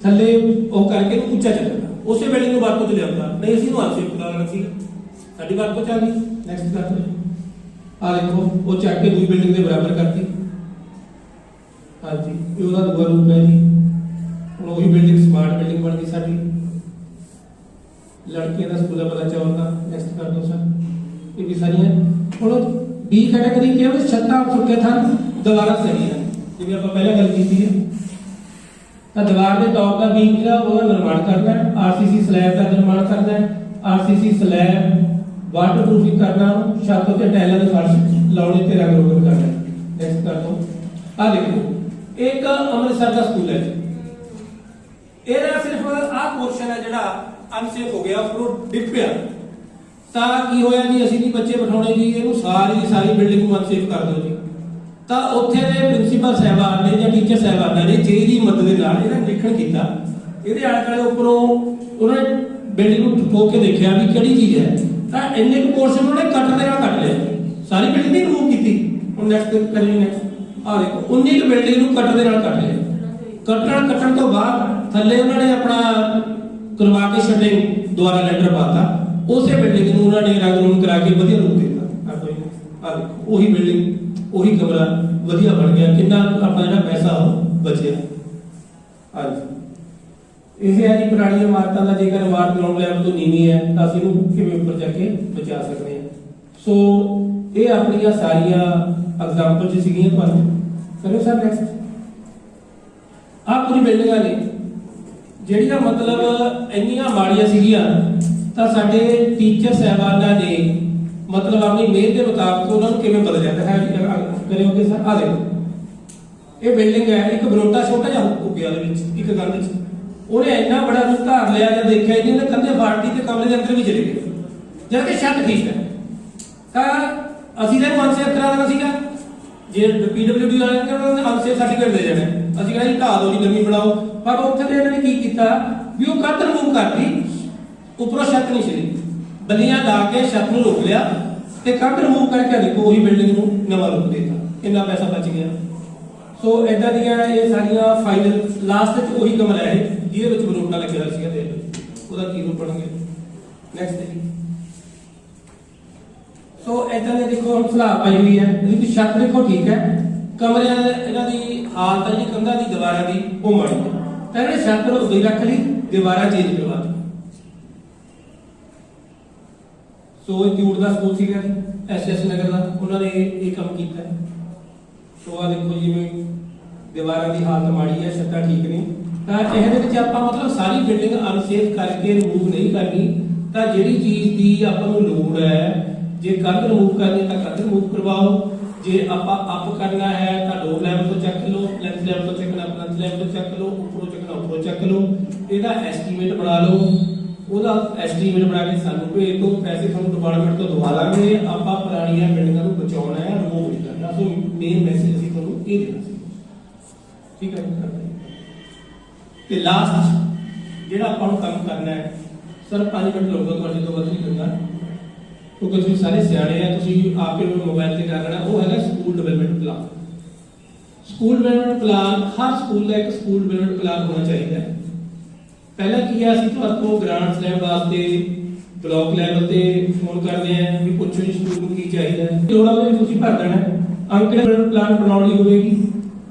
ਥੱਲੇ ਉਹ ਕਰਕੇ ਨੂੰ ਉੱਚਾ ਚੱਕਦਾ, ਉਸੇ ਬਿਲਡਿੰਗ ਨੂੰ ਵਰਤੋਂ 'ਚ ਲਿਆਉਂਦਾ। ਨਹੀਂ ਅਸੀਂ ਨੂੰ ਅਨਸੇਫ ਕਰਾਉਣਾ ਸੀ, ਸਾਡੀ ਵਰਤੋਂ 'ਚ ਆ ਗਈ। ਨੈਕਸਟ ਕਰ ਦਿਓ। ਆ ਦੇਖੋ, ਉਹ ਚੱਕ ਕੇ ਦੂਜੀ ਬਿਲਡਿੰਗ ਦੇ ਬਰਾਬਰ ਕਰਤੀ। ਹਾਂਜੀ, ਇਹ ਉਹਦਾ ਦੂਆ ਰੂਪ ਹੈ ਜੀ। ਹੁਣ ਉਹੀ ਬਿਲਡਿੰਗ ਸਮਾਰਟ ਬਿਲਡਿੰਗ ਬਣ ਗਈ ਸਾਡੀ, ਲੜਕੀਆਂ ਦਾ ਸਕੂਲ ਵਾਲਾ ਚੌਰ ਦਾ। ਨੈਕਸਟ ਕਰ ਦਿਓ ਸਰ। ਇਹ ਵੀ ਸਾਰੀਆਂ ਹੁਣ ਬੀ ਕੈਟਾਗਰੀ ਕੀ ਹੈ, ਛੱਤਾਂ ਸੁੱਕੇ ਥਾਂ ਦੁਬਾਰਾ ਸਹੀ ਹੈ, ਜਿਵੇਂ ਆਪਾਂ ਪਹਿਲਾਂ ਗੱਲ ਕੀਤੀ ਹੈ। ਤਾਂ ਦੀਵਾਰ ਦੇ ਟੌਪ ਦਾ ਬੀਮ ਜਿਹੜਾ ਉਹਦਾ ਨਿਰਮਾਣ ਕਰਨਾ ਹੈ, ਆਰਸੀਸੀ ਸਲੈਬ ਦਾ ਨਿਰਮਾਣ ਕਰਨਾ ਹੈ, ਆਰਸੀਸੀ ਸਲੈਬ ਵਾਟਰਪ੍ਰੂਫਿੰਗ ਕਰਨਾ, ਛੱਤ ਉੱਤੇ ਟਾਇਲਾਂ ਦੇ ਫਰਸ਼ ਲਾਉਣੇ ਤੇ ਰੰਗ ਰੋਗਨ ਕਰਨਾ। ਨੈਕਸਟ ਕਰ ਦੋ। ਆ ਦੇਖੋ, ਇੱਕ ਅੰਮ੍ਰਿਤਸਰ ਦਾ ਸਕੂਲ ਹੈ, ਇਹਦਾ ਸਿਰਫ ਆਹ ਪੋਰਸ਼ਨ ਹੈ ਜਿਹੜਾ ਅਨਸੇਫ ਹੋ ਗਿਆ, ਉੱਪਰੋਂ ਡਿੱਗ ਪਿਆ। ਤਾਂ ਕੀ ਹੋਇਆ ਜੀ, ਅਸੀਂ ਵੀ ਬੱਚੇ ਬਿਠਾਉਣੇ ਜੀ, ਇਹਨੂੰ ਸਾਰੀ ਬਿਲਡਿੰਗ ਨੂੰ ਅਨਸੇਫ ਕਰ ਦਿਓ ਜੀ। ਤਾਂ ਉੱਥੇ ਦੇ ਪ੍ਰਿੰਸੀਪਲ ਸਾਹਿਬਾਨ ਨੇ ਜਾਂ ਟੀਚਰ ਸਾਹਿਬਾਨਾਂ ਨੇ ਜੇ ਦੀ ਮਦਦ ਦੇ ਨਾਲ ਇਹਦਾ ਨਿਰੀਖਣ ਕੀਤਾ, ਇਹਦੇ ਆਲੇ ਦੁਆਲੇ ਉੱਪਰੋਂ ਉਹਨਾਂ ਨੇ ਬਿਲਡਿੰਗ ਨੂੰ ਠੋਕ ਕੇ ਦੇਖਿਆ ਵੀ ਕਿਹੜੀ ਚੀਜ਼ ਹੈ। ਤਾਂ ਇੰਨੇ ਕੁ ਪੋਰਸ਼ਨ ਉਹਨੇ ਕਟਰ ਦੇ ਨਾਲ ਕੱਟ ਲਿਆ, ਸਾਰੀ ਬਿਲਡਿੰਗ ਨਹੀਂ ਰਿਮੂਵ ਕੀਤੀ। ਹੁਣ ਨੈਕਸਟ ਕਰੀਏ। ਨੈਕਸਟ ਆ ਦੇਖੋ, 19 ਕੁ ਬਿਲਡਿੰਗ ਨੂੰ ਕਟਰ ਦੇ ਨਾਲ ਕੱਟ ਲਿਆ। ਕਟਰ ਕੱਟਣ ਤੋਂ ਬਾਅਦ ਥੱਲੇ ਉਹਨਾਂ ਨੇ ਆਪਣਾ ਕਰਵਾ ਕੇ ਸ਼ਟਿੰਗ ਦੁਆਰਾ ਲੈਂਟਰ ਪਾਤਾ, ਉਸੇ ਬਿਲਡਿੰਗ ਨੂੰ ਉਹਨਾਂ ਨੇ ਰੰਗ ਰੂਮ ਕਰਾ ਕੇ ਵਧੀਆ ਰੂਪ ਦਿੱਤਾ। ਆ ਦੇਖੋ, ਉਹੀ ਬਿਲਡਿੰਗ ਉਹੀ ਕਮਰਾ ਵਧੀਆ ਬਣ ਗਿਆ, ਕਿੰਨਾ ਆਪਣਾ ਜਿਹੜਾ ਪੈਸਾ ਉਹ ਬਚਿਆ। ਹਾਂਜੀ, ਇਹ ਹੈ ਜੀ ਪੁਰਾਣੀ ਇਮਾਰਤਾਂ ਦਾ। ਜੇਕਰ ਇਮਾਰਤ ਗਰਾਊਂਡ ਲੈਵਲ ਤੋਂ ਨੀਵੀਂ ਹੈ ਤਾਂ ਅਸੀਂ ਇਹਨੂੰ ਕਿਵੇਂ ਉੱਪਰ ਜਾ ਕੇ ਬਚਾ ਸਕਦੇ ਹਾਂ। ਸੋ ਇਹ ਆਪਣੀਆਂ ਸਾਰੀਆਂ ਐਗਜ਼ਾਮਪਲ ਚ ਸੀਗੀਆਂ। ਤੁਹਾਨੂੰ ਕਰੋ ਸਰ ਨੈਕਸਟ। ਆਹ ਕੁਝ ਬਿਲਡਿੰਗਾਂ ਨੇ ਜਿਹੜੀਆਂ ਮਤਲਬ ਇੰਨੀਆਂ ਮਾੜੀਆਂ ਸੀਗੀਆਂ, ਤਾਂ ਸਾਡੇ ਟੀਚਰ ਸਾਹਿਬਾਨਾਂ ਨੇ ਮਤਲਬ ਆਪਣੀ ਮਿਹਨਤ ਦੇ ਮੁਤਾਬਕ ਉਹਨਾਂ ਨੂੰ ਕਿਵੇਂ ਬਦਲਿਆ। ਦਿਖਾਇਆ ਕਰਿਓਗੇ ਸਰ। ਆ ਦੇਖੋ, ਇਹ ਬਿਲਡਿੰਗ ਹੈ, ਇੱਕ ਬਰੋਟਾ ਛੋਟਾ ਜਿਹਾ ਹੋ ਗਿਆ ਉਹਦੇ ਵਿੱਚ, ਇੱਕ ਕੰਧ 'ਚ ਉਹਨੇ ਇੰਨਾ ਬੜਾ ਰੂਪ ਧਾਰ ਲਿਆ, ਜਦ ਦੇਖਿਆ ਇਹਨੇ ਉਹਨੇ ਕੰਧੇ ਫਾੜਤੀ ਤੇ ਕਮਰੇ ਦੇ ਅੰਦਰ ਵੀ ਚਲੇ ਗਏ, ਜਦ ਕਿ ਛੱਤ ਠੀਕ ਹੈ। ਤਾਂ ਅਸੀਂ ਤਾਂ ਅਨਸੇਫ ਕਰਾ ਦੇਣਾ ਸੀਗਾ, ਜੇ ਪੀਡਬਲਯੂਡੀ ਵਾਲਿਆਂ ਨੇ ਉਹਨਾਂ ਨੇ ਅਨਸੇਫ ਸਰਟੀਫਿਕੇਟ ਦੇ ਜਾਣੇ, ਅਸੀਂ ਕਹਿੰਦੇ ਜੀ ਢਾਹ ਦਿਓ ਜੀ, ਨਵੀਂ ਬਣਾਓ। ਪਰ ਉੱਥੇ ਦੇ ਇਹਨਾਂ ਨੇ ਕੀ ਕੀਤਾ ਵੀ ਉਹ ਕੰਧ ਰਿਮੂਵ ਕਰਤੀ, ਉੱਪਰੋਂ ਛੱਤ ਨਹੀਂ ਛਿੜੀ, ਬੱਲੀਆਂ ਲਾ ਕੇ ਛੱਤ ਨੂੰ ਰੋਕ ਲਿਆ ਤੇ ਕੰਧ ਰਿਮੂਵ ਕਰਕੇ ਦੇਖੋ ਉਹੀ ਬਿਲਡਿੰਗ ਨੂੰ ਨਵਾਂ ਰੂਪ ਦਿੱਤਾ, ਕਿੰਨਾ ਪੈਸਾ ਬਚ ਗਿਆ। ਸੋ ਇਦਾਂ ਦੀਆਂ ਇਹ ਸਾਰੀਆਂ ਫਾਈਨਲ ਲਾਸਟ ਵਿੱਚ ਉਹੀ ਕਮਰਾ ਹੈ ਜਿਹਦੇ ਵਿੱਚ ਬਰੋਟਾ ਲੱਗਿਆ ਹੋਇਆ ਸੀਗਾ, ਦੇਖ ਲਓ ਉਹਦਾ ਕੀ ਰੂਪ ਬਣ ਗਿਆ। ਨੈਕਸਟ ਜੀ। ਸੋ ਇਦਾਂ ਦੇ ਦੇਖੋ ਹੁਣ ਸਲਾਬ ਪਾਈ ਹੋਈ ਹੈ, ਇਹਦੀ ਛੱਤ ਦੇਖੋ ਠੀਕ ਹੈ, ਕਮਰਿਆਂ ਇਹਨਾਂ ਦੀ ਹਾਲਤ ਹੈ ਜਿਹੜੀ ਕੰਧਾਂ ਦੀ ਦੀਵਾਰਾਂ ਦੀ ਉਹ ਮਾੜੀ ਹੈ, ਤਾਂ ਇਹਨੇ ਛੱਤ ਨੂੰ ਉਦੋਂ ਹੀ ਰੱਖ ਲਈ, ਦੀਵਾਰਾਂ ਚੇਂਜ ਕਰਵਾ ਦਿੱਤੀ। ਸੋ ਇਹ ਕਿਊਟ ਦਾ ਸਕੂਲ ਸੀਗਾ ਐਸਐਸ ਨਗਰ ਦਾ, ਉਹਨਾਂ ਨੇ ਇਹ ਕੰਮ ਕੀਤਾ ਹੈ। ਸੋ ਆ ਦੇਖੋ ਜਿਵੇਂ ਦੀਵਾਰਾਂ ਦੀ ਹਾਲਤ ਮਾੜੀ ਹੈ, ਛੱਤਾਂ ਠੀਕ ਨਹੀਂ, ਤਾਂ ਇਹਦੇ ਵਿੱਚ ਆਪਾਂ ਮਤਲਬ ਸਾਰੀ ਬਿਲਡਿੰਗ ਅਨਸੇਫ ਕਰਕੇ ਰਿਮੂਵ ਨਹੀਂ ਕਰਨੀ, ਤਾਂ ਜਿਹੜੀ ਚੀਜ਼ ਦੀ ਆਪਾਂ ਨੂੰ ਲੋੜ ਹੈ, ਜੇ ਕੰਧ ਰਿਮੂਵ ਕਰਨੀ ਤਾਂ ਕੰਧ ਰਿਮੂਵ ਕਰਵਾਓ, ਜੇ ਆਪਾਂ ਅਪ ਕਰਨਾ ਹੈ ਤਾਂ ਡੋਰ ਲੈਵਲ ਤੋਂ ਚੱਕ ਲਓ, ਲੈਂਥ ਲੈਵਲ ਤੋਂ ਚੱਕਣਾ ਪਲੰਥ ਲੈਵਲ ਤੋਂ ਚੱਕ ਲਓ, ਉੱਪਰੋਂ ਚੱਕਣਾ ਉੱਪਰੋਂ ਚੱਕ ਲਓ, ਇਹਦਾ ਐਸਟੀਮੇਟ ਬਣਾ ਲਓ, ਉਹਦਾ ਐਸਟੀਮੇਟ ਬਣਾ ਕੇ ਸਾਨੂੰ ਭੇਜ ਦਿਓ, ਪੈਸੇ ਤੁਹਾਨੂੰ ਡਿਪਾਰਟਮੈਂਟ ਤੋਂ ਦਵਾ ਲਾਂਗੇ। ਆਪਾਂ ਪੁਰਾਣੀਆਂ ਬਿਲਡਿੰਗਾਂ ਨੂੰ ਬਚਾਉਣਾ ਹੈ, ਰਿਮੂਵ ਨਹੀਂ ਕਰਨਾ। ਸੋ ਮੇਨ ਮੈਸੇਜ ਅਸੀਂ ਤੁਹਾਨੂੰ ਇਹ ਦੇਣਾ ਸੀ, ਠੀਕ ਹੈ। ਤੇ ਲਾਸਟ ਜਿਹੜਾ ਆਪਾਂ ਨੂੰ ਕੰਮ ਕਰਨਾ ਹੈ, ਸਰ 5 ਮਿੰਟ ਲੱਗੂਗਾ, ਤੁਹਾਡੇ ਤੋਂ ਵੱਧ ਨਹੀਂ ਕਰਨਾ ਕਿਉਂਕਿ ਤੁਸੀਂ ਸਾਰੇ ਸਿਆਣੇ ਆ, ਤੁਸੀਂ ਆਪੇ ਮੋਬਾਈਲ ਤੇ ਕਰ ਲੈਣਾ। ਉਹ ਹੈਗਾ school development plan. School development plan, ਹਰ ਸਕੂਲ ਦਾ ਇੱਕ ਸਕੂਲ ਡਿਵੈਲਪਮੈਂਟ ਪਲਾਨ ਹੋਣਾ ਚਾਹੀਦਾ ਹੈ। ਪਹਿਲਾਂ ਕੀ ਆ, ਅਸੀਂ ਤੁਹਾਨੂੰ ਗ੍ਰਾਂਟਸ ਲੈਣ ਵਾਸਤੇ ਬਲਾਕ ਲੈਵਲ ਤੇ ਫੋਨ ਕਰਦੇ ਆ ਵੀ ਪੁੱਛੋ ਜੀ ਸਕੂਲ ਨੂੰ ਕੀ ਚਾਹੀਦਾ ਹੈ, ਲੋੜਾਂ ਦੇ ਵਿੱਚ ਤੁਸੀਂ ਭਰ ਦੇਣਾ। ਅੰਕ ਡਿਵੈਲਪਮੈਂਟ ਪਲਾਨ ਬਣਾਉਣ ਲਈ ਹੋਵੇਗੀ,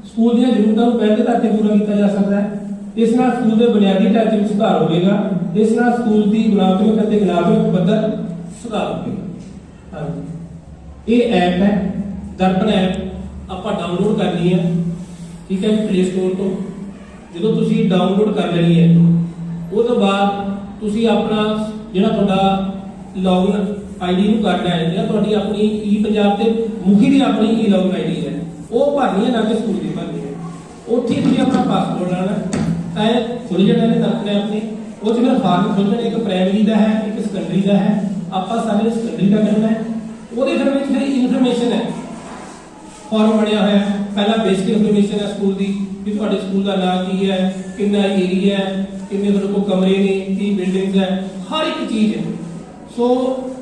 ਸਕੂਲ ਦੀਆਂ ਜ਼ਰੂਰਤਾਂ ਨੂੰ ਪਹਿਲੇ ਦਰ ਤੇ ਪੂਰਾ ਕੀਤਾ ਜਾ ਸਕਦਾ ਹੈ। ਇਸ ਨਾਲ ਸਕੂਲ ਦੇ ਬੁਨਿਆਦੀ ਢਾਂਚੇ ਵਿੱਚ ਸੁਧਾਰ ਹੋਵੇਗਾ, ਇਸ ਨਾਲ ਸਕੂਲ ਦੀ ਗੁਣਾਤਮਕ ਅਤੇ ਗੁਣਾਤਮਕ ਪੱਧਰ ਸੁਧਾਰ ਹੋਵੇਗਾ। ਹਾਂਜੀ, ਇਹ ਐਪ ਹੈ ਦਰਪਣ ਐਪ, ਆਪਾਂ ਡਾਊਨਲੋਡ ਕਰਨੀ ਹੈ, ਠੀਕ ਹੈ ਜੀ, ਪਲੇ ਸਟੋਰ ਤੋਂ। ਜਦੋਂ ਤੁਸੀਂ ਡਾਊਨਲੋਡ ਕਰ ਲੈਣੀ ਹੈ, ਉਹ ਤੋਂ ਬਾਅਦ ਤੁਸੀਂ ਆਪਣਾ ਜਿਹੜਾ ਤੁਹਾਡਾ ਲੌਗਇਨ ਆਈਡੀ ਨੂੰ ਕਰਨਾ ਹੈ, ਜਿਹੜਾ ਤੁਹਾਡੀ ਆਪਣੀ ਈ ਪੰਜਾਬ ਤੇ ਮੁਖੀ ਦੀ ਆਪਣੀ ਈ ਲੌਗਇਨ ਆਈਡੀ ਹੈ, ਉਹ ਭਰਨੀ ਹੈ, ਨਾ ਕਿ ਸਕੂਲ ਦੀ ਭਰਨੀ ਹੈ। ਉੱਥੇ ਤੁਸੀਂ ਆਪਣਾ ਪਾਸਵਰਡ ਲਾਣਾ ਤਾਂ ਇਹ ਖੁੱਲ ਜਾਣਾ ਨੇ ਦਰਪਣ ਐਪ ਨੇ। ਉਹ 'ਚ ਮੇਰਾ ਫਾਰਮ ਖੁੱਲ ਜਾਣਾ, ਇੱਕ ਪ੍ਰਾਇਮਰੀ ਦਾ ਹੈ, ਇੱਕ ਸੈਕੰਡਰੀ ਦਾ ਹੈ। ਆਪਾਂ ਸਾਰੇ ਸੈਕੰਡਰੀ ਦਾ ਕਰਨਾ ਹੈ। ਉਹਦੇ ਫਿਰ ਵਿੱਚ ਜਿਹੜੀ ਇਨਫੋਰਮੇਸ਼ਨ ਹੈ, ਫਾਰਮ ਬਣਿਆ ਹੋਇਆ ਹੈ। ਪਹਿਲਾਂ ਬੇਸਿਕ ਇਨਫੋਰਮੇਸ਼ਨ ਹੈ ਸਕੂਲ ਦੀ, ਵੀ ਤੁਹਾਡੇ ਸਕੂਲ ਦਾ ਨਾਮ ਕੀ ਹੈ, ਕਿੰਨਾ ਏਰੀਆ ਹੈ, ਕਿੰਨੇ ਤੁਹਾਡੇ ਕੋਲ ਕਮਰੇ ਨੇ, ਕੀ ਬਿਲਡਿੰਗਸ ਹੈ, ਹਰ ਇੱਕ ਚੀਜ਼ ਹੈ। ਸੋ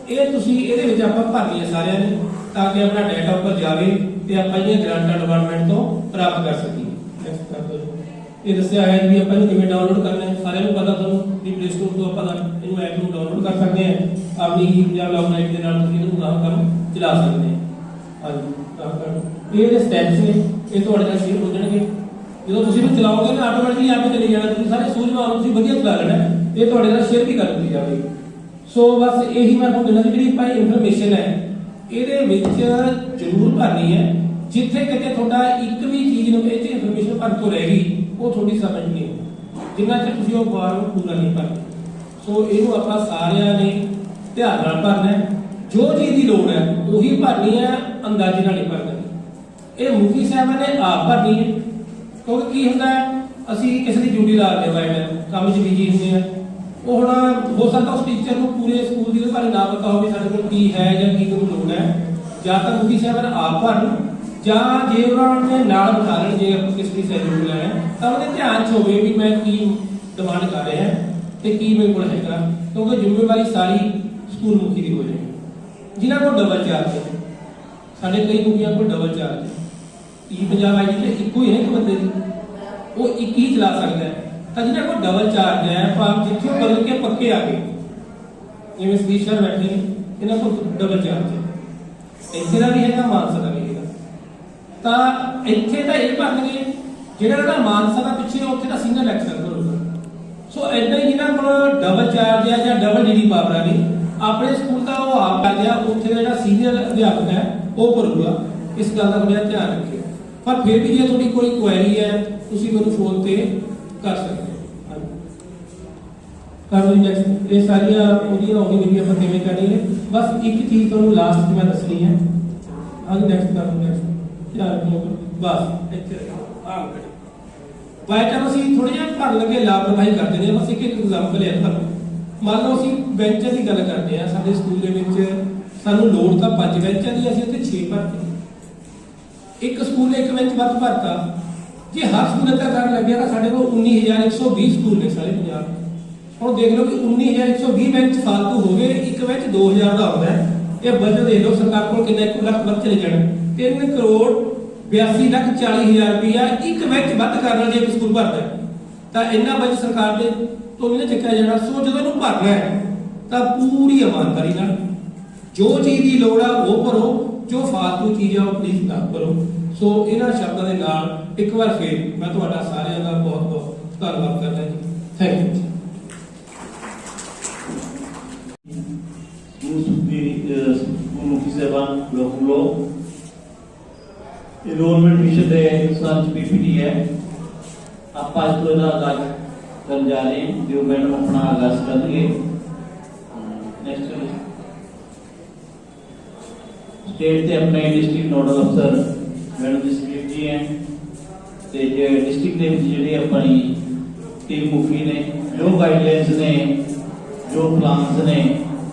ਇਹ ਤੁਸੀਂ ਇਹਦੇ ਵਿੱਚ ਆਪਾਂ ਭਰਨੀ ਹੈ ਸਾਰਿਆਂ ਨੇ, ਤਾਂ ਕਿ ਆਪਣਾ ਡਾਟਾ ਉੱਪਰ ਜਾਵੇ ਤੇ ਆਪਾਂ ਇਹ ਗ੍ਰਾਂਟਾਂ ਡਿਪਾਰਟਮੈਂਟ ਤੋਂ ਪ੍ਰਾਪਤ ਕਰ ਸਕੀਏ। ਨੈਕਸਟ ਕਰ ਦਿਓ। ਇਹ ਦੱਸਿਆ ਹੈ ਵੀ ਆਪਾਂ ਇਹਨੂੰ ਕਿਵੇਂ ਡਾਊਨਲੋਡ ਕਰਨਾ ਹੈ, ਸਾਰਿਆਂ ਨੂੰ ਪਤਾ ਤੁਹਾਨੂੰ ਵੀ ਪਲੇ ਸਟੋਰ ਤੋਂ ਆਪਾਂ ਇਹਨੂੰ ਐਪ ਨੂੰ ਡਾਊਨਲੋਡ ਕਰ ਸਕਦੇ ਹਾਂ। ਆਪਣੀ ਹੀ ਪੰਜਾਬ ਲੌਗਇਨ ਆਈਡੀ ਦੇ ਨਾਲ ਤੁਸੀਂ ਇਹਨੂੰ ਕੰਮ ਚਲਾ ਸਕਦੇ ਹੋ। ਹਾਂਜੀ, ਇਹ ਜਿਹੜੇ ਸਟੈਪਸ ਨੇ ਇਹ ਤੁਹਾਡੇ ਨਾਲ ਸ਼ੇਅਰ ਹੋ ਜਾਣਗੇ। ਜਦੋਂ ਤੁਸੀਂ ਇਹਨੂੰ ਚਲਾਓਗੇ ਨਾ, ਆਟੋਮੈਟਿਕਲੀ ਆਪੇ ਚਲੇ ਜਾਣਾ। ਤੁਸੀਂ ਸਾਰੇ ਸੂਝਵਾਨ ਨੂੰ ਤੁਸੀਂ ਵਧੀਆ ਚਲਾ ਲੈਣਾ, ਇਹ ਤੁਹਾਡੇ ਨਾਲ ਸ਼ੇਅਰ ਵੀ ਕਰ ਦਿੱਤੀ ਜਾਵੇਗੀ। ਸੋ ਬਸ ਇਹੀ ਮੈਂ ਤੁਹਾਨੂੰ ਦੱਸਣਾ, ਜਿਹੜੀ ਆਪਾਂ ਇਨਫੋਰਮੇਸ਼ਨ ਹੈ ਇਹਦੇ ਵਿੱਚ ਜ਼ਰੂਰ ਭਰਨੀ ਹੈ। ਜਿੱਥੇ ਕਿਤੇ ਤੁਹਾਡਾ ਇੱਕ ਵੀ ਚੀਜ਼ ਨੂੰ ਇਹ 'ਚ ਇਨਫੋਰਮੇਸ਼ਨ ਭਰ ਤੋਂ ਰਹਿ ਗਈ, ਉਹ ਤੁਹਾਡੀ ਸਮਝ ਨਹੀਂ ਆਉਂਦੀ, ਜਿੰਨਾ ਚਿਰ ਤੁਸੀਂ ਉਹ ਫਾਰਮ ਪੂਰਾ ਨਹੀਂ ਭਰਦੇ। ਸੋ ਇਹਨੂੰ ਆਪਾਂ ਸਾਰਿਆਂ ਨੇ ਧਿਆਨ ਨਾਲ ਭਰਨਾ ਹੈ। ਜੋ ਚੀਜ਼ ਦੀ ਲੋੜ ਹੈ ਉਹੀ ਭਰਨੀ ਹੈ, ਅੰਦਾਜ਼ੇ ਨਾਲ ਨਹੀਂ ਭਰਨੀ। ਇਹ ਮੁਖੀ ਸਾਹਿਬਾਂ ਨੇ ਆਪ ਭਰਨੀ ਹੈ, ਕਿਉਂਕਿ ਕੀ ਹੁੰਦਾ ਹੈ, ਅਸੀਂ ਕਿਸੇ ਦੀ ਡਿਊਟੀ ਲਾ ਦਿੰਦੇ ਬਾਈ ਕੰਮ 'ਚ ਬਿਜੀ ਹੁੰਦੇ ਆ। ਉਹ ਹੁਣ ਹੋ ਸਕਦਾ ਉਸ ਟੀਚਰ ਨੂੰ ਪੂਰੇ ਸਕੂਲ ਦੀ ਬਾਰੇ ਨਾ ਪਤਾ ਹੋਵੇ ਸਾਡੇ ਕੋਲ ਕੀ ਹੈ ਜਾਂ ਕੀ ਨੂੰ ਲੋੜ ਹੈ। ਜਾਂ ਤਾਂ ਮੁਖੀ ਸਾਹਿਬਾਂ ਆਪ ਭਰਨ, ਜਾਂ ਜੇ ਉਹਨਾਂ ਨੇ ਨਾਲ ਬਿਠਾ ਲੈਣ, ਜੇ ਆਪਾਂ ਕਿਸੇ ਦੀ ਸਹਿਯੋਗ ਲੈਣਾ ਤਾਂ ਉਹਦੇ ਧਿਆਨ 'ਚ ਹੋਵੇ ਵੀ ਮੈਂ ਕੀ ਡਿਮਾਂਡ ਕਰ ਰਿਹਾ ਤੇ ਕੀ ਮੇਰੇ ਕੋਲ ਹੈਗਾ, ਕਿਉਂਕਿ ਜ਼ਿੰਮੇਵਾਰੀ ਸਾਰੀ ਸਕੂਲ ਮੁਖੀ ਦੀ ਹੋ ਜਾਏਗੀ। ਜਿਨ੍ਹਾਂ ਕੋਲ ਡਬਲ ਚਾਰਜ ਹੈ, ਸਾਡੇ ਕਈ ਮੁਖੀਆਂ ਕੋਲ ਡਬਲ ਚਾਰਜ ਹੈ, ਈ ਪੰਜਾਬ ਆਈਡੀ ਤੇ ਇੱਕੋ ਹੀ ਹੈ ਇੱਕ ਬੰਦੇ ਦੀ, ਉਹ ਇੱਕ ਹੀ ਚਲਾ ਸਕਦਾ ਹੈ। ਤਾਂ ਜਿਹਨਾਂ ਕੋਲ ਡਬਲ ਚਾਰਜ ਹੈ, ਭਾਵ ਜਿੱਥੇ ਉਹ ਬਦਲ ਕੇ ਪੱਕੇ ਆ ਗਏ, ਜਿਵੇਂ ਸਤੀਸ਼ ਸਰ ਬੈਠੇ ਨੇ, ਇਹਨਾਂ ਕੋਲ ਡਬਲ ਚਾਰਜ ਹੈ, ਇੱਥੇ ਦਾ ਵੀ ਹੈਗਾ, ਮਾਨਸਾ ਦਾ ਵੀ ਹੈਗਾ। ਤਾਂ ਇੱਥੇ ਤਾਂ ਇਹ ਭਰਨਗੇ, ਜਿਹੜਾ ਦਾ ਮਾਨਸਾ ਦਾ ਪਿੱਛੇ ਉੱਥੇ ਦਾ ਸੀਨੀਅਰ ਲੈਕਚਰਰ ਕਰੂਗਾ। ਸੋ ਏਦਾਂ ਹੀ ਜਿਹਨਾਂ ਕੋਲ ਡਬਲ ਚਾਰਜ ਹੈ ਜਾਂ ਡਬਲ ਡੀਡੀ ਪਾਵਰਾਂ ਨੇ, ਆਪਣੇ ਸਕੂਲ ਦਾ ਉਹ ਆਪ ਕਰਦੇ ਆ, ਉੱਥੇ ਦਾ ਜਿਹੜਾ ਸੀਨੀਅਰ ਅਧਿਆਪਕ ਹੈ ਉਹ ਭਰੂਗਾ। ਇਸ ਗੱਲ ਦਾ ਮੇਰਾ ਧਿਆਨ ਰੱਖਿਓ। ਪਰ ਫਿਰ ਵੀ ਜੇ ਤੁਹਾਡੀ ਕੋਈ ਕੁਐਰੀ ਹੈ, ਤੁਸੀਂ ਮੈਨੂੰ ਫੋਨ ਤੇ ਕਰ ਸਕਦੇ ਹੋ। ਕਰ ਲਓ ਨੈਕਸਟ। ਇਹ ਸਾਰੀਆਂ ਉਹਦੀਆਂ ਹੋਣੀ ਵੀ ਆਪਾਂ ਕਿਵੇਂ ਕਰਨੀ ਹੈ। ਬਸ ਇੱਕ ਚੀਜ਼ ਤੁਹਾਨੂੰ ਲਾਸਟ 'ਚ ਮੈਂ ਦੱਸਣੀ ਹੈ। ਹਾਂਜੀ ਨੈਕਸਟ ਕਰ ਲਓ। ਨੈਕਸਟ ਯਾਰ ਬਸ ਇੱਥੇ ਆਹ ਬਾਈ ਚਾਂਸ ਅਸੀਂ ਥੋੜਾ ਜਿਹਾ ਭਰਨ ਲੱਗੇ ਲਾਪਰਵਾਹੀ ਕਰਦੇ ਨੇ। ਬਸ ਇੱਕ ਐਗਜ਼ਾਮਪਲ ਹੈ ਤੁਹਾਨੂੰ। ਮੰਨ ਲਓ ਅਸੀਂ ਬੈਂਚਾਂ ਦੀ ਗੱਲ ਕਰਦੇ ਹਾਂ। ਸਾਡੇ ਸਕੂਲ ਦੇ ਵਿੱਚ ਸਾਨੂੰ ਲੋੜ ਤਾਂ 5 ਬੈਂਚਾਂ ਦੀ, ਅਸੀਂ ਉੱਥੇ 6 ਭਰਤੇ। ਇੱਕ ਸਕੂਲ ਨੇ ਇੱਕ ਬੈਂਚ ਵੱਧ ਭਰਤਾ। ਜੇ ਹਰ ਸਕੂਲ ਏਦਾਂ ਕਰਨ ਲੱਗਿਆ ਤਾਂ ਸਾਡੇ ਕੋਲ 19,120 ਸਕੂਲ ਨੇ ਸਾਰੇ ਪੰਜਾਬ। ਹੁਣ ਦੇਖ ਲਓ ਕਿ 19120 ਬੈਂਚ ਫਾਲਤੂ ਹੋ ਗਏ, ਇੱਕ ਵਿੱਚ 2000 ਦਾ ਆਉਂਦਾ ਹੈ। ਇਹ ਬਜਟ ਦੇਖ ਲਓ ਸਰਕਾਰ ਕੋਲ ਕਿੰਨਾ 1 ਲੱਖ ਵੱਧ ਚਲੇ ਜਾਣ, 3 ਕਰੋੜ 82,40,000 ਰੁਪਇਆ ਇੱਕ ਵਿੱਚ ਵੱਧ ਕਰਨਾ ਜੇ ਸਕੂਲ ਭਰਦਾ ਹੈ। ਤਾਂ ਇੰਨਾ ਬਜਟ ਸਰਕਾਰ ਦੇ ਤੋਂ ਨਹੀਂ ਚੱਕਿਆ ਜਾਣਾ। ਸੋ ਜਦੋਂ ਇਹਨੂੰ ਭਰਨਾ ਹੈ ਤਾਂ ਪੂਰੀ ਇਮਾਨਦਾਰੀ ਨਾਲ ਜੋ ਚੀਜ਼ ਦੀ ਲੋੜ ਆ ਉਹ ਭਰੋ, ਜੋ ਫਾਲਤੂ ਚੀਜ਼ ਆ ਉਹ ਪਲੀਜ਼ ਨਾ ਭਰੋ। ਸੋ ਇਹਨਾਂ ਸ਼ਬਦਾਂ ਦੇ ਨਾਲ ਇੱਕ ਵਾਰ ਫੇਰ ਮੈਂ ਤੁਹਾਡਾ ਸਾਰਿਆਂ ਦਾ ਬਹੁਤ ਬਹੁਤ ਧੰਨਵਾਦ ਕਰਦਾ ਜੀ। Thank you. ਮੁਖੀ ਸਾਹਿਬਾਨ ਲੋਕ एनरोलमेंट मिशन के संच पीपीटी है। आप आज तो इसका आगाज करने जा रहे हैं, जो मैडम अपना आगाज करेंगे। नेक्स्ट स्टेट के अपने डिस्ट्रिक्ट नोडल अफसर मैडम जसवीर जी हैं, ते जो डिस्ट्रिक्ट के जी अपनी टीम मुखी ने जो गाइडलाइंस ने, जो प्लान्स ने,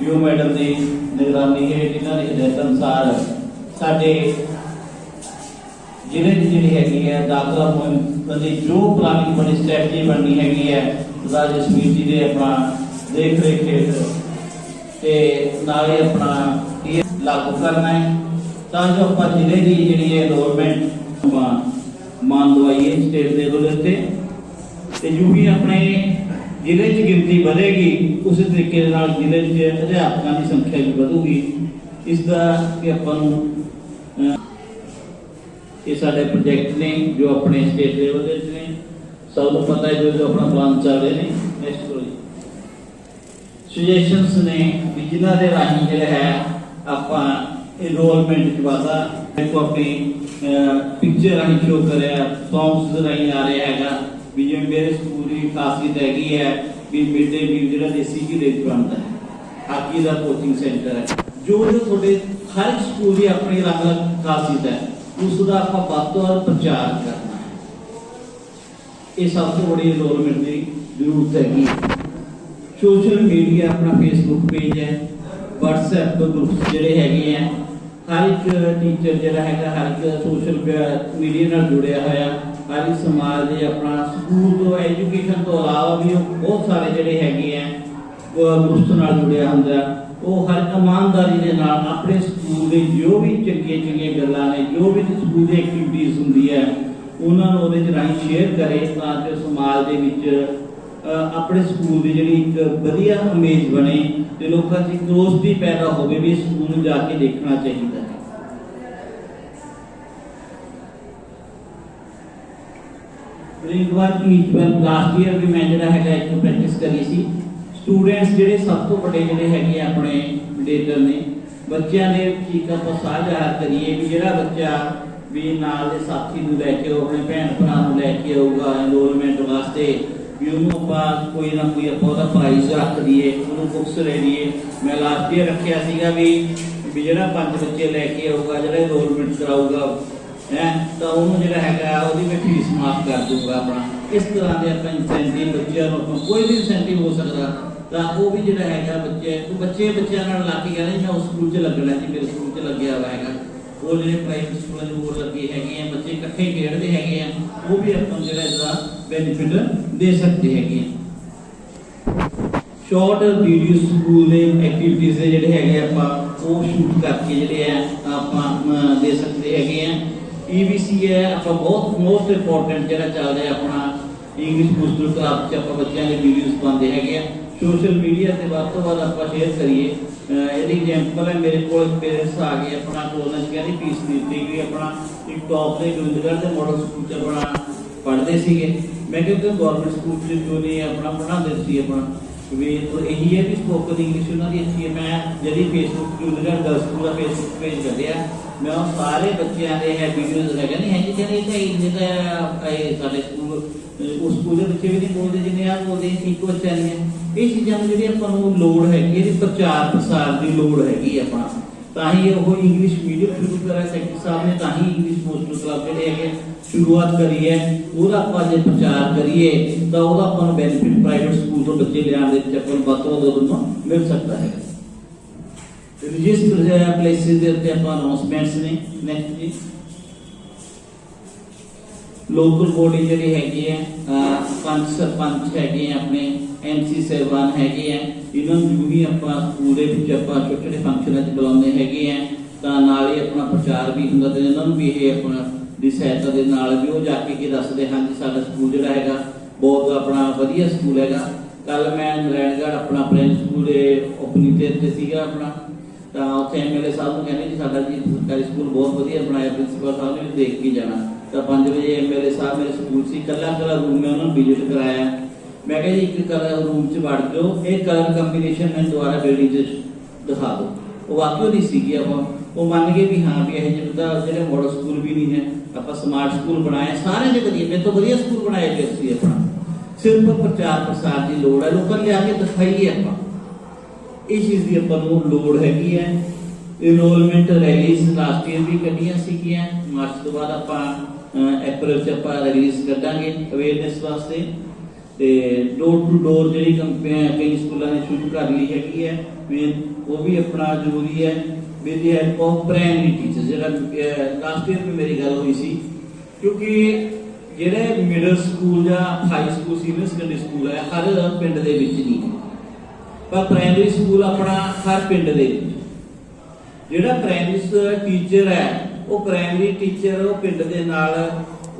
जो मैडम की निगरानी है, जिन्होंने हिदायत अनुसार साडे जिले की जी है दाखला मुहिम जो प्लानिंग बनी स्ट्रैटजी बननी हैगी है, सरदार जसवीर जी ने अपना देख रेख के नाले अपना ये लागू करना है, ताकि आप जिले की जी एनरोलमेंट मान दवाइए स्टेट लेवल पर। जो भी अपने जिले च गिनती बढ़ेगी उस तरीके जिले अध्यापकों की संख्या भी बढ़ूगी। इसका कि अपन ये सारे प्रोजेक्ट ने जो अपने स्टेट लेवल ने सबको पता है, जो अपना प्लान चल रहे हैं। नेक्स्ट करो जी। सुजेशंस ने जिन्हों के राही जो है आप एनरोलमेंट वादा को अपनी पिक्चर राही शो कर सॉन्ग्स राही आ रहा है भी जो मेरे स्कूल की खासियत हैगी है भी मिड डे मील जो देसी घी दे बनता है, हाकी का कोचिंग सेंटर है, जो थोड़े हर स्कूल की अपनी अलग अलग खासियत है, उसका आप प्रचार करना है। ये सब तो बड़ी एनरोलमेंट की जरूरत हैगी। सोशल मीडिया अपना फेसबुक पेज है, व्हाट्सएप ग्रुप्स जोड़े हैं, हर एक टीचर जोड़ा है हर एक सोशल मीडिया नाल जुड़िया होया, हर एक समाज ने अपना स्कूल तो एजुकेशन तो अलावा भी बहुत सारे जोड़े हैं ग्रुप्स नाल जुड़िया होंगे। वो हर ईमानदारी के नाल अपने स्कूल के जो भी चंगिया गल्लां ने, जो भी स्कूल की एक्टिविटीज़ होंदी है उन्होंने राही शेयर करे, ताकि समाज के विच अपने स्कूल की जी एक वधिया इमेज बने तो लोगों की क्रोसिटी पैदा हो भी स्कूल जाके देखना चाहिए है। लास्ट ईयर भी मैं जो है एक प्रैक्टिस करी सी। स्टूडेंट्स जोड़े सब तो बड़े जोड़े है अपने डेटर ने बच्चों ने ठीक आप साझ जाहिर करिए भी जो बच्चा भी नाल दे साथी नूं लैके अपने भैन भरा नूं लैके आऊगा एनरोलमेंट वास्ते भी उन्होंने कोई ना कोई आप प्राइज रख दिए, उन्होंने बुक्स ले दिए। मैं लास्ट ईयर रखा सीगा भी जो 5 बच्चे लैके आऊगा जो एनरोलमेंट कराऊगा है तो उन्होंने जो है मैं फीस माफ कर दूंगा अपना। इस तरह के आप इंसेंटिव बच्चों कोई भी इंसेंटिव हो सकता तो वो भी जो है बच्चे बच्चों ला के कहते मैं उस स्कूल च लगना जी, मेरे स्कूल च लगे हुआ है। वो जो प्राइवेट स्कूलों में वो लगे हैं बच्चे इकट्ठे खेलते हैं, वो भी अपन जो इसका बेनीफिट दे सकते हैं। शॉर्ट वीडियो स्कूल एक्टिविटीज़ जोड़े है आप शूट करके जोड़े आप दे सकते हैं। EBC है आप बहुत मोस्ट इंपोर्टेंट जो चल रहा है अपना इंग्लिश पोस्टल क्राफ्ट आप बच्चों के वीडियोज़ पाते हैं। सोशल मीडिया से वध तो वध आप शेयर करिए। यदि एग्जाम्पल है मेरे को पेरेंट्स आ गए अपना कॉलेज कहती फीस दी गई अपना एक टॉप से गोविंदगढ़ के मॉडल स्कूल अपना पढ़ते थे। मैं क्योंकि गौरमेंट स्कूल जो नहीं अपना पढ़ाते थे अपना भी तो यही है भी स्पोकन इंग्लिश उन्होंने अच्छी है। मैं यदि फेसबुक गोविंदगढ़ गर्ल्स स्कूल का फेसबुक पेज कर दिया मैं सारे बच्चों के है वीडियोज है नहीं है जी कहते सारे स्कूल उस स्कूल के बच्चे भी नहीं बोलते जिन्हें आप बोलते ठीक बच्चा नहीं है। ये चीज़ों में जी अपन लोड़ हैगी प्रचार प्रसार की लोड़ हैगी अपना ताही वो इंग्लिश मीडियम शुरू करा सैक्टरी साहब ने ताही इंग्लिश पोस्टल क्लब जोड़े है शुरुआत करी है। वो आप जो प्रचार करिए तो वह अपन बेनीफिट प्राइवेट स्कूल तो बच्चे लिया अपन बातों मिल सकता है। रिलीजियस प्लेसिस के उत्ते अपन अनाउंसमेंट्स ने नेक्स्ट जी ਲੋਕਲ ਬੋਡੀ ਜਿਹੜੀ ਹੈਗੀ ਹੈ ਪੰਚ ਸਰਪੰਚ ਹੈਗੇ ਆ ਆਪਣੇ MC ਸਾਹਿਬਾਨ ਹੈਗੇ ਆ ਇਹਨਾਂ ਨੂੰ ਵੀ ਆਪਾਂ ਸਕੂਲ ਦੇ ਵਿੱਚ ਆਪਾਂ ਛੋਟੇ ਛੋਟੇ ਫੰਕਸ਼ਨਾਂ 'ਚ ਬੁਲਾਉਂਦੇ ਹੈਗੇ ਆ ਤਾਂ ਨਾਲ ਹੀ ਆਪਣਾ ਪ੍ਰਚਾਰ ਵੀ ਹੁੰਦਾ ਤੇ ਇਹਨਾਂ ਨੂੰ ਵੀ ਇਹ ਆਪਣਾ ਦੀ ਸਹਾਇਤਾ ਦੇ ਨਾਲ ਵੀ ਉਹ ਜਾ ਕੇ ਦੱਸਦੇ ਹਨ ਕਿ ਸਾਡਾ ਸਕੂਲ ਜਿਹੜਾ ਹੈਗਾ ਬਹੁਤ ਆਪਣਾ ਵਧੀਆ ਸਕੂਲ ਹੈਗਾ। ਕੱਲ ਮੈਂ ਨਰੈਣਗੜ੍ਹ ਆਪਣਾ ਪ੍ਰਾਇਮਰੀ ਸਕੂਲ ਦੇ ਓਪਨਿੰਗ ਤੇ ਸੀਗਾ ਆਪਣਾ ਤਾਂ ਉੱਥੇ MLA ਸਾਹਿਬ ਨੂੰ ਕਹਿੰਦੇ ਜੀ ਸਾਡਾ ਜੀ ਸਰਕਾਰੀ ਸਕੂਲ ਬਹੁਤ ਵਧੀਆ ਬਣਾਇਆ, ਪ੍ਰਿੰਸੀਪਲ ਸਾਹਿਬ ਨੇ ਵੀ ਦੇਖ ਕੇ ਜਾਣਾ ਤਾਂ 5 ਵਜੇ MLA ਸਾਹਿਬ ਮੇਰੇ ਸਕੂਲ ਸੀ, ਕੱਲਾ ਰੂਮ ਮੈਂ ਉਹਨਾਂ ਨੂੰ ਵਿਜ਼ਿਟ ਕਰਾਇਆ। ਮੈਂ ਕਿਹਾ ਜੀ ਇੱਕ ਕਲਰ ਰੂਮ 'ਚ ਵੜ ਜਾਓ, ਇਹ ਕਲਰ ਕੰਬੀਨੇਸ਼ਨ ਮੈਂ ਦੁਬਾਰਾ ਬਿਲਡਿੰਗ 'ਚ ਦਿਖਾ ਦਿਓ। ਉਹ ਵਾਕਿਓ ਨਹੀਂ ਸੀਗੀ ਆਪਾਂ ਉਹ ਮੰਨ ਗਏ ਵੀ ਹਾਂ ਵੀ ਇਹ ਜਿਹੇ ਜਿਹੜੇ ਮਾਡਲ ਸਕੂਲ ਵੀ ਨਹੀਂ ਹੈ ਆਪਾਂ ਸਮਾਰਟ ਸਕੂਲ ਬਣਾਏ ਸਾਰੇ ਦੇ ਵਧੀਆ, ਮੇਰੇ ਤੋਂ ਵਧੀਆ ਸਕੂਲ ਬਣਾਏ ਗਏ ਸੀ ਆਪਣਾ। ਸਿਰਫ ਪ੍ਰਚਾਰ ਪ੍ਰਸਾਰ ਦੀ ਲੋੜ ਹੈ, ਲੋਕਾਂ ਨੂੰ ਲਿਆ ਕੇ ਦਿਖਾਈਏ ਆਪਾਂ ਇਸ ਚੀਜ਼ ਦੀ ਆਪਾਂ ਨੂੰ ਲੋੜ ਹੈਗੀ ਹੈ। ਇਨਰੋਲਮੈਂਟ ਰੈਲੀਜ਼ ਲਾਸਟ ਈਅਰ ਵੀ ਕੱਢੀਆਂ ਸੀਗੀਆਂ, ਮਾਰਚ ਤੋਂ ਬਾਅਦ ਆਪਾਂ ਅਪ੍ਰੈਲ 'ਚ ਆਪਾਂ ਰਿਲੀਜ਼ ਕੱਢਾਂਗੇ ਅਵੇਅਰਨੈਸ ਵਾਸਤੇ ਤੇ ਡੋਰ ਟੂ ਡੋਰ ਜਿਹੜੀ ਕੰਪਨੀਆਂ ਕਈ ਸਕੂਲਾਂ ਨੇ ਸ਼ੁਰੂ ਕਰ ਲਈ ਹੈਗੀ ਹੈ ਵੀ ਉਹ ਵੀ ਆਪਣਾ ਜ਼ਰੂਰੀ ਹੈ। With the help of primary teacher ਜਿਹੜਾ ਲਾਸਟ ਈਅਰ ਵੀ ਮੇਰੀ ਗੱਲ ਹੋਈ ਸੀ ਕਿਉਂਕਿ ਜਿਹੜੇ ਮਿਡਲ ਸਕੂਲ ਜਾਂ high school senior secondary school ਹੈ ਹਰ ਪਿੰਡ ਦੇ ਵਿੱਚ ਨਹੀਂ ਪਰ ਪ੍ਰਾਇਮਰੀ ਸਕੂਲ ਆਪਣਾ ਹਰ ਪਿੰਡ ਦੇ ਵਿੱਚ ਜਿਹੜਾ ਪ੍ਰਾਇਮਰੀ ਟੀਚਰ ਹੈ ਉਹ ਪ੍ਰਾਇਮਰੀ ਟੀਚਰ ਉਹ ਪਿੰਡ ਦੇ ਨਾਲ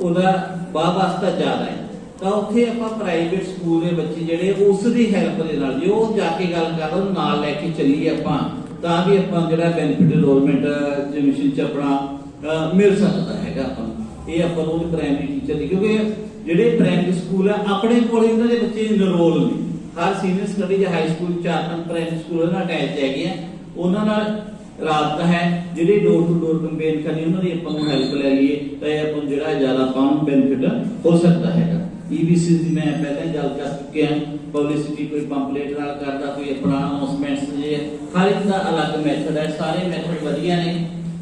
ਉਹਦਾ ਵਾਸਤਾ ਜ਼ਿਆਦਾ ਹੈ ਤਾਂ ਉੱਥੇ ਆਪਾਂ ਪ੍ਰਾਈਵੇਟ ਸਕੂਲ ਦੇ ਬੱਚੇ ਜਿਹੜੇ ਉਸ ਦੀ ਹੈਲਪ ਦੇ ਨਾਲ ਜੇ ਉਹ ਜਾ ਕੇ ਗੱਲ ਕਰ ਉਹਨੂੰ ਨਾਲ ਲੈ ਕੇ ਚੱਲੀਏ ਆਪਾਂ ਤਾਂ ਵੀ ਆਪਾਂ ਜਿਹੜਾ ਬੈਨੀਫਿਟ ਇਨਰੋਲਮੈਂਟ ਦੇ ਮਿਸ਼ਨ 'ਚ ਆਪਣਾ ਮਿਲ ਸਕਦਾ ਹੈਗਾ ਆਪਾਂ ਨੂੰ। ਇਹ ਆਪਾਂ ਨੂੰ ਪ੍ਰਾਇਮਰੀ ਟੀਚਰ ਦੀ ਕਿਉਂਕਿ ਜਿਹੜੇ ਪ੍ਰਾਇਮਰੀ ਸਕੂਲ ਆ ਆਪਣੇ ਕੋਲ ਇਹਨਾਂ ਦੇ ਬੱਚੇ ਇਨਰੋਲ ਨੇ ਹਰ ਸੀਨੀਅਰ ਸਟੱਡੀ ਜਾਂ ਹਾਈ ਸਕੂਲ 4-5 ਪ੍ਰਾਇਮਰੀ ਸਕੂਲ ਨਾਲ ਅਟੈਚ ਹੈਗੇ ਆ ਉਹਨਾਂ ਨਾਲ ਰਾਬਤਾ ਹੈ ਜਿਹੜੇ ਡੋਰ ਟੂ ਡੋਰ ਕੰਪੇਨ ਕਰਨੀ ਉਹਨਾਂ ਦੀ ਆਪਾਂ ਨੂੰ ਹੈਲਪ ਲੈ ਲਈਏ ਤਾਂ ਇਹ ਆਪਾਂ ਨੂੰ ਜਿਹੜਾ ਜ਼ਿਆਦਾ ਆਪਾਂ ਨੂੰ ਬੈਨੀਫਿਟ ਹੋ ਸਕਦਾ ਹੈਗਾ। EBC ਦੀ ਮੈਂ ਪਹਿਲਾਂ ਹੀ ਗੱਲ ਕਰ ਚੁੱਕਿਆ ਪਬਲਿਸਿਟੀ ਕੋਈ ਪੰਪਲੇਟ ਨਾਲ ਕਰਦਾ ਕੋਈ ਆਪਣਾ ਅਨਾਉਂਸਮੈਂਟਸ ਜੇ ਹਰ ਇੱਕ ਦਾ ਅਲੱਗ ਮੈਥਡ ਹੈ ਸਾਰੇ ਮੈਥਡ ਵਧੀਆ ਨੇ।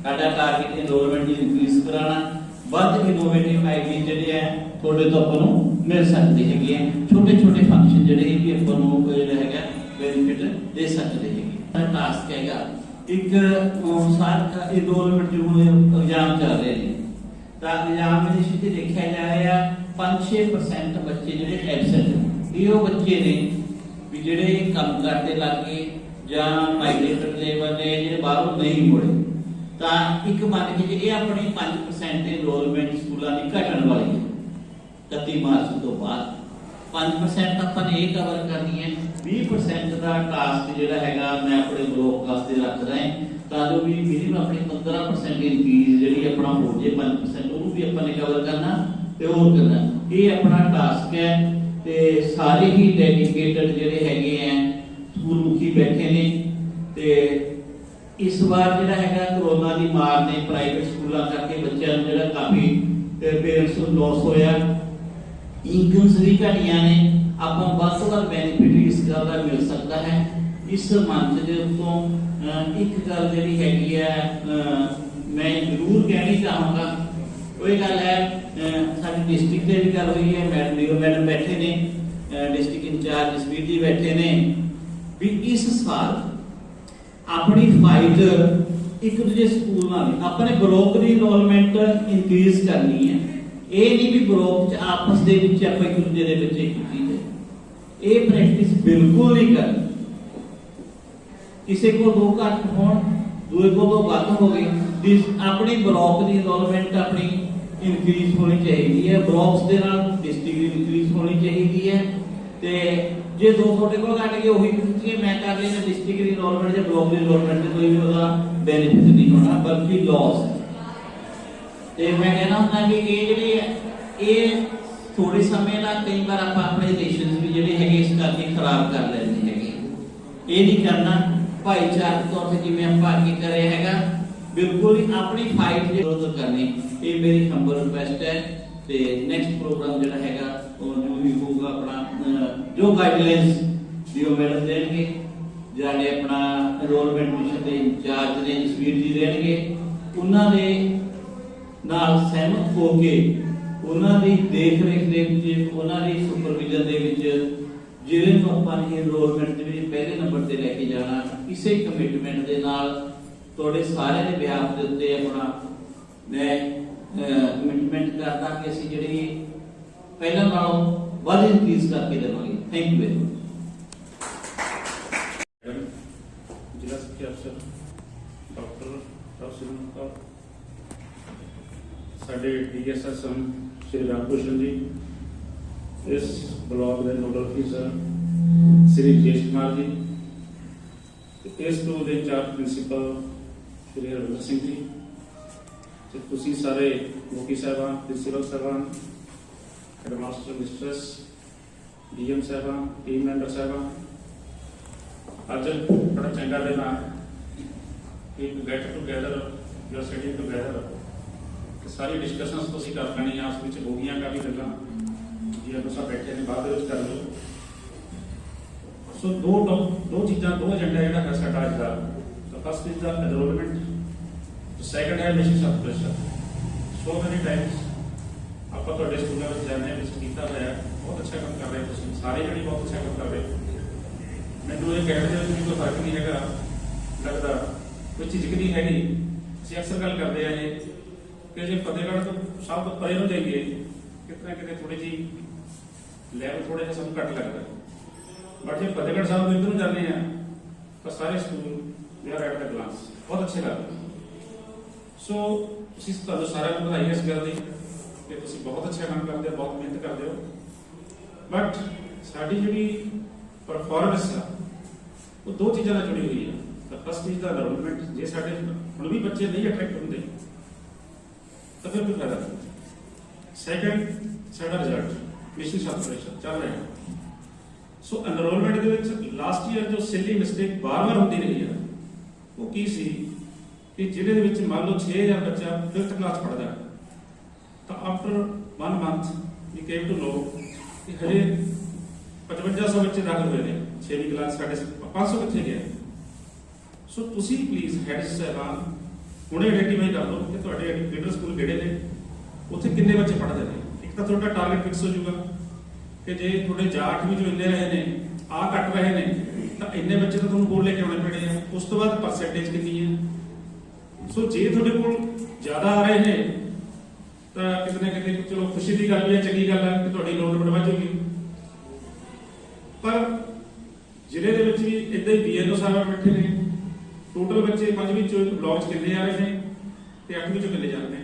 ਸਾਡਾ ਟਾਰਗੇਟ ਇਨਰੋਲਮੈਂਟ ਦੀ ਇਨਕਰੀਜ਼ ਕਰਾਉਣਾ ਵੱਧ ਇਨੋਵੇਟਿਵ ਆਈਡੀਆ ਜਿਹੜੇ ਹੈ ਤੁਹਾਡੇ ਤੋਂ ਆਪਾਂ ਨੂੰ ਮਿਲ ਸਕਦੇ ਹੈਗੇ ਆ ਛੋਟੇ ਛੋਟੇ ਫੰਕਸ਼ਨ ਜਿਹੜੇ ਵੀ ਆਪਾਂ ਨੂੰ ਜਿਹੜਾ ਹੈਗਾ ਬੈਨੀਫਿਟ ਦੇ ਸਕਦੇ ਹੈਗੇ। ਟਾਸਕ ਹੈਗਾ ਇੱਕ ਸਾਰਾ ਇਨਰੋਲਮੈਂਟ ਜੋ ਐਗਜ਼ਾਮ ਚੱਲ ਰਹੇ ਨੇ ਤਾਂ ਐਗਜ਼ਾਮ ਦੇ ਵਿੱਚ ਦੇਖਿਆ ਜਾ ਰਿਹਾ 5-6% ਬੱਚੇ ਜਿਹੜੇ ਐਬਸੈਂਟ ਇਹ ਉਹ ਬੱਚੇ ਨੇ ਵੀ ਜਿਹੜੇ ਕੰਮ ਕਰਦੇ ਲੱਗੇ ਜਾਂ ਮਾਈਗ੍ਰੇਟਡ ਲੇਬਰ ਨੇ ਜਿਹੜੇ ਬਾਹਰੋਂ ਨਹੀਂ ਮੁੜੇ ਤਾਂ ਇੱਕ ਮੰਨ ਕੇ ਜੇ ਇਹ ਆਪਣੀ 5% ਇਨਰੋਲਮੈਂਟ ਸਕੂਲਾਂ ਦੀ ਘਟਣ ਵਾਲੀ ਹੈ 31 ਮਾਰਚ ਤੋਂ ਬਾਅਦ 5% ਆਪਾਂ ਨੇ ਇਹ ਕਵਰ ਕਰਨੀ ਹੈ 20% ਦਾ ਟਾਸਕ ਜਿਹੜਾ ਹੈਗਾ ਮੈਂ ਆਪਣੇ ਬਲੋਕ ਵਾਸਤੇ ਰੱਖ ਰਿਹਾ ਤਾਂ ਜੋ ਵੀ ਮਿਨੀਮਮ ਆਪਣੀ 15% ਇਨਕਰੀਜ਼ ਜਿਹੜੀ ਆਪਣਾ ਹੋ ਜੇ 5% ਉਹਨੂੰ ਵੀ ਆਪਾਂ ਨੇ ਕਵਰ ਕਰਨਾ ਤੇ ਹੋਰ ਕਰਨਾ ਇਹ ਆਪਣਾ ਟਾਸਕ ਹੈ ਤੇ ਸਾਰੇ ਹੀ ਡੈਡੀਕੇਟਡ ਜਿਹੜੇ ਹੈਗੇ ਆ ਸਕੂਲ ਮੁਖੀ ਬੈਠੇ ਨੇ ਤੇ ਇਸ ਵਾਰ ਜਿਹੜਾ ਹੈਗਾ ਕਰੋਨਾ ਦੀ ਮਾਰ ਨੇ ਪ੍ਰਾਈਵੇਟ ਸਕੂਲਾਂ ਕਰਕੇ ਬੱਚਿਆਂ ਨੂੰ ਜਿਹੜਾ ਕਾਫੀ ਪੇਰੈਂਟਸ ਨੂੰ ਲਾਸ ਹੋਇਆ ਇਨਕਮਸ ਵੀ ਘਟੀਆਂ ਨੇ ਆਪਾਂ ਵੱਧ ਤੋਂ ਵੱਧ ਬੈਨੀਫਿਟ ਇਸ ਗੱਲ ਦਾ ਮਿਲ ਸਕਦਾ ਹੈ। ਇਸ ਮੰਚ ਦੇ ਉੱਤੋਂ ਇੱਕ ਗੱਲ ਜਿਹੜੀ ਹੈਗੀ ਹੈ ਮੈਂ ਜ਼ਰੂਰ ਕਹਿਣੀ ਚਾਹਾਂਗਾ ਉਹ ਇਹ ਗੱਲ ਹੈ ਸਾਡੀ ਡਿਸਟ੍ਰਿਕਟ ਦੇ ਵੀ ਗੱਲ ਹੋਈ ਹੈ ਮੈਡਮ ਬੈਠੇ ਨੇ ਡਿਸਟ੍ਰਿਕਟ ਇੰਚਾਰਜ ਜਸਵੀਰ ਜੀ ਬੈਠੇ ਨੇ ਵੀ ਇਸ ਸਾਲ ਆਪਣੀ ਫਾਈਟ ਇੱਕ ਦੂਜੇ ਸਕੂਲ ਨਾਲ ਆਪਣੇ ਬਲੋਕ ਦੀ ਇਨਰੋਲਮੈਂਟ ਇਨਕਰੀਜ਼ ਕਰਨੀ ਹੈ। ਇਹ ਨਹੀਂ ਵੀ ਬਲੋਕ ਚ ਆਪਸ ਦੇ ਵਿੱਚ ਆਪਾਂ ਇੱਕ ਦੂਜੇ ਦੇ ਬੱਚੇ ਕੀਤੀ ਹੈ ਇਹ ਪ੍ਰੈਕਟਿਸ ਬਿਲਕੁਲ ਨਹੀਂ ਕਰਨੀ ਕਿਸੇ ਕੋਲ 2 ਘੱਟ ਹੋਣ ਦੂਏ ਕੋਲ 2 ਵੱਧ ਹੋਵੇ ਆਪਣੀ ਬਲਾਕ ਦੀ ਇਨਰੋਲਮੈਂਟ ਆਪਣੀ ਇਨਕਰੀਜ਼ ਹੋਣੀ ਚਾਹੀਦੀ ਹੈ ਬਲਾਕਸ ਦੇ ਨਾਲ ਡਿਸਟ੍ਰਿਕਟ ਦੀ ਇਨਕਰੀਜ਼ ਹੋਣੀ ਚਾਹੀਦੀ ਹੈ ਤੇ ਜੇ 2 ਤੁਹਾਡੇ ਕੋਲ ਘੱਟ ਗਏ ਉਹੀ ਪੁੱਛੀਏ ਮੈਂ ਕਰ ਲਈ ਡਿਸਟ੍ਰਿਕਟ ਦੀ ਇਨਰੋਲਮੈਂਟ ਜਾਂ ਬਲਾਕ ਦੀ ਇਨਰੋਲਮੈਂਟ ਤੇ ਕੋਈ ਵੀ ਉਹਦਾ ਬੈਨੀਫਿਟ ਨਹੀਂ ਹੋਣਾ ਬਲਕਿ ਲਾਸ ਤੇ ਮੈਂ ਕਹਿਣਾ ਹੁੰਦਾ ਕਿ ਇਹ ਜਿਹੜੇ ਇਹ ਥੋੜੇ ਸਮੇਂ ਨਾਲ ਕਈ ਵਾਰ ਆਪਾਂ ਆਪਣੇ ਰਿਲੇਸ਼ਨਸ ਵੀ ਜਿਹੜੇ ਹੈਗੇ ਇਸ ਕਰਕੇ ਖਰਾਬ ਕਰ ਲੈਂਦੇ ਹੈਗੇ ਇਹ ਨਹੀਂ ਕਰਨਾ ਭਾਈਚਾਰਕ ਤੌਰ ਤੇ ਜਿਵੇਂ ਆਪਾਂ ਅੱਗੇ ਕਰ ਰਹੇ ਹੈਗਾ ਬਿਲਕੁਲ ਹੀ ਆਪਣੀ ਫਾਈਟ ਜ਼ਰੂਰ ਕਰਨੀ ਇਹ ਮੇਰੀ ਹੰਬਲ ਰਿਕੁਐਸਟ ਹੈ ਤੇ ਨੈਕਸਟ ਪ੍ਰੋਗਰਾਮ ਜਿਹੜਾ ਹੈਗਾ ਉਹ ਜੋ ਵੀ ਹੋਊਗਾ ਆਪਣਾ ਜੋ ਗਾਈਡਲਾਈਨਸ ਦਿਓ ਮੈਡਮ ਦੇਣਗੇ ਜਿਹੜੇ ਆਪਣਾ ਇਨਰੋਲਮੈਂਟ ਮਿਸ਼ਨ ਦੇ ਇੰਚਾਰਜ ਨੇ ਜਸਵੀਰ ਜੀ ਦੇਣਗੇ ਉਹਨਾਂ ਦੇ ਨਾਲ ਸਹਿਮਤ ਹੋ ਕੇ ਉਹਨਾਂ ਦੀ ਦੇਖ ਰੇਖ ਦੇ ਵਿੱਚ ਉਹਨਾਂ ਦੀ ਸੁਪਰਵਿਜ਼ਨ ਦੇ ਵਿੱਚ ਜਿਹੜੇ ਨੂੰ ਆਪਾਂ ਨੇ ਇਨਰੋਲਮੈਂਟ ਦੇ ਵਿੱਚ ਪਹਿਲੇ ਨੰਬਰ ਤੇ ਲੈ ਕੇ ਜਾਣਾ ਇਸੇ ਕਮਿਟਮੈਂਟ ਦੇ ਨਾਲ ਤੁਹਾਡੇ ਸਾਰਿਆਂ ਦੇ ਬਿਹਾਫ ਦੇ ਉੱਤੇ ਆਪਣਾ ਮੈਂ ਕਮਿਟਮੈਂਟ ਕਰਦਾ ਕਿ ਅਸੀਂ ਜਿਹੜੀ ਪਹਿਲਾਂ ਨਾਲੋਂ ਵੱਧ ਇਨਕਰੀਜ਼ ਕਰਕੇ ਦੇਵਾਂਗੇ। Thank you very much. ਜ਼ਿਲ੍ਹਾ ਸਿੱਖਿਆ ਅਫਸਰ ਡਾਕਟਰ ਰਵਸਿਮਰਤ ਕੌਰ, ਸਾਡੇ ਡੀਐਸਐਸਐਮ ਸ਼੍ਰੀ ਰਾਮਕ੍ਰਿਸ਼ਨ ਜੀ, ਇਸ ਬਲਾਕ ਦੇ ਨੋਡਲ ਅਫਸਰ ਸ਼੍ਰੀ ਜੇਸ਼ ਕੁਮਾਰ ਜੀ, ਤੇ ਇਸ ਸਕੂਲ ਦੇ ਇੰਚਾਰਜ ਪ੍ਰਿੰਸੀਪਲ ਸ਼੍ਰੀ ਹਰਵਿੰਦਰ ਸਿੰਘ ਜੀ, ਤੇ ਤੁਸੀਂ ਸਾਰੇ ਮੁਖੀ ਸਾਹਿਬਾਨ, ਪ੍ਰਿੰਸੀਪਲ ਸਾਹਿਬਾਨ, ਹੈਡਮਾਸਟਰ ਮਿਸਟਰਸ, ਡੀਐਮ ਸਾਹਿਬਾਨ, ਟੀਮ ਮੈਂਬਰ ਸਾਹਿਬਾਨ, ਅੱਜ ਬੜਾ ਚੰਗਾ ਦਿਨ ਆ ਕਿ ਗੈਟ ਟੂਗੇਦਰ ਜਾਂ ਸਟੱਡੀ ਟੂਗੇਦਰ ਸਾਰੀ ਡਿਸਕਸ਼ਨਸ ਤੁਸੀਂ ਕਰ ਲੈਣੀ ਆਪਸ ਵਿੱਚ ਹੋ ਗਈਆਂ ਕਾਫੀ ਗੱਲਾਂ ਜੀ ਆਪਾਂ ਸਭ ਬੈਠੇ ਨੇ ਬਾਅਦ ਵਿੱਚ ਕਰ ਲਓ। ਸੋ ਦੋ ਚੀਜ਼ਾਂ, ਦੋ ਏਜੰਡਾ ਜਿਹੜਾ ਹੈ ਸਾਡਾ ਅੱਜ ਦਾ, first is the enrolment, second ਹੈ ਮਿਸ਼ਨ ਸਬਪ੍ਰੈਸ਼ਨ। ਸੋ ਮੈਨੀ ਟਾਈਮਸ ਆਪਾਂ ਤੁਹਾਡੇ ਸਕੂਲਾਂ ਵਿੱਚ ਜਾਂਦੇ ਵਿਜ਼ਿਟ ਕੀਤਾ ਹੋਇਆ, ਬਹੁਤ ਅੱਛਾ ਕੰਮ ਕਰ ਰਹੇ ਤੁਸੀਂ ਸਾਰੇ ਜਣੇ, ਬਹੁਤ ਅੱਛਾ ਕੰਮ ਕਰ ਰਹੇ। ਮੈਨੂੰ ਇਹ ਕਹਿਣ ਦੇ ਵਿੱਚ ਕੋਈ ਫਰਕ ਨਹੀਂ ਹੈਗਾ ਲੱਗਦਾ, ਕੋਈ ਝਿਜਕ ਨਹੀਂ ਹੈਗੀ। ਅਸੀਂ ਅਕਸਰ ਗੱਲ ਕਰਦੇ ਆ ਇਹ ਕਿ ਜੇ ਫਤਿਹਗੜ੍ਹ ਤੋਂ ਸਭ ਤੋਂ ਪਰੇ ਨੂੰ ਜਾਈਏ ਕਿਤੇ ਕਿਤੇ ਥੋੜੀ ਜਿਹੀ ਲੈਵਲ ਥੋੜਾ ਜਿਹਾ ਸਾਨੂੰ ਘੱਟ ਲੱਗਦਾ, ਬਟ ਜੇ ਫਤਿਹਗੜ੍ਹ ਸਾਹਿਬ ਤੋਂ ਇੱਧਰ ਨੂੰ ਜਾਂਦੇ ਆ ਤਾਂ ਸਾਰੇ school they are at the ਗਲਾਂਸ, ਬਹੁਤ ਅੱਛੇ ਲੱਗਦੇ। ਸੋ ਤੁਸੀਂ ਤੁਹਾਨੂੰ ਸਾਰਿਆਂ ਨੂੰ ਵਧਾਈ ਇਸ ਗੱਲ ਦੀ ਕਿ ਤੁਸੀਂ ਬਹੁਤ ਅੱਛਾ ਕੰਮ ਕਰਦੇ ਹੋ, ਬਹੁਤ ਮਿਹਨਤ ਕਰਦੇ ਹੋ, ਬਟ ਸਾਡੀ ਜਿਹੜੀ ਪਰਫਾਰਮੈਂਸ ਆ ਉਹ ਦੋ ਚੀਜ਼ਾਂ ਨਾਲ ਜੁੜੀ ਹੋਈ ਹੈ। ਤਾਂ ਫਸਟ ਇਜ਼ ਦਾ ਡਿਵੈਲਪਮੈਂਟ, ਜੇ ਸਾਡੇ ਹੁਣ ਵੀ ਬੱਚੇ ਨਹੀਂ ਅਟਰੈਕਟ ਹੁੰਦੇ ਤਾਂ ਫਿਰ ਕੋਈ ਫਾਇਦਾ ਨਹੀਂ। ਸੈਕੰਡ ਸਾਡਾ ਰਿਜ਼ਲਟ, ਮਿਸ਼ਨ ਸਬਪ੍ਰੈਸ਼ਨ ਚੱਲ ਰਿਹਾ। ਸੋ ਐਨਰੋਲਮੈਂਟ ਦੇ ਵਿੱਚ ਲਾਸਟ ਈਅਰ ਜੋ ਸਿਲੀ ਮਿਸਟੇਕ ਵਾਰ-ਵਾਰ ਹੁੰਦੀ ਰਹੀ ਹੈ ਉਹ ਕੀ ਸੀ ਕਿ ਜਿਹਦੇ ਦੇ ਵਿੱਚ ਮੰਨ ਲਓ 6000 ਬੱਚਾ 5th ਕਲਾਸ ਪੜ੍ਹਦਾ, ਤਾਂ ਆਫਟਰ 1 ਮੰਥ ਵੀ ਕੇਮ ਟੂ ਨੋ ਕਿ ਹਜੇ 5500 ਬੱਚੇ ਦਾਖਲ ਹੋਏ ਨੇ 6ਵੀਂ ਕਲਾਸ, ਸਾਡੇ 500 ਕਿੱਥੇ ਗਿਆ। ਸੋ ਤੁਸੀਂ ਪਲੀਜ਼ ਹੈਡ ਸਾਹਿਬਾਨ ਹੁਣੇ ਆਈਡੈਂਟੀਫਾਈ ਕਰ ਲਓ ਕਿ ਤੁਹਾਡੇ ਮਿਡਲ ਸਕੂਲ ਕਿਹੜੇ ਨੇ, ਉੱਥੇ ਕਿੰਨੇ ਬੱਚੇ ਪੜ੍ਹਦੇ ਨੇ। ਇੱਕ ਤਾਂ ਤੁਹਾਡਾ ਟਾਰਗੇਟ ਫਿਕਸ ਹੋ ਜਾਊਗਾ ਕਿ ਜੇ ਤੁਹਾਡੇ ਜਾਟ ਵੀ ਜੋ ਇੰਨੇ ਰਹੇ ਨੇ, ਆਹ ਘੱਟ ਰਹੇ ਨੇ, ਤਾਂ ਇੰਨੇ ਬੱਚੇ ਤਾਂ ਤੁਹਾਨੂੰ ਹੋਰ ਲੈ ਕੇ ਆਉਣੇ ਪੈਣੇ ਆ। ਉਸ ਤੋਂ ਬਾਅਦ ਪਰਸੈਂਟੇਜ ਕਿੰਨੀ ਹੈ। ਸੋ ਜੇ ਤੁਹਾਡੇ ਕੋਲ ਜ਼ਿਆਦਾ ਆ ਰਹੇ ਨੇ ਤਾਂ ਕਿਤੇ ਨਾ ਕਿਤੇ ਚਲੋ ਖੁਸ਼ੀ ਦੀ ਗੱਲ ਵੀ ਹੈ, ਚੰਗੀ ਗੱਲ ਹੈ ਕਿ ਤੁਹਾਡੀ ਲੋੜ ਵੱਧ ਜਾਊਗੀ। ਪਰ ਜ਼ਿਲ੍ਹੇ ਦੇ ਵਿੱਚ ਵੀ ਇਦਾਂ ਹੀ ਬੀਐਨਓ ਸਾਹਿਬ ਬੈਠੇ ਨੇ, ਟੋਟਲ ਬੱਚੇ 5ਵੀਂ ਚੋਂ ਬਲਾਕ 'ਚ ਕਿੰਨੇ ਆ ਰਹੇ ਨੇ ਤੇ 8ਵੀਂ ਚੋਂ ਕਿੰਨੇ ਜਾ ਰਹੇ ਨੇ।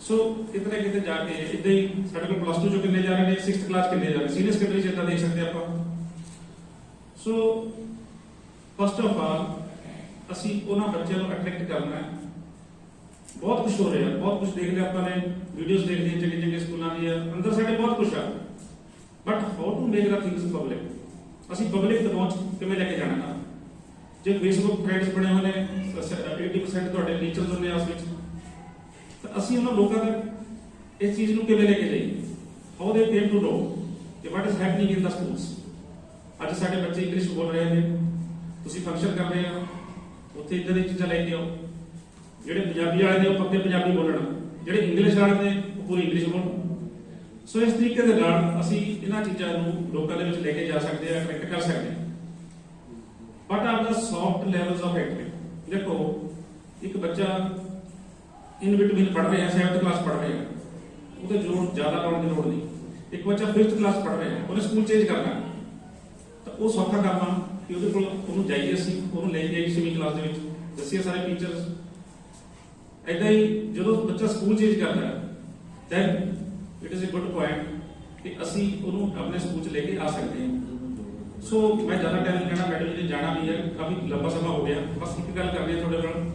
ਸੋ ਕਿਤੇ ਨਾ ਕਿਤੇ ਜਾ ਕੇ ਇਦਾਂ ਹੀ ਸਾਡੇ ਕੋਲ ਪਲੱਸ 2 ਚੋਂ ਕਿੰਨੇ ਜਾ ਰਹੇ ਨੇ, 6th ਕਲਾਸ ਕਿੰਨੇ ਜਾ ਰਹੇ, ਸੀਨੀਅਰ ਸੈਕੰਡਰੀ 'ਚ ਇਦਾਂ ਦੇਖ ਸਕਦੇ ਆਪਾਂ। ਸੋ ਫਸਟ ਆਫ ਆਲ ਅਸੀਂ ਉਹਨਾਂ ਬੱਚਿਆਂ ਨੂੰ ਅਟਰੈਕਟ ਕਰਨਾ ਹੈ। ਬਹੁਤ ਕੁਝ ਹੋ ਰਿਹਾ, ਬਹੁਤ ਕੁਝ ਦੇਖ ਲਿਆ ਆਪਾਂ ਨੇ, ਵੀਡੀਓਜ਼ ਦੇਖ ਲਈਆਂ ਚੰਗੇ ਚੰਗੇ ਸਕੂਲਾਂ ਦੀਆਂ, ਅੰਦਰ ਸਾਡੇ ਬਹੁਤ ਕੁਝ ਆ, but how to make the things public. ਅਸੀਂ ਪਬਲਿਕ ਤੱਕ ਪਹੁੰਚ ਕਿਵੇਂ ਲੈ ਕੇ ਜਾਣਾ। ਜੇ ਫੇਸਬੁੱਕ ਫਰੈਂਡਸ ਬਣੇ ਹੋਏ ਨੇ 80% ਤੁਹਾਡੇ ਟੀਚਰਸ ਹੁੰਦੇ ਉਸ ਵਿੱਚ, ਤਾਂ ਅਸੀਂ ਉਹਨਾਂ ਲੋਕਾਂ ਤੱਕ ਇਸ ਚੀਜ਼ ਨੂੰ ਕਿਵੇਂ ਲੈ ਕੇ ਜਾਈਏ। How they came to know ਕਿ what is happening in the schools. ਅੱਜ ਸਾਡੇ ਬੱਚੇ ਇੰਗਲਿਸ਼ ਬੋਲ ਰਹੇ ਨੇ, ਤੁਸੀਂ ਫੰਕਸ਼ਨ ਕਰ ਰਹੇ ਹੋ, ਉੱਥੇ ਇੱਦਾਂ ਦੀਆਂ ਚੀਜ਼ਾਂ ਲੈ ਕੇ ਆਓ। ਜਿਹੜੇ ਪੰਜਾਬੀ ਵਾਲੇ ਨੇ ਉਹ ਪੱਕੇ ਪੰਜਾਬੀ ਬੋਲਣ, ਜਿਹੜੇ ਇੰਗਲਿਸ਼ ਵਾਲੇ ਨੇ ਉਹ ਪੂਰੀ ਇੰਗਲਿਸ਼ ਬੋਲਣ। ਸੋ ਇਸ ਤਰੀਕੇ ਦੇ ਨਾਲ ਅਸੀਂ ਇਹਨਾਂ ਚੀਜ਼ਾਂ ਨੂੰ ਲੋਕਾਂ ਦੇ ਵਿੱਚ ਲੈ ਕੇ ਜਾ ਸਕਦੇ ਹਾਂ, ਅਟਰੈਕਟ ਕਰ ਸਕਦੇ ਹਾਂ। But are the soft levels of acting. ਦੇਖੋ ਇੱਕ ਬੱਚਾ ਇਨ ਬਿਟਵੀਨ ਪੜ੍ਹ ਰਿਹਾ, 7th ਕਲਾਸ ਪੜ੍ਹ ਰਿਹਾ, ਉਹਦੇ ਜ਼ੋਰ ਜ਼ਿਆਦਾ ਲਾਉਣ ਦੀ ਲੋੜ ਨਹੀਂ। ਇੱਕ ਬੱਚਾ 5th ਕਲਾਸ ਪੜ੍ਹ ਰਿਹਾ, ਉਹਨੇ ਸਕੂਲ ਚੇਂਜ ਕਰਨਾ, ਤਾਂ ਉਹ ਸੌਖਾ ਕੰਮ ਆ ਕਿ ਉਹਦੇ ਕੋਲ ਉਹਨੂੰ ਜਾਈਏ, ਅਸੀਂ ਉਹਨੂੰ ਲੈ ਜਾਈਏ 6ਵੀਂ ਕਲਾਸ ਦੇ ਵਿੱਚ, ਦੱਸੀਏ ਸਾਰੇ ਟੀਚਰਸ। ਏਦਾਂ ਹੀ ਜਦੋਂ ਬੱਚਾ ਸਕੂਲ ਚੇਂਜ ਕਰਦਾ then it is a good point ਕਿ ਅਸੀਂ ਉਹਨੂੰ ਆਪਣੇ ਸਕੂਲ 'ਚ ਲੈ ਕੇ ਆ ਸਕਦੇ ਹਾਂ। ਸੋ ਮੈਂ ਜ਼ਿਆਦਾ ਟਾਈਮ ਨਹੀਂ ਕਹਿਣਾ, ਮੈਡਮ ਜੀ ਨੇ ਜਾਣਾ ਵੀ ਹੈ, ਕਾਫੀ ਲੰਬਾ ਸਮਾਂ ਹੋ ਗਿਆ। ਬਸ ਇੱਕ ਗੱਲ ਕਰਨੀ ਹੈ ਤੁਹਾਡੇ ਨਾਲ,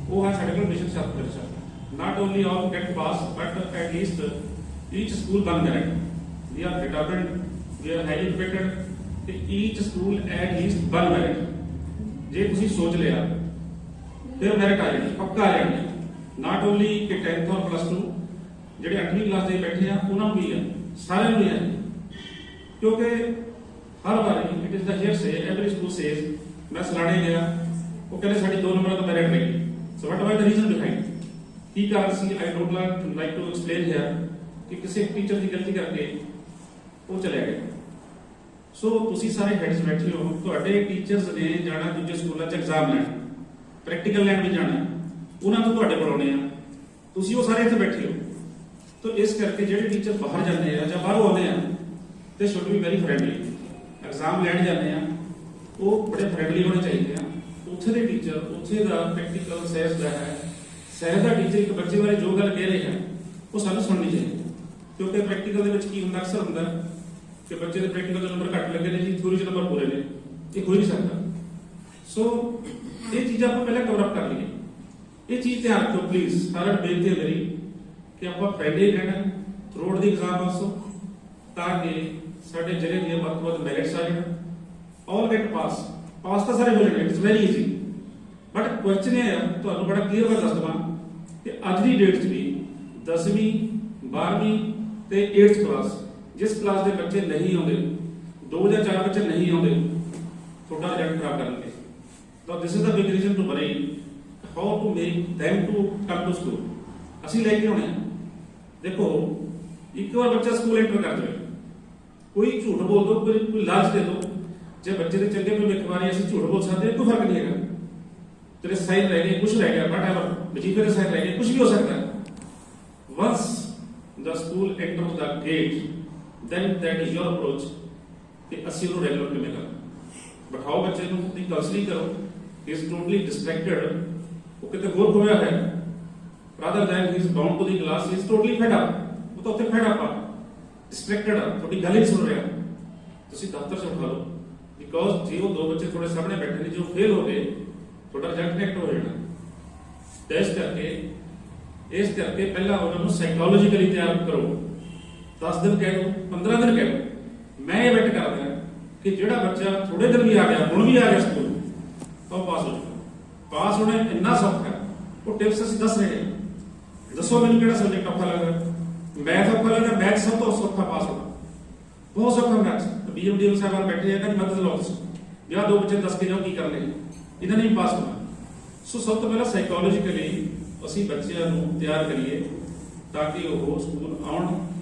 ਉਹ ਹੈ ਸਾਡੇ ਕੋਲ ਮਿਸ਼ਨ ਸਬਪ੍ਰੈਸ਼ਨ। Not only all get pass but at least each school 1 merit. We are determined, we are highly dependent ਕਿ each school at least 1 merit. ਜੇ ਤੁਸੀਂ ਸੋਚ ਲਿਆ ਫਿਰ ਮੈਰਿਟ ਆ ਜਾਣੀ, ਪੱਕਾ ਆ ਜਾਣੀ। ਨਾਟ ਓਨਲੀ ਕਿ 10th ਔਰ ਪਲੱਸ 2 ਜਿਹੜੇ 8ਵੀਂ ਕਲਾਸ ਦੇ ਬੈਠੇ ਆ ਉਹਨਾਂ ਨੂੰ ਵੀ ਆ, ਸਾਰਿਆਂ ਨੂੰ ਹੀ ਆ। ਕਿਉਂਕਿ ਹਰ ਵਾਰੀ it is the hearsay every school says. ਮੈਂ ਸਲਾਣੇ ਗਿਆ, ਉਹ ਕਹਿੰਦੇ ਸਾਡੀ 2 ਨੰਬਰਾਂ ਤੋਂ ਮੈਰਿਟ ਰਹੀ। ਸੋ ਵਾਟ ਵਾਸ ਦ ਰੀਜ਼ਨ ਬਿਹਾਈਂਡ, ਕੀ ਕਾਰਨ ਸੀ? I don't like to explain here ਕਿ ਕਿਸੇ ਟੀਚਰ ਦੀ ਗਲਤੀ ਕਰਕੇ ਉਹ ਚਲੇ ਗਏ। ਸੋ ਤੁਸੀਂ ਸਾਰੇ ਹੈਡਸ ਬੈਠੇ ਹੋ, ਤੁਹਾਡੇ ਟੀਚਰਸ ਨੇ ਜਾਣਾ ਦੂਜੇ ਸਕੂਲਾਂ 'ਚ ਐਗਜ਼ਾਮ ਲੈਣ, ਪ੍ਰੈਕਟੀਕਲ ਲੈਣ ਵੀ ਜਾਣਾ, ਉਹਨਾਂ ਤੋਂ ਤੁਹਾਡੇ ਕੋਲ ਆਉਣੇ ਆ ਤੁਸੀਂ ਉਹ ਸਾਰੇ ਇੱਥੇ ਬੈਠੇ ਹੋ। तो इस करके ਜਿਹੜੇ ਟੀਚਰ ਬਾਹਰ ਜਾਂਦੇ ਆ ਜਾਂ ਬਾਹਰੋਂ ਆਉਂਦੇ ਆ ਤੇ should be very friendly. Exam ਲੈਣ ਜਾਂਦੇ ਆ ਉਹ ਬੜੇ ਫ੍ਰੈਂਡਲੀ ਹੋਣੇ ਚਾਹੀਦੇ ਆ। ਉੱਥੇ ਦੇ ਟੀਚਰ, ਉੱਥੇ ਦਾ ਪ੍ਰੈਕਟੀਕਲ ਸੈਂਸ ਦਾ ਹੈ, ਸੈਂਸ ਦਾ ਟੀਚਰ ਇੱਕ ਬੱਚੇ ਬਾਰੇ ਜੋ ਗੱਲ ਕਹਿ ਰਿਹਾ ਉਹ ਸਾਨੂੰ ਸੁਣਨੀ ਚਾਹੀਦੀ, ਕਿਉਂਕਿ ਪ੍ਰੈਕਟੀਕਲ ਦੇ ਵਿੱਚ ਕੀ ਹੁੰਦਾ, ਅਕਸਰ ਹੁੰਦਾ ਕਿ ਬੱਚੇ ਦੇ ਪ੍ਰੈਕਟੀਕਲ ਦੇ ਨੰਬਰ ਘੱਟ ਲੱਗੇ ਨੇ ਜੀ, ਥਿਊਰੀ 'ਚ ਨੰਬਰ ਪੂਰੇ ਨੇ, ਇਹ ਹੋ ਹੀ ਨਹੀਂ ਸਕਦਾ। ਸੋ ਇਹ ਚੀਜ਼ਾਂ ਆਪਾਂ ਪਹਿਲਾਂ ਕਵਰ ਅਪ ਕਰ ਲਈਏ। ਇਹ ਚੀਜ਼ ਧਿਆਨ ਰੱਖੋ ਪਲੀਜ਼, ਸਾਰਿਆਂ ਨੂੰ ਬੇਨਤੀ ਹੈ ਮੇਰੀ ਕਿ ਆਪਾਂ ਫ੍ਰੈਂਡਲੀ ਰਹਿਣਾ ਥਰੂਆਊਟ ਦੀ ਐਗਜ਼ਾਮ ਆਲਸੋ, ਤਾਂ ਕਿ ਸਾਡੇ ਜ਼ਿਲ੍ਹੇ ਦੀਆਂ ਵੱਧ ਤੋਂ ਵੱਧ ਮੈਰਿਟਸ ਆ ਜਾਣ। ਆਲ ਗੈਟ ਪਾਸ ਤਾਂ ਸਾਰੇ ਹੋ ਜਾਣਗੇ, it's very easy. But question ਇਹ ਆ, ਤੁਹਾਨੂੰ ਬੜਾ ਕਲੀਅਰ ਮੈਂ ਦੱਸ ਦਵਾਂ ਕਿ ਅੱਜ ਦੀ ਡੇਟ 'ਚ ਵੀ 10ਵੀਂ 12ਵੀਂ ਤੇ 8th ਕਲਾਸ ਜਿਸ ਕਲਾਸ ਦੇ ਬੱਚੇ ਨਹੀਂ ਆਉਂਦੇ, 2 ਜਾਂ 4 ਬੱਚੇ ਨਹੀਂ ਆਉਂਦੇ, ਤੁਹਾਡਾ ਰਿਜ਼ਲਟ ਖਰਾਬ ਕਰਨਗੇ। ਤਾਂ this is the big reason to worry how to make them to come to school. ਅਸੀਂ ਲੈ ਕੇ ਆਉਣੇ ਆ। ਦੇਖੋ ਇੱਕ ਵਾਰ ਬੱਚਾ ਸਕੂਲ ਐਂਟਰ ਕਰ ਜਾਵੇ, ਕੋਈ ਝੂਠ ਬੋਲ ਦੋ, ਕੋਈ ਲਾਲਚ ਦੇ ਦੋ, ਜੇ ਬੱਚੇ ਦੇ ਚੰਗੇ ਭਵਿੱਖ ਬਾਰੇ ਅਸੀਂ ਝੂਠ ਬੋਲ ਸਕਦੇ, ਕੋਈ ਫਰਕ ਨਹੀਂ ਹੈਗਾ। ਤੇਰੇ ਸਾਈਨ ਰਹਿ ਗਏ, ਕੁਝ ਰਹਿ ਗਿਆ, ਵਟਐਵਰ, ਵਜੀਫੇ ਦੇ ਸਾਈਨ ਰਹਿ ਗਏ, ਕੁਝ ਵੀ ਹੋ ਸਕਦਾ ਹੈ। Once the school enters the gate, then that is your approach ਕਿ ਅਸੀਂ ਉਹਨੂੰ ਰੈਗੂਲਰ ਕਿਵੇਂ ਕਰਾਂ। ਬਿਠਾਓ ਬੱਚੇ ਨੂੰ, ਦੀ ਕਾਉਂਸਲਿੰਗ ਕਰੋ, he is totally distracted, ਉਹ ਕਿਤੇ ਹੋਰ ਖੋਇਆ ਹੈ, rather than he is bound to the class, he is totally fed up, ਉਹ ਤਾਂ ਉੱਥੇ fed up ਆ, distracted ਆ, ਤੁਹਾਡੀ ਗੱਲ ਹੀ ਸੁਣ ਰਿਹਾ। ਤੁਸੀਂ ਦਫ਼ਤਰ 'ਚ ਉਠਾ ਲਓ, ਬਿਕੋਜ਼ ਜੇ ਉਹ 2 ਬੱਚੇ ਤੁਹਾਡੇ ਸਾਹਮਣੇ ਬੈਠੇ ਨੇ ਜੋ ਫੇਲ ਹੋ ਗਏ, ਤੁਹਾਡਾ ਰਿਜ਼ਲਟ ਨੈਗੇਟਿਵ ਹੋ ਜਾਣਾ। ਤੇ ਇਸ ਕਰਕੇ ਪਹਿਲਾਂ ਉਹਨਾਂ ਨੂੰ ਸਾਈਕੋਲੋਜੀਕਲੀ ਤਿਆਰ ਕਰੋ। 10 ਦਿਨ ਕਹਿ ਲਓ, 15 ਦਿਨ ਕਹਿ ਲਓ। ਮੈਂ ਇਹ ਬੈਟ ਕਰਦਾ ਕਿ ਜਿਹੜਾ ਬੱਚਾ ਥੋੜੇ ਦਿਨ ਵੀ ਆ ਗਿਆ, ਹੁਣ ਵੀ ਆ ਗਿਆ ਸਕੂਲ, ਤਾਂ ਉਹ ਪਾਸ ਹੋ ਜਾਊਗਾ। ਪਾਸ ਹੋਣਾ ਇੰਨਾ ਸੌਖਾ ਹੈ, ਉਹ ਟਿਪਸ ਅਸੀਂ ਦੱਸ ਰਹੇ ਹਾਂ। ਦੱਸੋ ਮੈਨੂੰ ਕਿਹੜਾ ਸਬਜੈਕਟ ਔਖਾ ਲੱਗਦਾ? ਮੈਥ ਔਖਾ ਲੱਗਦਾ? ਮੈਥ ਸਭ ਤੋਂ ਸੌਖਾ ਪਾਸ ਹੋਣਾ, ਬਹੁਤ ਸੌਖਾ ਮੈਥ। BMD ਸਾਹਿਬਾਨ ਬੈਠੇ ਆ ਨਾ, ਮਦਦ ਲਓ ਤੁਸੀਂ, ਜਾਂ 2 ਬੱਚੇ ਦੱਸ ਕੇ ਜਾਓ ਕੀ ਕਰਨੇ, ਇਹਨਾਂ ਨੇ ਵੀ ਪਾਸ ਹੋਣਾ। ਸੋ ਸਭ ਤੋਂ ਪਹਿਲਾਂ ਸਾਈਕੋਲੋਜੀਕਲੀ ਅਸੀਂ ਬੱਚਿਆਂ ਨੂੰ ਤਿਆਰ ਕਰੀਏ ਤਾਂ ਕਿ ਉਹ ਸਕੂਲ ਆਉਣ,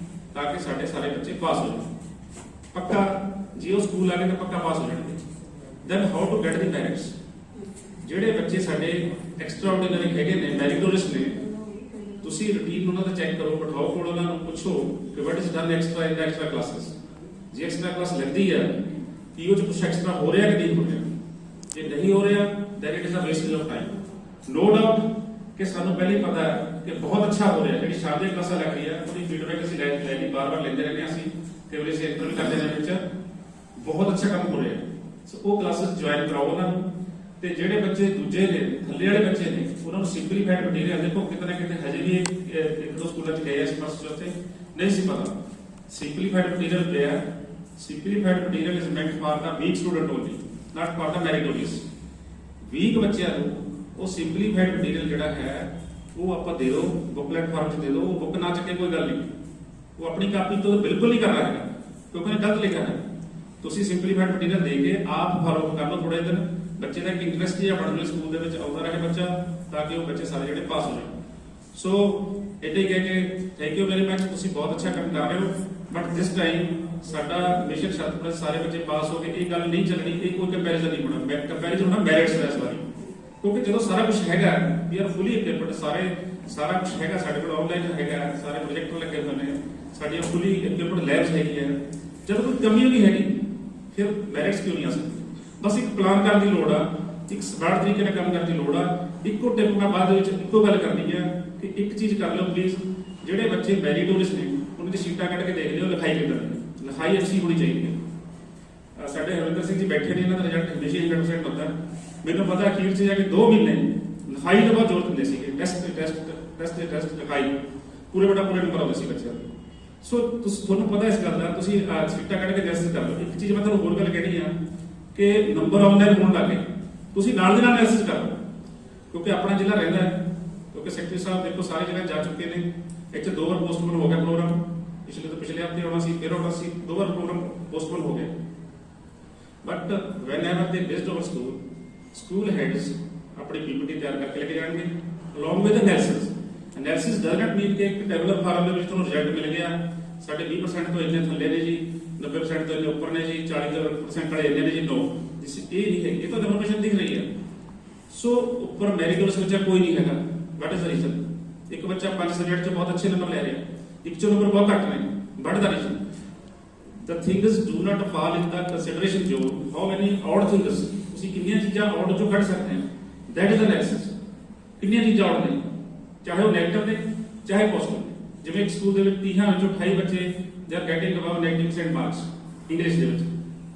ਤਾਂ ਕਿ ਸਾਡੇ ਸਾਰੇ ਬੱਚੇ ਪਾਸ ਹੋ ਜਾਣ। ਪੱਕਾ ਜੇ ਉਹ ਸਕੂਲ ਆ ਗਏ ਤਾਂ ਪੱਕਾ ਪਾਸ ਹੋ ਜਾਣਗੇ। Then how to get the merits. ਜਿਹੜੇ ਬੱਚੇ ਸਾਡੇ ਐਕਸਟਰਾ ਆਰਡੀਨਰੀ ਹੈਗੇ ਨੇ, ਮੈਰਿਟੋਰੀਅਸ ਨੇ, ਤੁਸੀਂ ਰੂਟੀਨ ਉਹਨਾਂ ਦਾ ਚੈੱਕ ਕਰੋ, ਬਿਠਾਓ ਕੋਲ, ਉਹਨਾਂ ਨੂੰ ਪੁੱਛੋ ਕਿ what is done extra in extra classes. ਜੇ ਐਕਸਟਰਾ ਕਲਾਸ ਲੱਗਦੀ ਹੈ ਕਿ ਉਹ 'ਚ ਕੁਝ ਐਕਸਟਰਾ ਹੋ ਰਿਹਾ ਕਿ ਨਹੀਂ ਹੋ ਰਿਹਾ। ਜੇ ਨਹੀਂ ਹੋ ਰਿਹਾ then it is a wastage of time. No doubt ਕਿ ਸਾਨੂੰ ਪਹਿਲੇ ਹੀ ਪਤਾ ਹੈ ਕਿ ਬਹੁਤ ਅੱਛਾ ਹੋ ਰਿਹਾ। ਜਿਹੜੀ ਸ਼ਾਮ ਦੀਆਂ ਕਲਾਸਾਂ ਲੱਗ ਰਹੀ ਹੈ ਉਹਦੀ ਫੀਡਬੈਕ ਅਸੀਂ ਲੈ ਬਾਰ-ਬਾਰ ਲੈਂਦੇ ਰਹਿੰਦੇ ਹਾਂ। ਅਸੀਂ ਕਈ ਵਾਰੀ ਅਸੀਂ ਇੰਟਰਵਿਊ ਕਰਦੇ ਨੇ ਵਿੱਚ, ਬਹੁਤ ਅੱਛਾ ਕੰਮ ਹੋ ਰਿਹਾ। ਸੋ ਉਹ ਕਲਾਸਿਸ ਜੁਆਇਨ ਕਰਾਓ ਉਹਨਾਂ ਨੂੰ। ਤੇ ਜਿਹੜੇ ਬੱਚੇ ਦੂਜੇ ਨੇ, ਥੱਲੇ ਵਾਲੇ ਬੱਚੇ ਨੇ, ਉਹਨਾਂ ਨੂੰ ਸਿੰਪਲੀਫਾਈਡ ਮਟੀਰੀਅਲ, ਦੇਖੋ ਕਿਤੇ ਨਾ ਕਿਤੇ ਹਜੇ ਵੀ 1-2 ਸਕੂਲਾਂ 'ਚ ਗਏ ਅਸੀਂ ਫਸਟ ਚੌਥੇ ਨਹੀਂ ਸੀ ਪਤਾ। ਸਿੰਪਲੀਫਾਈਡ ਮਟੀਰੀਅਲ ਪਿਆ। Simplified material is meant for the weak student only, not for the meritorious. Weak ਬੱਚਿਆਂ ਨੂੰ ਉਹ ਸਿੰਪਲੀਫਾਈਡ ਮਟੀਰੀਅਲ ਜਿਹੜਾ ਹੈ ਉਹ ਆਪਾਂ ਦੇ ਦਿਓ, ਬੁੱਕਲੈਟ ਫਾਰਮ 'ਚ ਦੇ ਦਿਓ। ਉਹ ਬੁੱਕ ਨਾ ਚੱਕੇ ਕੋਈ ਗੱਲ ਨਹੀਂ, ਉਹ ਆਪਣੀ ਕਾਪੀ ਤੋਂ ਬਿਲਕੁਲ ਨਹੀਂ ਕਰਨਾ ਹੈਗਾ, ਕਿਉਂਕਿ ਉਹਨੇ ਗਲਤ ਲਿਖਿਆ ਹੈ। ਤੁਸੀਂ ਸਿੰਪਲੀਫਾਈਡ ਮਟੀਰੀਅਲ ਦੇ ਕੇ ਆਪ ਫਾਲੋ ਕਰ ਲਓ ਥੋੜੇ ਦਿਨ, ਬੱਚੇ ਦਾ ਇੱਕ ਇੰਟਰਸਟ ਜਿਹਾ ਬਣ ਜਾਵੇ, ਸਕੂਲ ਦੇ ਵਿੱਚ ਆਉਂਦਾ ਰਹੇ ਬੱਚਾ, ਤਾਂ ਕਿ ਉਹ ਬੱਚੇ ਸਾਰੇ ਜਿਹੜੇ ਪਾਸ ਹੋ ਜਾਣ। ਸੋ ਇੱਦਾਂ ਹੀ ਕਹਿ ਕੇ ਥੈਂਕ ਯੂ ਵੈਰੀ ਮਚ। ਤੁਸੀਂ ਬਹੁਤ ਅੱਛਾ ਕੰਮ ਕਰ ਰਹੇ ਹੋ, ਬਟ ਦਿਸ ਟਾਈਮ ਸਾਡਾ ਮਿਸ਼ਨ ਸ਼ਤਪੁਰ ਸਾਰੇ ਬੱਚੇ ਪਾਸ ਹੋ ਗਏ, ਇਹ ਗੱਲ ਨਹੀਂ ਚੱਲਣੀ। ਇਹ ਕੋਈ ਕੰਪੈਰੀਜ਼ਨ ਨਹੀਂ ਹੋਣਾ, ਕੰਪੈਰੀਜ਼ਨ ਹੋਣਾ ਮੈਰਿਟਸ ਦਾ ਇਸ ਵਾਰੀ। ਕਿਉਂਕਿ ਜਦੋਂ ਸਾਰਾ ਕੁਝ ਹੈਗਾ, ਵੀ ਆਰ ਫੁੱਲੀ ਇਕਵਿਪਡ, ਸਾਰਾ ਕੁਝ ਹੈਗਾ ਸਾਡੇ ਕੋਲ, ਆਨਲਾਈਨ ਹੈਗਾ, ਸਾਰੇ ਪ੍ਰੋਜੈਕਟਰ ਲੱਗੇ ਹੋਏ ਨੇ, ਸਾਡੀਆਂ ਫੁੱਲੀ ਇਕਵਿਪਡ ਲੈਬਸ ਹੈਗੀਆਂ। ਜਦੋਂ ਕੋਈ ਕਮੀ ਨਹੀਂ ਹੈਗੀ ਫਿਰ ਮੈਰਿਟਸ ਕਿਉਂ ਨਹੀਂ ਆ ਸਕਦੀ? ਬਸ ਇੱਕ ਪਲਾਨ ਕਰਨ ਦੀ ਲੋੜ ਆ, ਇੱਕ ਸਮਾਰਟ ਤਰੀਕੇ ਨਾਲ ਕੰਮ ਕਰਨ ਦੀ ਲੋੜ ਆ। ਇੱਕੋ ਟਿਪ ਮੈਂ ਬਾਅਦ ਵਿੱਚ ਇੱਕੋ ਗੱਲ ਕਰਨੀ ਹੈ ਕਿ ਇੱਕ ਚੀਜ਼ ਕਰ ਲਓ ਪਲੀਜ਼, ਜਿਹੜੇ ਬੱਚੇ ਮੈਰੀਟੋਰੀਅਸ ਨੇ ਉਹਨਾਂ ਦੀ ਸ਼ੀਟਾਂ ਕੱਢ ਕੇ ਦੇਖ ਲਿਓ, ਲਿਖਾਈ ਕਿੱਦਾਂ ਹੈ, ਲਿਖਾਈ ਅੱਛੀ ਹੋਣੀ ਚਾਹੀਦੀ ਹੈ। ਸਾਡੇ ਹਰਵਿੰਦਰ ਸਿੰਘ ਜੀ ਬੈਠੇ ਨੇ, ਇਹਨਾਂ ਦਾ ਰਿਜ਼ਲਟ ਹਮੇਸ਼ਾ 100% ਹੁੰਦਾ। ਮੈਨੂੰ ਪਤਾ ਅਖੀਰ 'ਚ ਜਾ ਕੇ 2 ਮਹੀਨੇ ਲਿਖਾਈ ਦਾ ਬਹੁਤ ਜ਼ੋਰ ਦਿੰਦੇ ਸੀਗੇ, ਟੈਸਟ ਲਿਖਾਈ ਪੂਰੇ ਨੰਬਰ ਆਉਂਦੇ ਸੀ ਬੱਚਿਆਂ ਦੇ। ਸੋ ਤੁਹਾਨੂੰ ਪਤਾ ਇਸ ਗੱਲ ਦਾ, ਤੁਸੀਂ ਸੀਟਾਂ ਕੱਢ ਕੇ ਟੈਸਟ ਕਰ ਲਓ। ਇੱਕ ਚੀਜ਼ ਮੈਂ ਤੁਹਾਨੂੰ ਹੋਰ ਗੱਲ ਕਹਿਣੀ ਆ ਕਿ ਨੰਬਰ ਆਨਲਾਈਨ ਹੋਣ ਲੱਗੇ, ਤੁਸੀਂ ਨਾਲ ਦੀ ਨਾਲ ਮੈਸੇਜ ਕਰ ਲਓ, ਕਿਉਂਕਿ ਆਪਣਾ ਜ਼ਿਲ੍ਹਾ ਰਹਿੰਦਾ ਹੈ। ਕਿਉਂਕਿ ਸੈਕਟਰੀ ਸਾਹਿਬ ਦੇਖੋ ਸਾਰੇ ਜ਼ਿਲ੍ਹੇ ਜਾ ਚੁੱਕੇ ਨੇ। ਇੱਥੇ 2 ਵਾਰ ਪੋਸਟਪੋਨ ਹੋ ਗਿਆ ਪ੍ਰੋਗਰਾਮ, ਪਿਛਲੇ ਹਫ਼ਤੇ ਆਉਣਾ ਸੀ, ਫਿਰ ਆਉਣਾ ਸੀ, 2 ਵਾਰ ਪ੍ਰੋਗਰਾਮ ਪੋਸਟਪੋਨ ਹੋ ਗਿਆ। But whenever they visit our school heads ਆਪਣੀ PPT ਤਿਆਰ ਕਰਕੇ ਲੈ ਕੇ ਜਾਣਗੇ along with analysis does not mean ਕਿ ਇੱਕ ਟੇਬਲਰ ਫਾਰਮ ਦੇ ਵਿੱਚ ਤੁਹਾਨੂੰ ਰਿਜ਼ਲਟ ਮਿਲ ਗਿਆ, ਸਾਡੇ 20% ਤੋਂ ਇੰਨੇ ਥੱਲੇ ਨੇ ਜੀ, 90% ਤੋਂ ਇੰਨੇ ਉੱਪਰ ਨੇ ਜੀ, 40% ਵਾਲੇ ਇੰਨੇ ਨੇ ਜੀ। ਨੋ, ਇਹ ਨਹੀਂ ਹੈ, ਇਹ ਤਾਂ ਇਨਫੋਰਮੇਸ਼ਨ ਦਿਖ ਰਹੀ ਹੈ। ਸੋ ਉੱਪਰ ਮੈਰੀਟੋਰੀਅਸ ਬੱਚਾ ਕੋਈ ਨਹੀਂ ਹੈਗਾ। What is the reason? ਇੱਕ ਬੱਚਾ 5 ਸਬਜੈਕਟ 'ਚ ਬਹੁਤ ਅੱਛੇ ਨੰਬਰ ਲੈ ਰਿਹਾ, ਇੱਕ 'ਚ ਨੰਬਰ ਬਹੁਤ ਘੱਟ ਨੇ, ਵੱਧਦਾ ਨਹੀਂ। The things do not fall in the consideration ਜੋ how many odd things ਤੁਸੀਂ ਕਿੰਨੀਆਂ ਚੀਜ਼ਾਂ odd ਚੋਂ ਕੱਢ ਸਕਦੇ ਹੋ, that is analysis। ਕਿੰਨੀਆਂ ਚੀਜ਼ਾਂ odd ਨੇ, ਚਾਹੇ ਉਹ ਨੈਗੇਟਿਵ ਨੇ ਚਾਹੇ ਪੋਜ਼ਿਟਿਵ। ਜਿਵੇਂ ਇੱਕ ਸਕੂਲ ਦੇ ਵਿੱਚ 30 ਵਿੱਚੋਂ 28 ਬੱਚੇ they are getting above 90% marks English ਦੇ ਵਿੱਚ,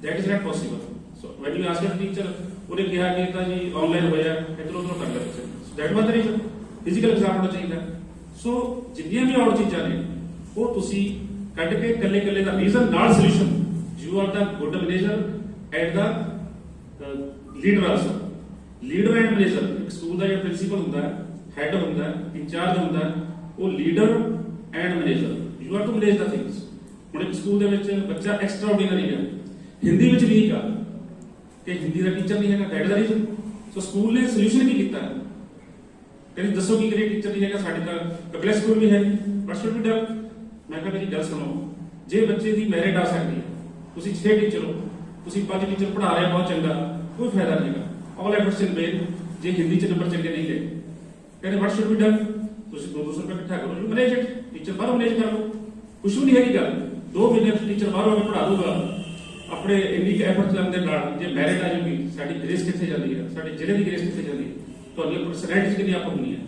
that is not possible। so when you ask a teacher ਉਹਨੇ ਕਿਹਾ ਕਿ ਤਾਂ ਜੀ ਆਨਲਾਈਨ ਹੋਇਆ, ਇੱਧਰੋਂ ਉੱਧਰੋਂ ਕਰ ਲਿਆ ਬੱਚੇ, that was the reason। Physical exam ਹੋਣਾ ਚਾਹੀਦਾ। ਸੋ ਜਿੰਨੀਆਂ ਵੀ odd ਚੀਜ਼ਾਂ ਨੇ ਉਹ ਤੁਸੀਂ ਕੱਢ ਕੇ ਇਕੱਲੇ ਇਕੱਲੇ ਦਾ ਰੀਜ਼ਨ ਨਾਲ solution, you are the good manager at the leader also. Leader and manager, ਇੱਕ ਸਕੂਲ ਦਾ ਜਿਹੜਾ ਪ੍ਰਿੰਸੀਪਲ ਹੁੰਦਾ ਹੈ, ਹੈਡ ਹੁੰਦਾ ਹੈ, ਇੰਚਾਰਜ ਹੁੰਦਾ ਹੈ, ਉਹ leader and manager, you are to manage the things. ਹੁਣ ਇੱਕ ਸਕੂਲ ਦੇ ਵਿੱਚ ਬੱਚਾ ਐਕਸਟਰਾ ਆਰਡੀਨਰੀ ਹੈ, ਹਿੰਦੀ ਵਿੱਚ ਵੀਕ ਆ ਤੇ ਹਿੰਦੀ ਦਾ ਟੀਚਰ ਨਹੀਂ ਹੈਗਾ, that is the reason. So school ਨੇ ਸੋਲੂਸ਼ਨ ਕੀ ਕੀਤਾ, ਕਹਿੰਦੇ ਦੱਸੋ ਕੀ ਕਰੇ, ਟੀਚਰ ਨਹੀਂ ਹੈਗਾ, ਸਾਡੇ ਤਾਂ ਕਪਿਲਾ ਸਕੂਲ ਵੀ ਹੈ, ਵਾਟ ਸ਼ੁਡ ਬੀ ਡਨ। ਮੈਂ ਕਿਹਾ ਮੇਰੀ ਗੱਲ ਸੁਣੋ, ਜੇ ਬੱਚੇ ਦੀ ਮੈਰਿਟ ਆ ਸਕਦੀ ਹੈ, ਤੁਸੀਂ 6 ਟੀਚਰ ਹੋ, ਤੁਸੀਂ 5 ਟੀਚਰ ਪੜ੍ਹਾ ਰਹੇ ਬਹੁਤ ਚੰਗਾ, ਕੋਈ ਫਾਇਦਾ ਨਹੀਂ ਹੈਗਾ। ਆਲ ਐਫਰਟਸ ਇਨ ਵੇਨ ਜੇ ਹਿੰਦੀ 'ਚ ਨੰਬਰ ਚੰਗੇ ਨਹੀਂ ਲਏ, ਕਹਿੰਦੇ ਵਾਟ ਸ਼ੁਡ ਬੀ ਡਨ, ਤੁਸੀਂ 200 ਰੁਪਏ ਇਕੱਠਾ ਕਰੋ, ਯੂ ਮੈਨੇਜ ਇਟ, ਟੀਚਰ ਬਾਹਰੋਂ ਮੈਨੇਜ ਕਰ ਲਓ, ਕੁਛ ਵੀ ਨਹੀਂ ਹੈਗੀ ਗੱਲ। 2 ਮਹੀਨੇ ਟੀਚਰ ਬਾਹਰੋਂ ਆ ਕੇ ਪੜ੍ਹਾ ਦੂਗਾ ਆਪਣੇ ਇੰਨੀ ਐਫਰਟ ਕਰਨ ਦੇ ਨਾਲ। ਜੇ ਮੈਰਿਟ ਆ ਜਾਊਗੀ, ਸਾਡੀ ਗ੍ਰੇਸ ਕਿੱਥੇ ਜਾਂਦੀ ਹੈ, ਸਾਡੇ ਜ਼ਿਲ੍ਹੇ ਦੀ ਗ੍ਰੇਸ ਕਿੱਥੇ ਜਾਂਦੀ ਹੈ, ਤੁਹਾਡੀ ਪਰਸੈਂਟੇਜ ਕਿੰਨੀ ਅਪ ਹੋਣੀ ਹੈ।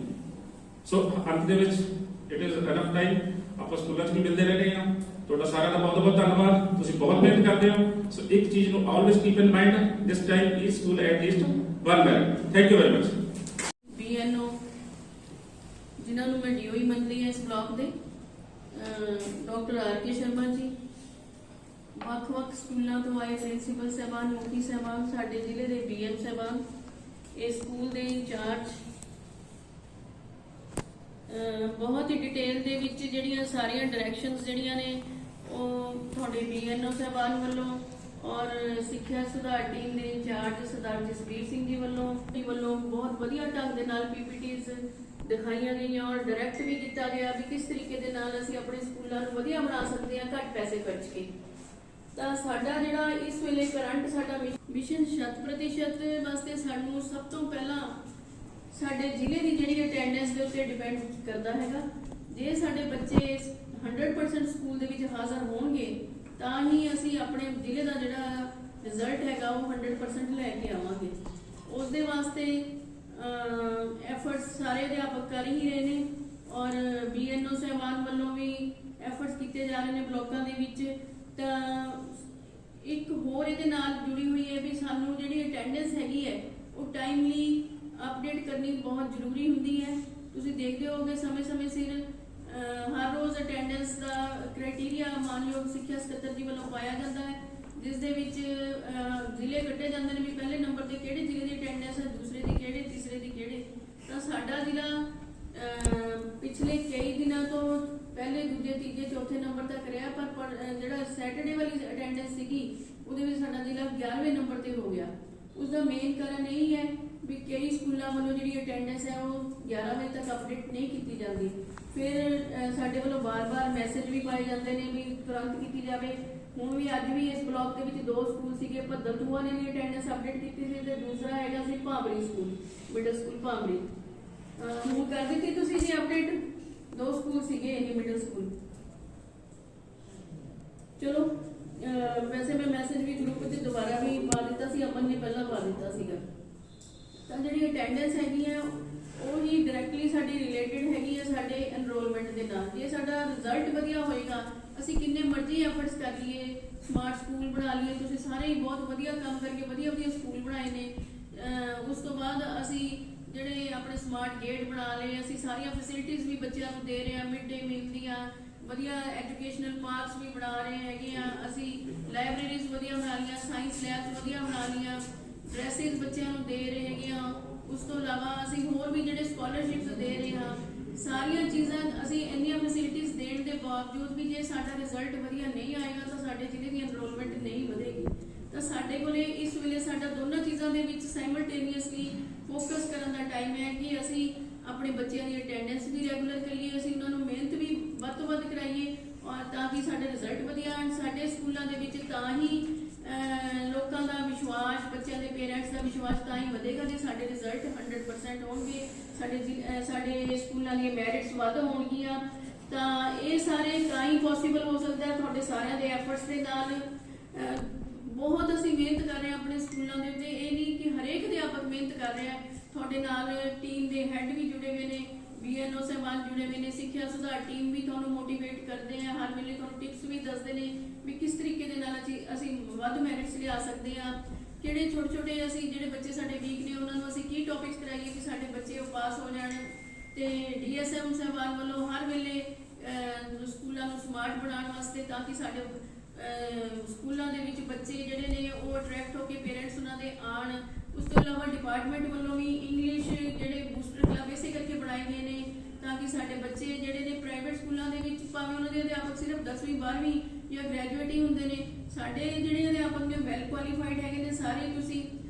ਸੋ ਅੰਤ ਦੇ ਵਿੱਚ ਇਟ ਇਜ਼ ਅਨਫ ਟਾਈਮ, ਆਪਾਂ ਸਕੂਲਾਂ 'ਚ ਵੀ ਮਿਲਦੇ ਰਹਿੰਦੇ ਹਾਂ। ਤੁਹਾਡਾ ਸਾਰਿਆਂ ਦਾ ਬਹੁਤ ਬਹੁਤ ਧੰਨਵਾਦ, ਤੁਸੀਂ ਬਹੁਤ ਮਿਹਨਤ ਕਰਦੇ ਹੋ। ਸੋ ਇੱਕ ਚੀਜ਼ ਨੂੰ always keep in mind, this time each school at least 1 merit. Thank you very much. BNO ਜਿਨ੍ਹਾਂ ਨੂੰ ਮੈਂ ਡੀਓਈ ਮੰਨਦੀ ਹਾਂ ਇਸ ਬਲਾਕ ਦੇ, ਡਾਕਟਰ RK ਸ਼ਰਮਾ ਜੀ, ਵੱਖ-ਵੱਖ ਸਕੂਲਾਂ ਤੋਂ ਆਏ ਪ੍ਰਿੰਸੀਪਲ ਸਾਹਿਬਾਨ, ਮੁਖੀ ਸਾਹਿਬਾਨ, ਸਾਡੇ ਜ਼ਿਲ੍ਹੇ ਦੇ BM ਸਾਹਿਬਾਨ, ਇਸ ਸਕੂਲ ਦੇ ਇੰਚਾਰਜ, ਬਹੁਤ ਹੀ ਡਿਟੇਲ ਦੇ ਵਿੱਚ ਜਿਹੜੀਆਂ ਸਾਰੀਆਂ ਡਾਇਰੈਕਸ਼ਨਸ ਜਿਹੜੀਆਂ ਨੇ ਉਹ ਤੁਹਾਡੇ BNO ਸਾਹਿਬਾਨ ਵੱਲੋਂ ਔਰ ਸਿੱਖਿਆ ਸੁਧਾਰ ਟੀਮ ਦੇ ਇੰਚਾਰਜ ਸਰਦਾਰ ਜਸਵੀਰ ਸਿੰਘ ਜੀ ਵੱਲੋਂ ਬਹੁਤ ਵਧੀਆ ਢੰਗ ਦੇ ਨਾਲ PPTs ਦਿਖਾਈਆਂ ਗਈਆਂ ਔਰ ਡਾਇਰੈਕਟ ਵੀ ਕੀਤਾ ਗਿਆ ਵੀ ਕਿਸ ਤਰੀਕੇ ਦੇ ਨਾਲ ਅਸੀਂ ਆਪਣੇ ਸਕੂਲਾਂ ਨੂੰ ਵਧੀਆ ਬਣਾ ਸਕਦੇ ਹਾਂ ਘੱਟ ਪੈਸੇ ਖਰਚ ਕੇ। ਤਾਂ ਸਾਡਾ ਜਿਹੜਾ ਇਸ ਵੇਲੇ ਕਰੰਟ ਸਾਡਾ ਮਿਸ਼ਨ 100% ਵਾਸਤੇ ਸਾਨੂੰ ਸਭ ਤੋਂ ਪਹਿਲਾਂ ਸਾਡੇ ਜ਼ਿਲ੍ਹੇ ਦੀ ਜਿਹੜੀ ਅਟੈਂਡੈਂਸ ਦੇ ਉੱਤੇ ਡਿਪੈਂਡ ਕਰਦਾ ਹੈਗਾ। ਜੇ ਸਾਡੇ ਬੱਚੇ 100% ਸਕੂਲ ਦੇ ਵਿੱਚ ਹਾਜ਼ਰ ਹੋਣਗੇ ਤਾਂ ਹੀ ਅਸੀਂ ਆਪਣੇ ਜ਼ਿਲ੍ਹੇ ਦਾ ਜਿਹੜਾ ਰਿਜ਼ਲਟ ਹੈਗਾ ਉਹ 100% ਲੈ ਕੇ ਆਵਾਂਗੇ। ਉਸ ਦੇ ਵਾਸਤੇ ਐਫਰਟਸ ਸਾਰੇ ਅਧਿਆਪਕ ਕਰ ਹੀ ਰਹੇ ਨੇ ਔਰ BNO ਸਾਹਿਬਾਨ ਵੱਲੋਂ ਵੀ ਐਫਰਟਸ ਕੀਤੇ ਜਾ ਰਹੇ ਨੇ ਬਲਾਕਾਂ ਦੇ ਵਿੱਚ। ਤਾਂ ਇੱਕ ਹੋਰ ਇਹਦੇ ਨਾਲ ਜੁੜੀ ਹੋਈ ਹੈ ਵੀ ਸਾਨੂੰ ਜਿਹੜੀ ਅਟੈਂਡੈਂਸ ਹੈਗੀ ਹੈ ਉਹ ਟਾਈਮਲੀ ਅਪਡੇਟ ਕਰਨੀ ਬਹੁਤ ਜ਼ਰੂਰੀ ਹੁੰਦੀ ਹੈ। ਤੁਸੀਂ ਦੇਖਦੇ ਹੋਗੇ ਸਮੇਂ-ਸਮੇਂ ਸਿਰ ਹਰ ਰੋਜ਼ ਅਟੈਂਡੈਂਸ ਦਾ ਕ੍ਰਾਈਟੇਰੀਆ ਮਾਨਯੋਗ ਸਿੱਖਿਆ ਸਕੱਤਰ ਜੀ ਵੱਲੋਂ ਪਾਇਆ ਜਾਂਦਾ ਹੈ, ਜਿਸ ਦੇ ਵਿੱਚ ਜ਼ਿਲ੍ਹੇ ਕੱਢੇ ਜਾਂਦੇ ਨੇ ਵੀ ਪਹਿਲੇ ਨੰਬਰ ਤੇ ਕਿਹੜੇ ਜ਼ਿਲ੍ਹੇ ਦੀ ਅਟੈਂਡੈਂਸ ਹੈ, ਦੂਸਰੇ ਦੀ ਕਿਹੜੇ, ਤੀਸਰੇ ਦੀ ਕਿਹੜੇ। ਤਾਂ ਸਾਡਾ ਜ਼ਿਲ੍ਹਾ ਪਿਛਲੇ ਕਈ ਦਿਨਾਂ ਤੋਂ ਪਹਿਲੇ, ਦੂਜੇ, ਤੀਜੇ, ਚੌਥੇ ਨੰਬਰ ਤੱਕ ਰਿਹਾ, ਪਰ ਜਿਹੜਾ ਸੈਟਰਡੇ ਵਾਲੀ ਅਟੈਂਡੈਂਸ ਸੀਗੀ ਉਹਦੇ ਵਿੱਚ ਸਾਡਾ ਜ਼ਿਲ੍ਹਾ 11ਵੇਂ ਨੰਬਰ ਤੇ ਹੋ ਗਿਆ। ਉਸ ਦਾ ਮੇਨ ਕਾਰਨ ਇਹ ਹੈ ਵੀ ਕਈ ਸਕੂਲਾਂ ਵੱਲੋਂ ਜਿਹੜੀ ਅਟੈਂਡੈਂਸ ਹੈ ਉਹ 11 ਵਜੇ ਤੱਕ ਅਪਡੇਟ ਨਹੀਂ ਕੀਤੀ ਜਾਂਦੀ। ਫਿਰ ਸਾਡੇ ਵੱਲੋਂ ਬਾਰ-ਬਾਰ ਮੈਸੇਜ ਵੀ ਪਾਏ ਜਾਂਦੇ ਨੇ ਵੀ ਤੁਰੰਤ ਕੀਤੀ ਜਾਵੇ। ਹੁਣ ਵੀ ਅੱਜ ਵੀ ਇਸ ਬਲਾਕ ਦੇ ਵਿੱਚ 2 ਸਕੂਲ ਸੀਗੇ, ਭੱਦਲਤੂਆ ਨੇ ਵੀ ਅਟੈਂਡੈਂਸ ਅਪਡੇਟ ਕੀਤੀ ਸੀ ਤੇ ਦੂਸਰਾ ਹੈਗਾ ਸੀ Bhambri school, middle school Bhambri. ਹੁਣ ਕਰ ਦਿੱਤੀ ਤੁਸੀਂ ਜੀ ਅਪਡੇਟ, 2 ਸਕੂਲ ਸੀਗੇ ਇਹ ਮਿਡਲ ਸਕੂਲ। ਚਲੋ ਵੈਸੇ ਮੈਂ ਮੈਸੇਜ ਵੀ ਗਰੁੱਪ 'ਚ ਦੁਬਾਰਾ ਵੀ ਪਾ ਦਿੱਤਾ ਸੀ, ਅਮਨ ਨੇ ਪਹਿਲਾਂ ਪਾ ਦਿੱਤਾ ਸੀਗਾ। ਤਾਂ ਜਿਹੜੀ ਅਟੈਂਡੈਂਸ ਹੈਗੀ ਹੈ ਉਹ ਹੀ ਡਾਇਰੈਕਟਲੀ ਸਾਡੀ ਰਿਲੇਟਡ ਹੈਗੀ ਹੈ ਸਾਡੇ ਐਨਰੋਲਮੈਂਟ ਦੇ ਨਾਲ। ਜੇ ਸਾਡਾ ਰਿਜ਼ਲਟ ਵਧੀਆ ਹੋਏਗਾ, ਅਸੀਂ ਕਿੰਨੇ ਮਰਜ਼ੀ ਐਫਰਟਸ ਕਰ ਲਈਏ, ਸਮਾਰਟ ਸਕੂਲ ਬਣਾ ਲਈਏ, ਤੁਸੀਂ ਸਾਰੇ ਹੀ ਬਹੁਤ ਵਧੀਆ ਕੰਮ ਕਰਕੇ ਵਧੀਆ ਸਕੂਲ ਬਣਾਏ ਨੇ। ਉਸ ਤੋਂ ਬਾਅਦ ਅਸੀਂ ਜਿਹੜੇ ਆਪਣੇ ਸਮਾਰਟ ਗੇਟ ਬਣਾ ਲਏ, ਅਸੀਂ ਸਾਰੀਆਂ ਫੈਸਿਲਿਟੀਜ਼ ਵੀ ਬੱਚਿਆਂ ਨੂੰ ਦੇ ਰਹੇ ਹਾਂ, ਮਿਡ ਡੇ ਮੀਲ ਦੀਆਂ ਵਧੀਆ ਐਜੂਕੇਸ਼ਨਲ ਪਾਰਕਸ ਵੀ ਬਣਾ ਰਹੇ ਹੈਗੇ ਆ, ਅਸੀਂ ਲਾਇਬ੍ਰੇਰੀਜ਼ ਵਧੀਆ ਬਣਾ ਲਈਆਂ, ਸਾਇੰਸ ਲੈਬਸ ਵਧੀਆ ਬਣਾ ਲਈਆਂ, ਡਰੈਸਿਸ ਬੱਚਿਆਂ ਨੂੰ ਦੇ ਰਹੇ ਹੈਗੇ ਆ। ਉਸ ਤੋਂ ਇਲਾਵਾ ਅਸੀਂ ਹੋਰ ਵੀ ਜਿਹੜੇ ਸਕਾਲਰਸ਼ਿਪਸ ਦੇ ਰਹੇ ਹਾਂ, ਸਾਰੀਆਂ ਚੀਜ਼ਾਂ ਅਸੀਂ ਇੰਨੀਆਂ ਫੈਸਿਲਿਟੀਜ਼ ਦੇਣ ਦੇ ਬਾਵਜੂਦ ਵੀ ਜੇ ਸਾਡਾ ਰਿਜ਼ਲਟ ਵਧੀਆ ਨਹੀਂ ਆਏਗਾ ਤਾਂ ਸਾਡੇ ਜ਼ਿਲ੍ਹੇ ਦੀ ਐਨਰੋਲਮੈਂਟ ਨਹੀਂ ਵਧੇਗੀ। ਤਾਂ ਸਾਡੇ ਕੋਲੇ ਇਸ ਵੇਲੇ ਸਾਡਾ ਦੋਨਾਂ ਚੀਜ਼ਾਂ ਦੇ ਵਿੱਚ ਸਾਈਮਲਟੇਨੀਅਸਲੀ ਫੋਕਸ ਕਰਨ ਦਾ ਟਾਈਮ ਹੈ ਕਿ ਅਸੀਂ ਆਪਣੇ ਬੱਚਿਆਂ ਦੀ ਅਟੈਂਡੈਂਸ ਵੀ ਰੈਗੂਲਰ ਕਰੀਏ, ਅਸੀਂ ਉਹਨਾਂ ਨੂੰ ਮਿਹਨਤ ਵੀ ਵੱਧ ਤੋਂ ਵੱਧ ਕਰਾਈਏ ਔਰ ਤਾਂ ਕਿ ਸਾਡੇ ਰਿਜ਼ਲਟ ਵਧੀਆ ਆਉਣ। ਸਾਡੇ ਸਕੂਲਾਂ ਦੇ ਵਿੱਚ ਤਾਂ ਹੀ ਲੋਕਾਂ ਦਾ ਵਿਸ਼ਵਾਸ, ਬੱਚਿਆਂ ਦੇ ਪੇਰੈਂਟਸ ਦਾ ਵਿਸ਼ਵਾਸ ਤਾਂ ਹੀ ਵਧੇਗਾ ਜੇ ਸਾਡੇ ਰਿਜ਼ਲਟ 100% ਹੋਣਗੇ, ਸਾਡੇ ਸਕੂਲਾਂ ਦੀਆਂ ਮੈਰਿਟਸ ਵੱਧ ਹੋਣਗੀਆਂ। ਤਾਂ ਇਹ ਸਾਰੇ ਤਾਂ ਹੀ ਪੋਸੀਬਲ ਹੋ ਸਕਦਾ ਤੁਹਾਡੇ ਸਾਰਿਆਂ ਦੇ ਐਫਰਟਸ ਦੇ ਨਾਲ। ਬਹੁਤ ਅਸੀਂ ਮਿਹਨਤ ਕਰ ਰਹੇ ਹਾਂ ਆਪਣੇ ਸਕੂਲਾਂ ਦੇ ਉੱਤੇ, ਇਹ ਨਹੀਂ ਕਿ ਹਰੇਕ ਅਧਿਆਪਕ ਮਿਹਨਤ ਕਰ ਰਿਹਾ। ਤੁਹਾਡੇ ਨਾਲ ਟੀਮ ਦੇ ਹੈੱਡ ਵੀ ਜੁੜੇ ਹੋਏ ਨੇ, BNO ਸਾਹਿਬਾਨ ਜੁੜੇ ਹੋਏ ਨੇ, ਸਿੱਖਿਆ ਸੁਧਾਰ ਟੀਮ ਵੀ ਤੁਹਾਨੂੰ ਮੋਟੀਵੇਟ ਕਰਦੇ ਆ, ਹਰ ਵੇਲੇ ਤੁਹਾਨੂੰ ਟਿਪਸ ਵੀ ਦੱਸਦੇ ਨੇ ਵੀ ਕਿਸ ਤਰੀਕੇ ਦੇ ਨਾਲ ਅਸੀਂ ਵੱਧ ਮੈਰਿਟਸ ਲਿਆ ਸਕਦੇ ਆ, ਕਿਹੜੇ ਛੋਟੇ ਅਸੀਂ ਜਿਹੜੇ ਬੱਚੇ ਸਾਡੇ ਵੀਕ ਨੇ ਉਹਨਾਂ ਨੂੰ ਅਸੀਂ ਕੀ ਟੌਪਿਕਸ ਕਰਾਈਏ ਕਿ ਸਾਡੇ ਬੱਚੇ ਉਹ ਪਾਸ ਹੋ ਜਾਣ। ਤੇ DSM ਸਾਹਿਬਾਨ ਵੱਲੋਂ ਹਰ ਵੇਲੇ ਸਕੂਲਾਂ ਨੂੰ ਸਮਾਰਟ ਬਣਾਉਣ ਵਾਸਤੇ ਤਾਂ ਕਿ ਸਾਡੇ ਸਕੂਲਾਂ ਦੇ ਵਿੱਚ ਬੱਚੇ ਜਿਹੜੇ ਨੇ ਉਹ ਅਟਰੈਕਟ ਹੋ ਕੇ ਪੇਰੈਂਟਸ ਉਹਨਾਂ ਦੇ ਆਣ। ਉਸ ਤੋਂ ਇਲਾਵਾ ਡਿਪਾਰਟਮੈਂਟ ਵੱਲੋਂ ਵੀ ਇੰਗਲਿਸ਼ ਜਿਹੜੇ ਬੂਸਟਰ ਕਲੱਬ ਇਸੇ ਕਰਕੇ ਬਣਾਏ ਗਏ ਨੇ ਤਾਂ ਕਿ ਸਾਡੇ ਬੱਚੇ ਜਿਹੜੇ ਨੇ ਪ੍ਰਾਈਵੇਟ ਸਕੂਲਾਂ ਦੇ ਵਿੱਚ ਭਾਵੇਂ ਉਹਨਾਂ ਦੇ ਅਧਿਆਪਕ ਸਿਰਫ 10ਵੀਂ 12ਵੀਂ ਜਾਂ ਗ੍ਰੈਜੂਏਟ ਹੀ ਹੁੰਦੇ ਨੇ, ਸਾਡੇ ਜਿਹੜੇ ਅਧਿਆਪਕ ਨੇ ਵੈਲ ਕੁਆਲੀਫਾਈਡ ਹੈਗੇ ਨੇ ਸਾਰੇ ਤੁਸੀਂ।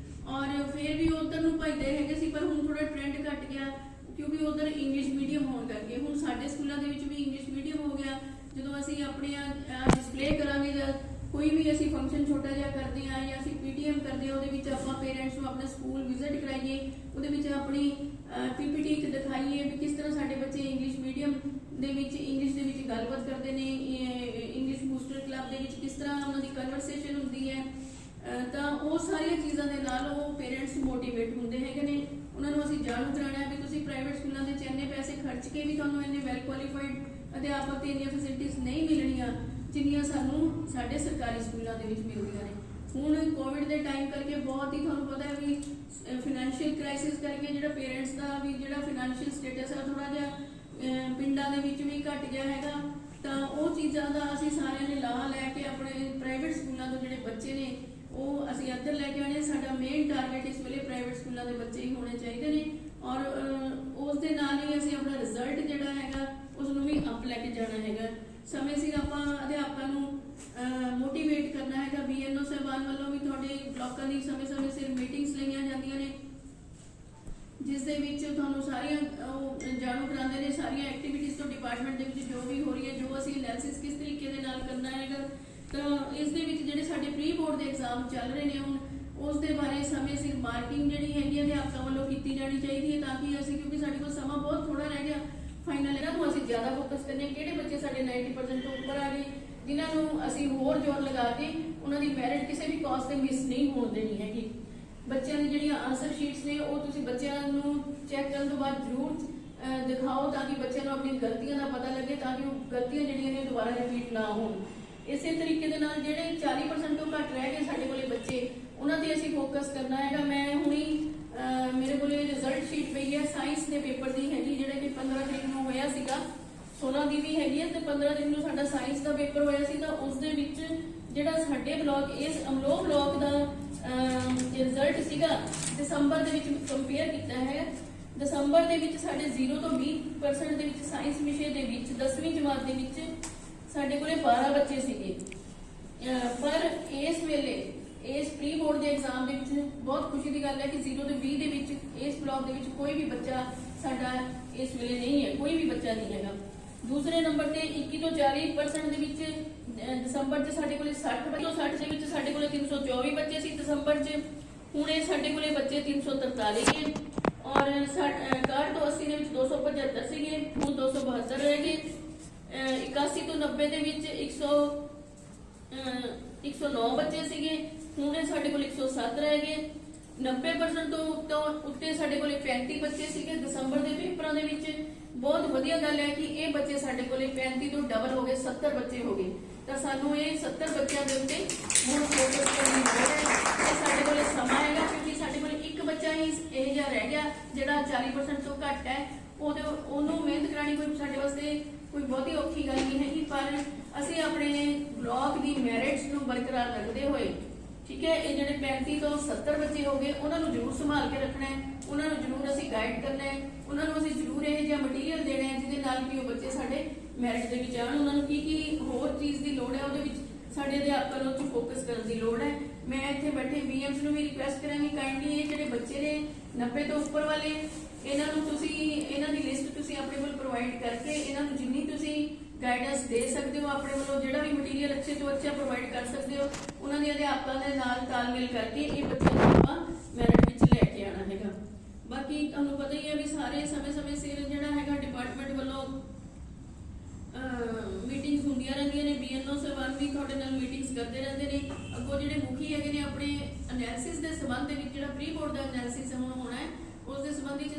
ਔਰ ਫਿਰ ਵੀ ਉਧਰ ਨੂੰ ਭਜਦੇ ਹੈਗੇ ਸੀ, ਪਰ ਹੁਣ ਥੋੜਾ ਟ੍ਰੈਂਡ ਘਟ ਗਿਆ ਕਿਉਂਕਿ ਉਧਰ ਇੰਗਲਿਸ਼ ਮੀਡੀਅਮ ਹੋਣ ਕਰਕੇ। ਹੁਣ ਸਾਡੇ ਸਕੂਲਾਂ ਦੇ ਵਿੱਚ ਵੀ ਇੰਗਲਿਸ਼ ਮੀਡੀਅਮ ਹੋ ਗਿਆ। ਜਦੋਂ ਅਸੀਂ ਆਪਣੇ ਡਿਸਪਲੇ ਕਰਾਂਗੇ ਜਾਂ ਕੋਈ ਵੀ ਅਸੀਂ ਫੰਕਸ਼ਨ ਛੋਟਾ ਜਿਹਾ ਕਰਦੇ ਆ ਜਾਂ ਅਸੀਂ PTM ਕਰਦੇ ਆ, ਉਹਦੇ ਵਿੱਚ ਆਪਾਂ ਪੇਰੈਂਟਸ ਨੂੰ ਆਪਣੇ ਸਕੂਲ ਵਿਜ਼ਿਟ ਕਰਾਈਏ, ਉਹਦੇ ਵਿੱਚ ਆਪਣੀ PPT 'ਚ ਦਿਖਾਈਏ ਵੀ ਕਿਸ ਤਰ੍ਹਾਂ ਸਾਡੇ ਬੱਚੇ ਇੰਗਲਿਸ਼ ਮੀਡੀਅਮ ਦੇ ਵਿੱਚ ਗੱਲਬਾਤ ਕਰਦੇ ਨੇ, ਇੰਗਲਿਸ਼ ਬੂਸਟਰ ਕਲੱਬ ਦੇ ਵਿੱਚ ਕਿਸ ਤਰ੍ਹਾਂ ਉਹਨਾਂ ਦੀ ਕਨਵਰਸੇਸ਼ਨ ਹੁੰਦੀ ਹੈ। ਤਾਂ ਉਹ ਸਾਰੀਆਂ ਚੀਜ਼ਾਂ ਦੇ ਨਾਲ ਉਹ ਪੇਰੈਂਟਸ ਮੋਟੀਵੇਟ ਹੁੰਦੇ ਹੈਗੇ ਨੇ। ਉਹਨਾਂ ਨੂੰ ਅਸੀਂ ਜਾਣੂ ਕਰਾਉਣਾ ਵੀ ਤੁਸੀਂ ਪ੍ਰਾਈਵੇਟ ਸਕੂਲਾਂ ਦੇ 'ਚ ਇੰਨੇ ਪੈਸੇ ਖਰਚ ਕੇ ਵੀ ਤੁਹਾਨੂੰ ਇੰਨੇ ਵੈਲ ਕੁਆਲੀਫਾਈਡ ਅਧਿਆਪਕ ਤੇ ਇੰਨੀਆਂ ਫੈਸਿਲਿਟੀਜ਼ ਨਹੀਂ ਮਿਲਣੀਆਂ ਜਿੰਨੀਆਂ ਸਾਨੂੰ ਸਾਡੇ ਸਰਕਾਰੀ ਸਕੂਲਾਂ ਦੇ ਵਿੱਚ ਮਿਲਦੀਆਂ ਨੇ। ਹੁਣ ਕੋਵਿਡ ਦੇ ਟਾਈਮ ਕਰਕੇ ਬਹੁਤ ਹੀ ਤੁਹਾਨੂੰ ਪਤਾ ਹੈ ਵੀ ਫਾਈਨੈਂਸ਼ੀਅਲ ਕ੍ਰਾਈਸਿਸ ਕਰਕੇ ਜਿਹੜਾ ਪੇਰੈਂਟਸ ਦਾ ਵੀ ਜਿਹੜਾ ਫਾਈਨੈਂਸ਼ੀਅਲ ਸਟੇਟਸ ਹੈ ਥੋੜਾ ਜਿਹਾ ਪਿੰਡਾਂ ਦੇ ਵਿੱਚ ਵੀ ਘਟ ਗਿਆ ਹੈਗਾ। ਤਾਂ ਉਹ ਚੀਜ਼ਾਂ ਦਾ ਅਸੀਂ ਸਾਰਿਆਂ ਨੇ ਲਾਹਾ ਲੈ ਕੇ ਆਪਣੇ ਪ੍ਰਾਈਵੇਟ ਸਕੂਲਾਂ ਤੋਂ ਜਿਹੜੇ ਬੱਚੇ ਨੇ ਉਹ ਅਸੀਂ ਇੱਧਰ ਲੈ ਕੇ ਆਉਣੇ। ਸਾਡਾ ਮੇਨ ਟਾਰਗੇਟ ਇਸ ਵੇਲੇ ਪ੍ਰਾਈਵੇਟ ਸਕੂਲਾਂ ਦੇ ਬੱਚੇ ਹੀ ਹੋਣੇ ਚਾਹੀਦੇ ਨੇ ਔਰ ਉਸ ਦੇ ਨਾਲ ਹੀ ਅਸੀਂ ਆਪਣਾ ਰਿਜ਼ਲਟ ਜਿਹੜਾ ਹੈਗਾ ਉਸ ਨੂੰ ਵੀ ਅਪ ਲੈ ਕੇ ਜਾਣਾ ਹੈਗਾ। ਸਮੇਂ ਸਿਰ ਆਪਾਂ ਅਧਿਆਪਕਾਂ ਨੂੰ ਮੋਟੀਵੇਟ ਕਰਨਾ ਹੈਗਾ। BNO ਸਾਹਿਬਾਨ ਵੱਲੋਂ ਵੀ ਤੁਹਾਡੇ ਬਲਾਕਾਂ ਦੀ ਸਮੇਂ ਸਿਰ ਮੀਟਿੰਗਸ ਲਈਆਂ ਜਾਂਦੀਆਂ ਨੇ ਜਿਸ ਦੇ ਵਿੱਚ ਤੁਹਾਨੂੰ ਸਾਰੀਆਂ ਜਾਣੂ ਕਰਾਉਂਦੇ ਨੇ ਸਾਰੀਆਂ ਐਕਟੀਵਿਟੀਜ਼ ਤੋਂ ਡਿਪਾਰਟਮੈਂਟ ਦੇ ਵਿੱਚ ਜੋ ਵੀ ਹੋ ਰਹੀ ਹੈ, ਜੋ ਅਸੀਂ ਐਨਾਲਿਸਿਸ ਕਿਸ ਤਰੀਕੇ ਦੇ ਨਾਲ ਕਰਨਾ ਹੈਗਾ। ਤਾਂ ਇਸ ਦੇ ਵਿੱਚ ਜਿਹੜੇ ਸਾਡੇ ਪ੍ਰੀ ਬੋਰਡ ਦੇ ਐਗਜ਼ਾਮ ਚੱਲ ਰਹੇ ਨੇ ਹੁਣ ਉਸ ਦੇ ਬਾਰੇ ਸਮੇਂ ਸਿਰ ਮਾਰਕਿੰਗ ਜਿਹੜੀ ਹੈਗੀ ਅਧਿਆਪਕਾਂ ਵੱਲੋਂ ਕੀਤੀ ਜਾਣੀ ਚਾਹੀਦੀ ਹੈ ਤਾਂ ਕਿ ਅਸੀਂ ਕਿਉਂਕਿ ਸਾਡੇ ਕੋਲ ਸਮਾਂ ਬਹੁਤ ਥੋੜਾ ਰਹਿ ਗਿਆ ਫਾਈਨਲ ਇਹਨਾਂ ਨੂੰ ਅਸੀਂ ਜ਼ਿਆਦਾ ਫੋਕਸ ਕਰਨੇ ਕਿਹੜੇ ਬੱਚੇ ਸਾਡੇ 90% ਤੋਂ ਉੱਪਰ ਆ ਗਏ ਜਿਨ੍ਹਾਂ ਨੂੰ ਅਸੀਂ ਹੋਰ ਜ਼ੋਰ ਲਗਾ ਕੇ ਉਹਨਾਂ ਦੀ ਮੈਰਿਟ ਕਿਸੇ ਵੀ ਕਾਜ਼ ਤੇ ਮਿਸ ਨਹੀਂ ਹੋਣ ਦੇਣੀ ਹੈਗੀ। ਬੱਚਿਆਂ ਦੀ ਜਿਹੜੀਆਂ ਆਨਸਰ ਸ਼ੀਟਸ ਨੇ ਉਹ ਤੁਸੀਂ ਬੱਚਿਆਂ ਨੂੰ ਚੈੱਕ ਕਰਨ ਤੋਂ ਬਾਅਦ ਜ਼ਰੂਰ ਦਿਖਾਓ ਤਾਂ ਕਿ ਬੱਚਿਆਂ ਨੂੰ ਆਪਣੀ ਗਲਤੀਆਂ ਦਾ ਪਤਾ ਲੱਗੇ ਤਾਂ ਕਿ ਉਹ ਗਲਤੀਆਂ ਜਿਹੜੀਆਂ ਨੇ ਦੁਬਾਰਾ ਰਿਪੀਟ ਨਾ ਹੋਣ। ਇਸੇ ਤਰੀਕੇ ਦੇ ਨਾਲ ਜਿਹੜੇ 40% ਤੋਂ ਘੱਟ ਰਹਿ ਗਏ ਸਾਡੇ ਕੋਲੇ ਬੱਚੇ ਉਹਨਾਂ ਤੇ ਅਸੀਂ ਫੋਕਸ ਕਰਨਾ ਹੈਗਾ। ਮੈਂ ਹੁਣੀ ਮੇਰੇ ਕੋਲੇ ਰਿਜ਼ਲਟ ਸ਼ੀਟ ਪਈ ਹੈ ਸਾਇੰਸ ਦੇ ਪੇਪਰ ਦੀ ਹੈਗੀ ਜਿਹੜਾ ਕਿ 15 ਤਰੀਕ ਨੂੰ ਹੋਇਆ ਸੀਗਾ, 16 ਦੀ ਵੀ ਹੈਗੀ ਹੈ ਤੇ 15 ਤਰੀਕ ਨੂੰ ਸਾਡਾ ਸਾਇੰਸ ਦਾ ਪੇਪਰ ਹੋਇਆ ਸੀ। ਤਾਂ ਉਸ ਦੇ ਵਿੱਚ ਜਿਹੜਾ ਸਾਡੇ ਬਲਾਕ ਇਸ ਅਮਲੋਹ ਬਲਾਕ ਦਾ ਰਿਜ਼ਲਟ ਸੀਗਾ ਦਸੰਬਰ ਦੇ ਵਿੱਚ ਕੰਪੇਅਰ ਕੀਤਾ ਹੈ। ਦਸੰਬਰ ਦੇ ਵਿੱਚ ਸਾਡੇ 0 ਤੋਂ 20% ਦੇ ਵਿੱਚ ਸਾਇੰਸ ਵਿਸ਼ੇ ਦੇ ਵਿੱਚ 10ਵੀਂ ਜਮਾਤ ਦੇ ਵਿੱਚ ਸਾਡੇ ਕੋਲੇ 12 ਬੱਚੇ ਸੀਗੇ। ਪਰ ਇਸ ਵੇਲੇ ਇਸ ਪ੍ਰੀ ਬੋਰਡ ਦੇ ਐਗਜ਼ਾਮ ਦੇ ਵਿੱਚ ਬਹੁਤ ਖੁਸ਼ੀ ਦੀ ਗੱਲ ਹੈ ਕਿ 0 ਤੋਂ 20 ਦੇ ਵਿੱਚ ਇਸ ਬਲਾਕ ਦੇ ਵਿੱਚ ਕੋਈ ਵੀ ਬੱਚਾ ਸਾਡਾ ਇਸ ਵੇਲੇ ਨਹੀਂ ਹੈ, ਕੋਈ ਵੀ ਬੱਚਾ ਨਹੀਂ ਹੈਗਾ। ਦੂਸਰੇ ਨੰਬਰ ਤੇ 21 ਤੋਂ 40% ਦੇ ਵਿੱਚ ਦਸੰਬਰ 'ਚ ਸਾਡੇ ਕੋਲੇ 60 ਤੋਂ 60 ਦੇ ਵਿੱਚ ਸਾਡੇ ਕੋਲੇ 324 ਬੱਚੇ ਸੀ ਦਸੰਬਰ 'ਚ। ਹੁਣ ਇਹ ਸਾਡੇ ਕੋਲੇ ਬੱਚੇ 343 ਨੇ ਔਰ 61 ਤੋਂ 80 ਦੇ ਵਿੱਚ 275 ਸੀਗੇ, ਹੁਣ 272 ਰਹਿ ਗਏ। 81 ਤੋਂ 90 ਦੇ ਵਿੱਚ 109 ਬੱਚੇ ਸੀਗੇ, ਹੁਣ ਇਹ ਸਾਡੇ ਕੋਲ 107 ਰਹਿ ਗਏ। 90% ਤੋਂ ਉੱਤੇ ਸਾਡੇ ਕੋਲੇ 35 ਬੱਚੇ ਸੀਗੇ ਦਸੰਬਰ ਦੇ ਪੇਪਰਾਂ ਦੇ ਵਿੱਚ। ਬਹੁਤ ਵਧੀਆ ਗੱਲ ਹੈ ਕਿ ਇਹ ਬੱਚੇ ਸਾਡੇ ਕੋਲੇ 35 ਤੋਂ ਡਬਲ ਹੋ ਗਏ, 70 ਬੱਚੇ ਹੋ ਗਏ। ਤਾਂ ਸਾਨੂੰ ਇਹ 70 ਬੱਚਿਆਂ ਦੇ ਉੱਤੇ ਹੁਣ ਫੋਕਸ ਕਰਨ ਦੀ ਲੋੜ ਹੈ। ਇਹ ਸਾਡੇ ਕੋਲੇ ਸਮਾਂ ਹੈਗਾ ਕਿਉਂਕਿ ਸਾਡੇ ਕੋਲੇ ਇੱਕ ਬੱਚਾ ਹੀ ਇਹ ਜਿਹਾ ਰਹਿ ਗਿਆ ਜਿਹੜਾ 40% ਤੋਂ ਘੱਟ ਹੈ। ਉਹਨੂੰ ਮਿਹਨਤ ਕਰਾਣੀ ਕੋਈ ਸਾਡੇ ਵਾਸਤੇ ਕੋਈ ਬਹੁਤੀ ਔਖੀ ਗੱਲ ਨਹੀਂ ਹੈਗੀ, ਪਰ ਅਸੀਂ ਆਪਣੇ ਬਲਾਕ ਦੀ ਮੈਰਿਟਸ ਨੂੰ ਬਰਕਰਾਰ ਰੱਖਦੇ ਹੋਏ ਠੀਕ ਹੈ ਇਹ ਜਿਹੜੇ 35 ਤੋਂ 70 ਬੱਚੇ ਹੋ ਗਏ ਉਹਨਾਂ ਨੂੰ ਜ਼ਰੂਰ ਸੰਭਾਲ ਕੇ ਰੱਖਣਾ ਹੈ, ਉਹਨਾਂ ਨੂੰ ਜ਼ਰੂਰ ਅਸੀਂ ਗਾਈਡ ਕਰਨਾ ਹੈ, ਉਹਨਾਂ ਨੂੰ ਅਸੀਂ ਜ਼ਰੂਰ ਇਹ ਜਿਹਾ ਮਟੀਰੀਅਲ ਦੇਣਾ ਹੈ ਜਿਹਦੇ ਨਾਲ ਕਿ ਉਹ ਬੱਚੇ ਸਾਡੇ ਮੈਰਿਟ ਦੇ ਵਿੱਚ ਆਉਣ। ਉਹਨਾਂ ਨੂੰ ਕੀ ਹੋਰ ਚੀਜ਼ ਦੀ ਲੋੜ ਹੈ ਉਹਦੇ ਵਿੱਚ ਸਾਡੇ ਅਧਿਆਪਕਾਂ ਨੂੰ ਉੱਥੇ ਫੋਕਸ ਕਰਨ ਦੀ ਲੋੜ ਹੈ। ਮੈਂ ਇੱਥੇ ਬੈਠੇ BMs ਨੂੰ ਵੀ ਰਿਕੁਐਸਟ ਕਰਾਂਗੀ ਕਾਈਂਡਲੀ ਇਹ ਜਿਹੜੇ ਬੱਚੇ ਨੇ 90 ਤੋਂ ਉੱਪਰ ਵਾਲੇ ਇਹਨਾਂ ਨੂੰ ਤੁਸੀਂ ਇਹਨਾਂ ਦੀ ਲਿਸਟ ਤੁਸੀਂ ਆਪਣੇ ਕੋਲ ਪ੍ਰੋਵਾਈਡ ਕਰਕੇ ਇਹਨਾਂ ਨੂੰ ਜਿੰਨੀ ਤੁਸੀਂ ਗਾਈਡੈਂਸ ਦੇ ਸਕਦੇ ਹੋ ਆਪਣੇ ਵੱਲੋਂ, ਜਿਹੜਾ ਵੀ ਮਟੀਰੀਅਲ ਅੱਛੇ ਤੋਂ ਅੱਛਾ ਪ੍ਰੋਵਾਈਡ ਕਰ ਸਕਦੇ ਹੋ, ਉਹਨਾਂ ਦੇ ਅਧਿਆਪਕਾਂ ਦੇ ਨਾਲ ਤਾਲਮੇਲ ਕਰਕੇ ਇਹ ਬੱਚਿਆਂ ਨੂੰ ਆਪਾਂ ਮੈਰਿਟ ਵਿੱਚ ਲੈ ਕੇ ਆਉਣਾ ਹੈਗਾ। ਬਾਕੀ ਤੁਹਾਨੂੰ ਪਤਾ ਹੀ ਹੈ ਵੀ ਸਾਰੇ ਸਮੇਂ-ਸਮੇਂ ਸਿਰ ਜਿਹੜਾ ਹੈਗਾ ਡਿਪਾਰਟਮੈਂਟ ਵੱਲੋਂ ਮੀਟਿੰਗਸ ਹੁੰਦੀਆਂ ਰਹਿੰਦੀਆਂ ਨੇ। BNO ਸਾਹਿਬਾਨ ਵੀ ਤੁਹਾਡੇ ਨਾਲ ਮੀਟਿੰਗਸ ਕਰਦੇ ਰਹਿੰਦੇ ਨੇ। ਅੱਗੋਂ ਜਿਹੜੇ ਮੁਖੀ ਹੈਗੇ ਨੇ ਆਪਣੇ ਐਨਾਲਿਸਿਸ ਦੇ ਸੰਬੰਧ ਦੇ ਵਿੱਚ, ਜਿਹੜਾ ਪ੍ਰੀ ਬੋਰਡ ਦਾ ਐਨਾਲਿਸਿਸ ਹੁਣ ਹੋਣਾ ਹੈ, ਉਸ ਦੇ ਸੰਬੰਧ ਵਿੱਚ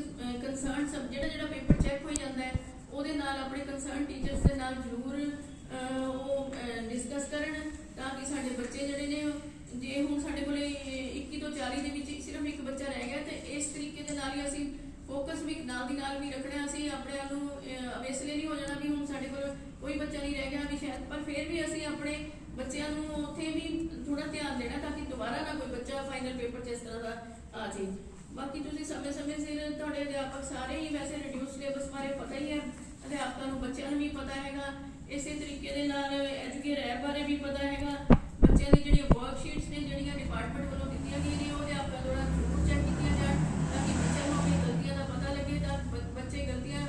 ਕੰਸਰਨ ਸਭ ਜਿਹੜਾ ਪੇਪਰ ਚੈੱਕ ਹੋ ਜਾਂਦਾ ਹੈ ਉਹਦੇ ਨਾਲ ਆਪਣੇ ਕੰਸਰਨ ਟੀਚਰਸ ਦੇ ਨਾਲ ਜ਼ਰੂਰ ਉਹ ਡਿਸਕਸ ਕਰਨ, ਤਾਂ ਕਿ ਸਾਡੇ ਬੱਚੇ ਜਿਹੜੇ ਨੇ, ਜੇ ਹੁਣ ਸਾਡੇ ਕੋਲੇ 21 ਤੋਂ 40 ਦੇ ਵਿੱਚ ਸਿਰਫ ਇੱਕ ਬੱਚਾ ਰਹਿ ਗਿਆ, ਤੇ ਇਸ ਤਰੀਕੇ ਦੇ ਨਾਲ ਹੀ ਅਸੀਂ ਫੋਕਸ ਵੀ ਨਾਲ ਦੀ ਨਾਲ ਵੀ ਰੱਖਣਾ। ਅਸੀਂ ਆਪਣੇ ਆਪ ਨੂੰ ਅਵੇਸਲੇ ਨਹੀਂ ਹੋ ਜਾਣਾ ਵੀ ਹੁਣ ਸਾਡੇ ਕੋਲ ਕੋਈ ਬੱਚਾ ਨਹੀਂ ਰਹਿ ਗਿਆ ਵੀ ਸ਼ਾਇਦ, ਪਰ ਫਿਰ ਵੀ ਅਸੀਂ ਆਪਣੇ ਬੱਚਿਆਂ ਨੂੰ ਉੱਥੇ ਵੀ ਥੋੜਾ ਧਿਆਨ ਦੇਣਾ ਤਾਂ ਕਿ ਦੁਬਾਰਾ ਨਾ ਕੋਈ ਬੱਚਾ ਫਾਈਨਲ ਪੇਪਰ 'ਚ ਇਸ ਤਰ੍ਹਾਂ ਦਾ ਆ ਜਾਏ। ਬਾਕੀ ਤੁਸੀਂ ਸਮੇਂ-ਸਮੇਂ ਸਿਰ ਤੁਹਾਡੇ ਅਧਿਆਪਕ ਸਾਰੇ ਹੀ ਵੈਸੇ ਰਿਡਿਊਸ ਸਿਲੇਬਸ ਬਾਰੇ ਪਤਾ ਹੀ ਹੈ, ਅਧਿਆਪਕਾਂ ਨੂੰ ਬੱਚਿਆਂ ਨੂੰ ਵੀ ਪਤਾ ਹੈਗਾ, ਇਸੇ ਤਰੀਕੇ ਦੇ ਨਾਲ ਐਜੂਕੇਟ ਐਪ ਬਾਰੇ ਵੀ ਪਤਾ ਹੈਗਾ। ਬੱਚਿਆਂ ਦੀ ਜਿਹੜੀਆਂ ਵਰਕਸ਼ੀਟਸ ਨੇ ਜਿਹੜੀਆਂ ਡਿਪਾਰਟਮੈਂਟ ਵੱਲੋਂ ਦਿੱਤੀਆਂ ਗਈਆਂ ਨੇ ਉਹ ਅਧਿਆਪਕਾਂ ਦੁਆਰਾ ਜ਼ਰੂਰ ਚੈੱਕ ਕੀਤੀਆਂ ਜਾਣ, ਤਾਂ ਕਿ ਬੱਚਿਆਂ ਨੂੰ ਆਪਣੀ ਗਲਤੀਆਂ ਦਾ ਪਤਾ ਲੱਗੇ, ਤਾਂ ਬੱਚੇ ਗਲਤੀਆਂ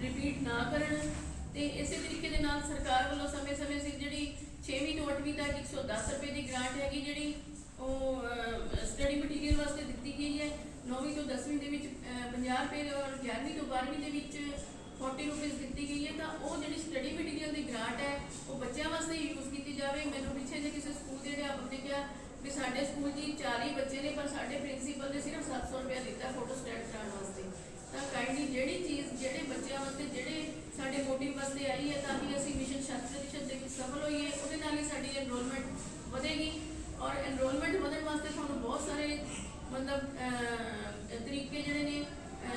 ਰਿਪੀਟ ਨਾ ਕਰਨ। ਤੇ ਇਸੇ ਤਰੀਕੇ ਦੇ ਨਾਲ ਸਰਕਾਰ ਵੱਲੋਂ ਸਮੇਂ-ਸਮੇਂ ਸਿਰ ਜਿਹੜੀ 6ਵੀਂ ਤੋਂ 8ਵੀਂ ਤੱਕ 110 ਰੁਪਏ ਦੀ ਗ੍ਰਾਂਟ ਹੈਗੀ, ਜਿਹੜੀ ਉਹ ਸਟੱਡੀ ਮਟੀਰੀਅਲ ਵਾਸਤੇ ਦਿੱਤੀ ਗਈ ਹੈ। 9ਵੀਂ ਤੋਂ 10ਵੀਂ ਦੇ ਵਿੱਚ 50 ਰੁਪਏ ਔਰ 11ਵੀਂ ਤੋਂ 12ਵੀਂ ਦੇ ਵਿੱਚ 40 ਰੁਪਏ ਦਿੱਤੀ ਗਈ ਹੈ। ਤਾਂ ਉਹ ਜਿਹੜੀ ਸਟੱਡੀ ਮਟੀਰੀਅਲ ਦੀ ਗ੍ਰਾਂਟ ਹੈ ਉਹ ਬੱਚਿਆਂ ਵਾਸਤੇ ਯੂਜ਼ ਕੀਤੀ ਜਾਵੇ। ਮੈਨੂੰ ਪਿੱਛੇ ਜੇ ਕਿਸੇ ਸਕੂਲ ਦੇ ਅਧਿਆਪਕ ਨੇ ਕਿਹਾ ਵੀ ਸਾਡੇ ਸਕੂਲ 'ਚ 40 ਬੱਚੇ ਨੇ ਪਰ ਸਾਡੇ ਪ੍ਰਿੰਸੀਪਲ ਨੇ ਸਿਰਫ 700 ਰੁਪਏ ਦਿੱਤਾ ਫੋਟੋ ਸਟੈਟ ਕਰਾਉਣ ਵਾਸਤੇ। ਤਾਂ ਕਾਈਂਡਲੀ ਜਿਹੜੀ ਚੀਜ਼ ਜਿਹੜੇ ਬੱਚਿਆਂ ਵਾਸਤੇ, ਜਿਹੜੇ ਸਾਡੇ ਮੋਟਿਵ ਵਾਸਤੇ ਆਈ ਹੈ ਤਾਂ ਕਿ ਅਸੀਂ ਮਿਸ਼ਨ 100% ਦੇ ਵਿੱਚ ਸਫਲ ਹੋਈਏ, ਉਹਦੇ ਨਾਲ ਹੀ ਸਾਡੀ ਐਨਰੋਲਮੈਂਟ ਵਧੇਗੀ। ਔਰ ਐਨਰੋਲਮੈਂਟ ਵਧਣ ਵਾਸਤੇ ਤੁਹਾਨੂੰ ਬਹੁਤ ਸਾਰੇ ਤਰੀਕੇ ਜਿਹੜੇ ਨੇ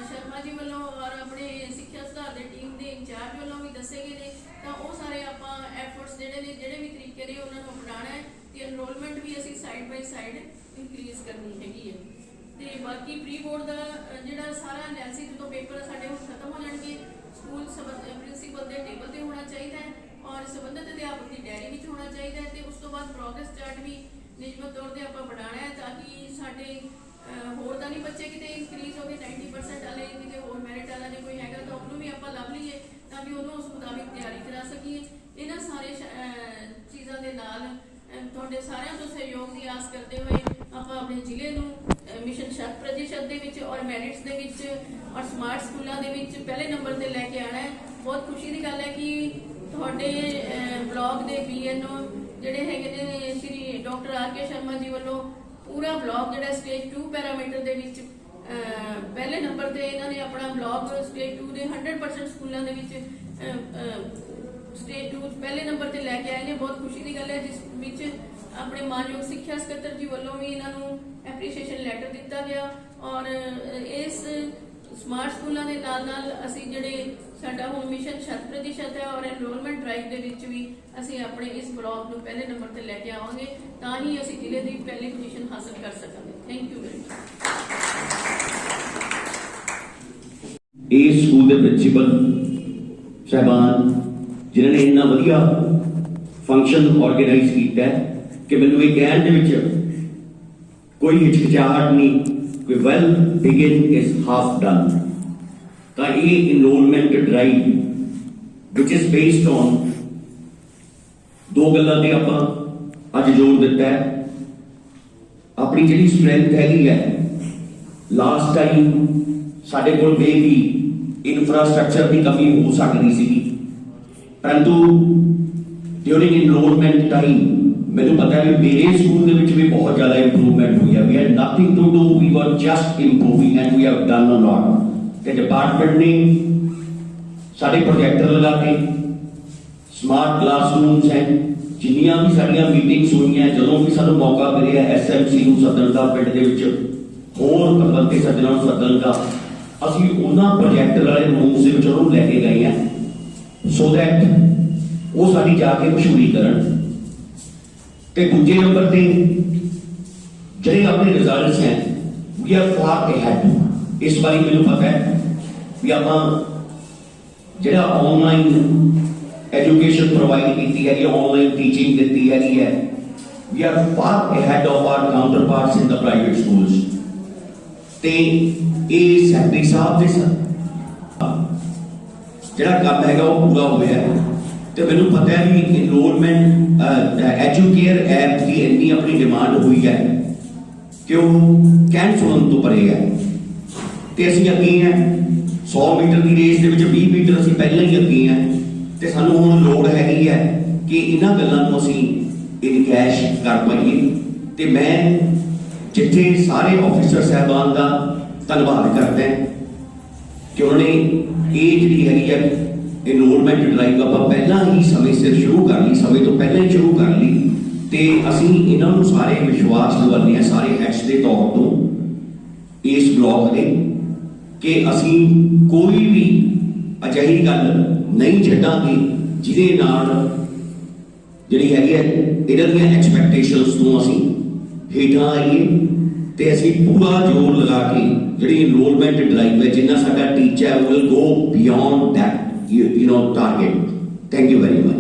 ਸ਼ਰਮਾ ਜੀ ਵੱਲੋਂ ਔਰ ਆਪਣੇ ਸਿੱਖਿਆ ਸੁਧਾਰ ਦੇ ਟੀਮ ਦੇ ਇੰਚਾਰਜ ਵੱਲੋਂ ਵੀ ਦੱਸੇ ਗਏ ਨੇ। ਤਾਂ ਉਹ ਸਾਰੇ ਆਪਾਂ ਐਫਰਟਸ ਜਿਹੜੇ ਨੇ, ਜਿਹੜੇ ਵੀ ਤਰੀਕੇ ਨੇ ਉਹਨਾਂ ਨੂੰ ਅਪਣਾਉਣਾ ਹੈ ਤੇ ਐਨਰੋਲਮੈਂਟ ਵੀ ਅਸੀਂ ਸਾਈਡ ਬਾਈ ਸਾਈਡ ਇਨਕਰੀਜ਼ ਕਰਨੀ ਹੈਗੀ ਹੈ। ਤੇ ਬਾਕੀ ਪ੍ਰੀ ਬੋਰਡ ਦਾ ਜਿਹੜਾ ਸਾਰਾ ਐਨਾਲਿਸਿਸ, ਜਦੋਂ ਪੇਪਰ ਸਾਡੇ ਹੁਣ ਖਤਮ ਹੋ ਜਾਣਗੇ, ਸਕੂਲ ਪ੍ਰਿੰਸੀਪਲ ਦੇ ਟੇਬਲ ਤੇ ਹੋਣਾ ਚਾਹੀਦਾ ਹੈ ਔਰ ਸੰਬੰਧਿਤ ਅਧਿਆਪਕ ਦੀ ਡਾਇਰੀ ਵਿੱਚ ਹੋਣਾ ਚਾਹੀਦਾ ਹੈ। ਤੇ ਉਸ ਤੋਂ ਬਾਅਦ ਪ੍ਰੋਗਰੈਸ ਚਾਰਟ ਵੀ ਨਿਯਮਿਤ ਤੌਰ ਤੇ ਆਪਾਂ ਬਣਾਉਣਾ ਹੈ, ਤਾਂ ਕਿ ਸਾਡੇ ਹੋਰ ਤਾਂ ਨਹੀਂ ਬੱਚੇ ਕਿਤੇ ਇਨਕਰੀਜ਼ ਹੋ ਗਏ 90% ਵਾਲੇ, ਕਿਤੇ ਹੋਰ ਮੈਰਿਟ ਵਾਲਾ ਜੇ ਕੋਈ ਹੈਗਾ ਤਾਂ ਉਹਨੂੰ ਵੀ ਆਪਾਂ ਲੱਭ ਲਈਏ, ਤਾਂ ਕਿ ਉਹਨੂੰ ਉਸ ਮੁਤਾਬਿਕ ਤਿਆਰੀ ਕਰਾ ਸਕੀਏ। ਇਹਨਾਂ ਸਾਰੇ ਚੀਜ਼ਾਂ ਦੇ ਨਾਲ ਤੁਹਾਡੇ ਸਾਰਿਆਂ ਤੋਂ ਸਹਿਯੋਗ ਦੀ ਆਸ ਕਰਦੇ ਹੋਏ ਆਪਾਂ ਆਪਣੇ ਜ਼ਿਲ੍ਹੇ ਨੂੰ ਮਿਸ਼ਨ 100% ਦੇ ਵਿੱਚ ਔਰ ਮੈਰਿਟਸ ਦੇ ਵਿੱਚ ਔਰ ਸਮਾਰਟ ਸਕੂਲਾਂ ਦੇ ਵਿੱਚ ਪਹਿਲੇ ਨੰਬਰ ਤੇ ਲੈ ਕੇ ਆਉਣਾ ਹੈ। ਬਹੁਤ ਖੁਸ਼ੀ ਦੀ ਗੱਲ ਹੈ ਕਿ ਤੁਹਾਡੇ ਬਲਾਕ ਦੇ BNO ਜਿਹੜੇ ਹੈਗੇ ਨੇ ਸ਼੍ਰੀ ਡਾਕਟਰ RK ਸ਼ਰਮਾ ਜੀ ਵੱਲੋਂ ਪੂਰਾ ਬਲਾਕ ਜਿਹੜਾ ਸਟੇਜ 2 ਪੈਰਾਮੀਟਰ ਦੇ ਵਿੱਚ ਪਹਿਲੇ ਨੰਬਰ ਤੇ ਇਹਨਾਂ ਨੇ ਆਪਣਾ ਬਲਾਕ ਸਟੇਜ 2 ਦੇ 100% ਸਕੂਲਾਂ ਦੇ ਵਿੱਚ ਸਟੇਜ 2 ਪਹਿਲੇ ਨੰਬਰ ਤੇ ਲੈ ਕੇ ਆਏ ਨੇ। ਬਹੁਤ ਖੁਸ਼ੀ ਦੀ ਗੱਲ ਹੈ, ਜਿਸ ਵਿੱਚ ਆਪਣੇ ਮਾਨਯੋਗ ਸਿੱਖਿਆ ਸਕੱਤਰ ਜੀ ਵੱਲੋਂ ਵੀ ਇਹਨਾਂ ਨੂੰ ਐਪਰੀਸ਼ੀਏਸ਼ਨ ਲੈਟਰ ਦਿੱਤਾ ਗਿਆ। ਔਰ ਇਸ ਸਮਾਰਟ ਸਕੂਲਾਂ ਦੇ ਨਾਲ ਅਸੀਂ ਜਿਹੜੇ ਸਾਡਾ ਹੁਣ ਮਿਸ਼ਨ 100% ਹੈ ਔਰ ਐਨਰੋਲਮੈਂਟ ਡਰਾਈਵ ਦੇ ਵਿੱਚ ਵੀ ਅਸੀਂ ਆਪਣੇ ਇਸ ਬਲਾਕ ਨੂੰ ਪਹਿਲੇ ਨੰਬਰ ਤੇ ਲੈ ਕੇ ਆਵਾਂਗੇ, ਤਾਂ ਹੀ ਅਸੀਂ ਜ਼ਿਲ੍ਹੇ ਦੀ ਪਹਿਲੀ ਪੋਜੀਸ਼ਨ ਹਾਸਲ ਕਰ ਸਕਾਂਗੇ। Thank you very much. ਇਸ ਸਕੂਲ ਦੇ ਪ੍ਰਿੰਸੀਪਲ ਸਾਹਿਬਾਨ ਜਿਨ੍ਹਾਂ ਨੇ ਇੰਨਾ ਵਧੀਆ ਫੰਕਸ਼ਨ ਆਰਗੇਨਾਈਜ਼ ਕੀਤਾ ਕਿ ਮੈਨੂੰ ਇਹ ਕਹਿਣ ਦੇ ਵਿੱਚ ਕੋਈ ਹਿਚਕਿਚਾਹਟ ਨਹੀਂ ਕਿ well begin is half done. ਤਾਂ ਇਹ enrolment drive which is based on ਦੋ ਗੱਲਾਂ ਤੇ ਆਪਾਂ ਅੱਜ ਜ਼ੋਰ ਦਿੱਤਾ ਹੈ। ਆਪਣੀ ਜਿਹੜੀ ਸਟਰੈਂਥ ਹੈਗੀ ਹੈ, ਲਾਸਟ ਟਾਈਮ ਸਾਡੇ ਕੋਲ ਮੇਬੀ ਇਨਫਰਾਸਟ੍ਰਕਚਰ ਦੀ ਕਮੀ ਹੋ ਸਕਦੀ ਸੀ, ਪਰੰਤੂ ਡਿਊਰਿੰਗ ਇਨਰੋਲਮੈਂਟ ਟਾਈਮ ਮੈਨੂੰ ਪਤਾ ਹੈ ਵੀ ਮੇਰੇ ਸਕੂਲ ਦੇ ਵਿੱਚ ਵੀ ਬਹੁਤ ਜ਼ਿਆਦਾ ਇੰਪਰੂਵਮੈਂਟ ਹੋਈ ਹੈ। We had nothing to do, we were just improving and we have done a lot. ਤੇ ਡਿਪਾਰਟਮੈਂਟ ਨੇ ਸਾਡੇ ਪ੍ਰੋਜੈਕਟਰ ਲਗਾ ਕੇ ਸਮਾਰਟ ਕਲਾਸਰੂਮਸ ਹੈ, ਜਿੰਨੀਆਂ ਵੀ ਸਾਡੀਆਂ ਮੀਟਿੰਗਸ ਹੋਈਆਂ, ਜਦੋਂ ਵੀ ਸਾਨੂੰ ਮੌਕਾ ਮਿਲਿਆ SMC ਨੂੰ ਸੱਦਣ ਦਾ, ਪਿੰਡ ਦੇ ਵਿੱਚ ਹੋਰ ਪ੍ਰਬੰਧਕ ਸੱਜਣਾਂ ਨੂੰ ਸੱਦਣ ਦਾ, ਅਸੀਂ ਉਹਨਾਂ ਪ੍ਰੋਜੈਕਟਰ ਵਾਲੇ ਰੂਮਸ ਦੇ ਵਿੱਚ ਉਹਨੂੰ ਲੈ ਕੇ ਗਏ ਹਾਂ ਸੋ ਦੈਟ ਉਹ ਸਾਡੀ ਜਾ ਕੇ ਮਸ਼ਹੂਰੀ ਕਰਨ। ਤੇ ਦੂਜੇ ਨੰਬਰ ਤੇ ਜਿਹੜੇ ਆਪਣੇ ਰਿਜ਼ਲਟਸ ਹੈ, ਵੀ ਆਰ ਫਾਰ ਅਹੈਡ। ਇਸ ਵਾਰੀ ਮੈਨੂੰ ਪਤਾ ਹੈ ਵੀ ਆਪਾਂ ਜਿਹੜਾ ਆਨਲਾਈਨ ਐਜੂਕੇਸ਼ਨ ਪ੍ਰੋਵਾਈਡ ਕੀਤੀ ਹੈ, ਆਨਲਾਈਨ ਟੀਚਿੰਗ ਦਿੱਤੀ ਹੈਗੀ ਹੈ, we are far ahead of our counterparts in the private schools. ਤੇ ਇਹ ਸੈਕਟਰੀ ਸਾਹਿਬ ਦੇ ਜਿਹੜਾ ਕੰਮ ਹੈਗਾ ਉਹ ਪੂਰਾ ਹੋਇਆ ਹੈ। ਤੇ ਮੈਨੂੰ ਪਤਾ ਹੈ ਵੀ ਇਨਰੋਲਮੈਂਟ ਐਜੂਕੇਅਰ ਐਪ ਦੀ ਇੰਨੀ ਆਪਣੀ ਡਿਮਾਂਡ ਹੋਈ ਹੈ ਕਿ ਉਹ ਕਹਿਣ ਸੁਣਨ ਤੋਂ ਪਰੇ ਹੈ ਤੇ ਅਸੀਂ ਅੱਗੇ ਹਾਂ 100 ਮੀਟਰ ਦੀ ਰੇਸ ਦੇ ਵਿੱਚ 20 ਮੀਟਰ ਅਸੀਂ ਪਹਿਲਾਂ ਹੀ ਅੱਗੇ ਹਾਂ ਤੇ ਸਾਨੂੰ ਹੁਣ ਲੋੜ ਹੈਗੀ ਹੈ ਕਿ ਇਹਨਾਂ ਗੱਲਾਂ ਨੂੰ ਅਸੀਂ ਇਨਕੈਸ਼ ਕਰ ਪਾਈਏ ਤੇ ਮੈਂ ਜਿੱਥੇ ਸਾਰੇ ਆਫੀਸਰ ਸਾਹਿਬਾਨ ਦਾ ਧੰਨਵਾਦ ਕਰਦਾ ਕਿ ਉਹਨਾਂ ਨੇ ਇਹ ਜਿਹੜੀ ਹੈਗੀ ਹੈ ਇਨਰੋਲਮੈਂਟ ਡਰਾਈਵ ਆਪਾਂ ਪਹਿਲਾਂ ਹੀ ਸਮੇਂ ਸਿਰ ਸ਼ੁਰੂ ਕਰ ਲਈ, ਸਮੇਂ ਤੋਂ ਪਹਿਲਾਂ ਹੀ ਸ਼ੁਰੂ ਕਰ ਲਈ ਤੇ ਅਸੀਂ ਇਹਨਾਂ ਨੂੰ ਸਾਰੇ ਵਿਸ਼ਵਾਸ ਦਿਵਾਉਂਦੇ ਹਾਂ ਸਾਰੇ ਹੈਡਸ ਦੇ ਤੌਰ ਤੋਂ ਇਸ ਬਲਾਕ ਦੇ ਕਿ ਅਸੀਂ ਕੋਈ ਵੀ ਅਜਿਹੀ ਗੱਲ ਨਹੀਂ ਛੱਡਾਂਗੇ ਜਿਹਦੇ ਨਾਲ ਜਿਹੜੀ ਹੈਗੀ ਹੈ ਇਹਨਾਂ ਦੀਆਂ ਐਕਸਪੈਕਟੇਸ਼ਨਸ ਤੋਂ ਅਸੀਂ ਹੇਠਾਂ ਆਈਏ ਤੇ ਅਸੀਂ ਪੂਰਾ ਜ਼ੋਰ ਲਗਾ ਕੇ ਜਿਹੜੀ ਇਨਰੋਲਮੈਂਟ ਡਰਾਈਵ ਹੈ ਜਿੰਨਾ ਸਾਡਾ ਟੀਚਾ will go beyond that you know target. Thank you very much.